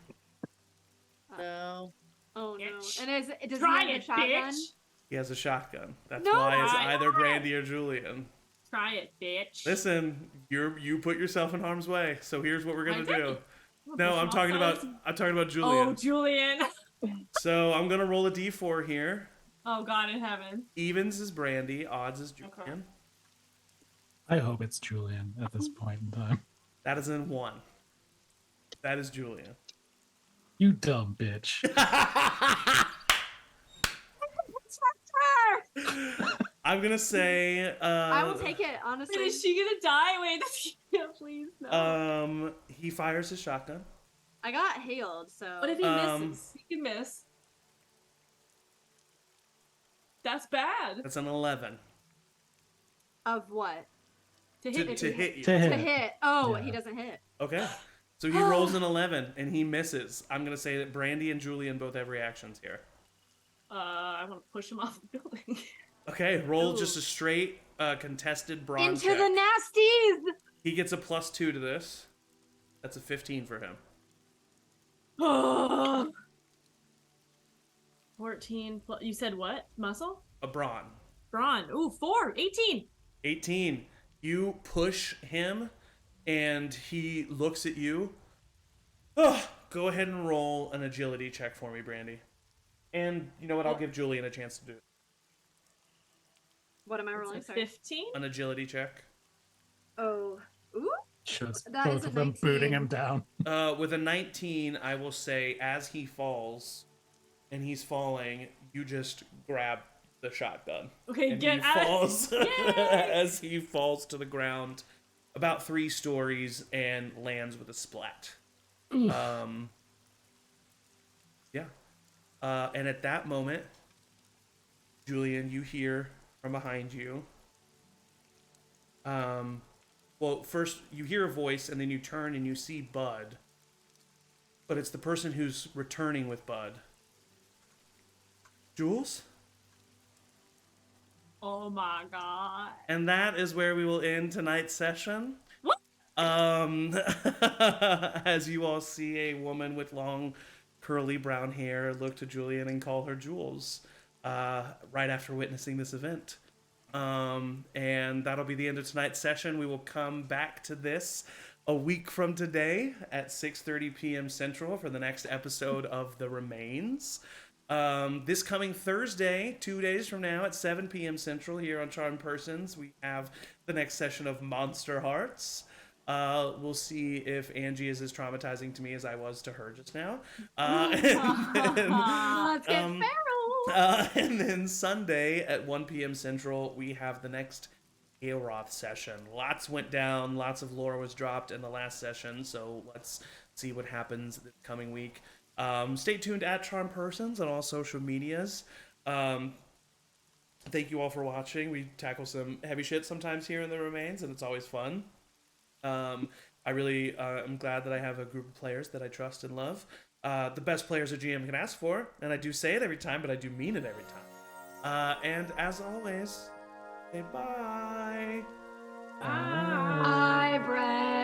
No. Oh no. Bitch. And does Try he have it, a shotgun? bitch. He has a shotgun. That's No, why it's I- either Brandy or Julian. Try it, bitch. Listen, you put yourself in harm's way. So here's what we're I gonna did. do. No, I'm talking about Julian. Oh, Julian. So I'm gonna roll a d4 here. Oh, God in heaven. Evens is Brandy, odds is Julian. Okay. I hope it's Julian at this point in time. That is in 1. That is Julian. You dumb bitch. I'm gonna say I will take it, honestly. Wait, is she gonna die? Wait, yeah, please, no. he fires his shotgun. I got hailed, so. What if he misses? He can miss. That's bad. That's an 11. Of what? To To, hit to you. hit you. To To hit. hit. Oh, Yeah. he doesn't hit. Okay. So he rolls an 11 and he misses. I'm gonna say that Brandy and Julian both have reactions here. I want to push him off the building. Okay, roll Ooh. just a straight contested brawn Into check. the nasties! He gets a +2 to this. That's a 15 for him. 14 plus, you said what? Muscle? A brawn. Brawn. Ooh, 4. 18. 18. You push him and he looks at you. Oh, go ahead and roll an agility check for me, Brandy. And you know what? I'll give Julian a chance to do it. What am I rolling? Sorry. 15? An agility check. Oh. Ooh? Shows That is both a of them 19. booting him down. With a 19, I will say as he falls and he's falling, you just grab the shotgun. Okay, And get he out. falls Yay! as he falls to the ground about 3 stories and lands with a splat. Yeah. And at that moment, Julian, you hear from behind you. Well, first you hear a voice, and then you turn and you see Bud. But it's the person who's returning with Bud. Jules? Oh my god. And that is where we will end tonight's session. What? As you all see a woman with long, curly brown hair look to Julian and call her Jules, right after witnessing this event. And that'll be the end of tonight's session. We will come back to this a week from today at 6:30 p.m. Central for the next episode of The Remains. This coming Thursday, 2 days from now at 7 p.m. Central here on Charmed Persons, we have the next session of Monster Hearts. We'll see if Angie is as traumatizing to me as I was to her just now. Let's get feral! And then Sunday at 1 p.m. Central, we have the next Aelroth session. Lots went down, lots of lore was dropped in the last session, so let's see what happens this coming week. Stay tuned at Charm Persons on all social medias. Thank you all for watching. We tackle some heavy shit sometimes here in The Remains, and it's always fun. I really am glad that I have a group of players that I trust and love. the best players a GM can ask for. And I do say it every time, but I do mean it every time. And as always, say bye. Bye. Bye, Brett.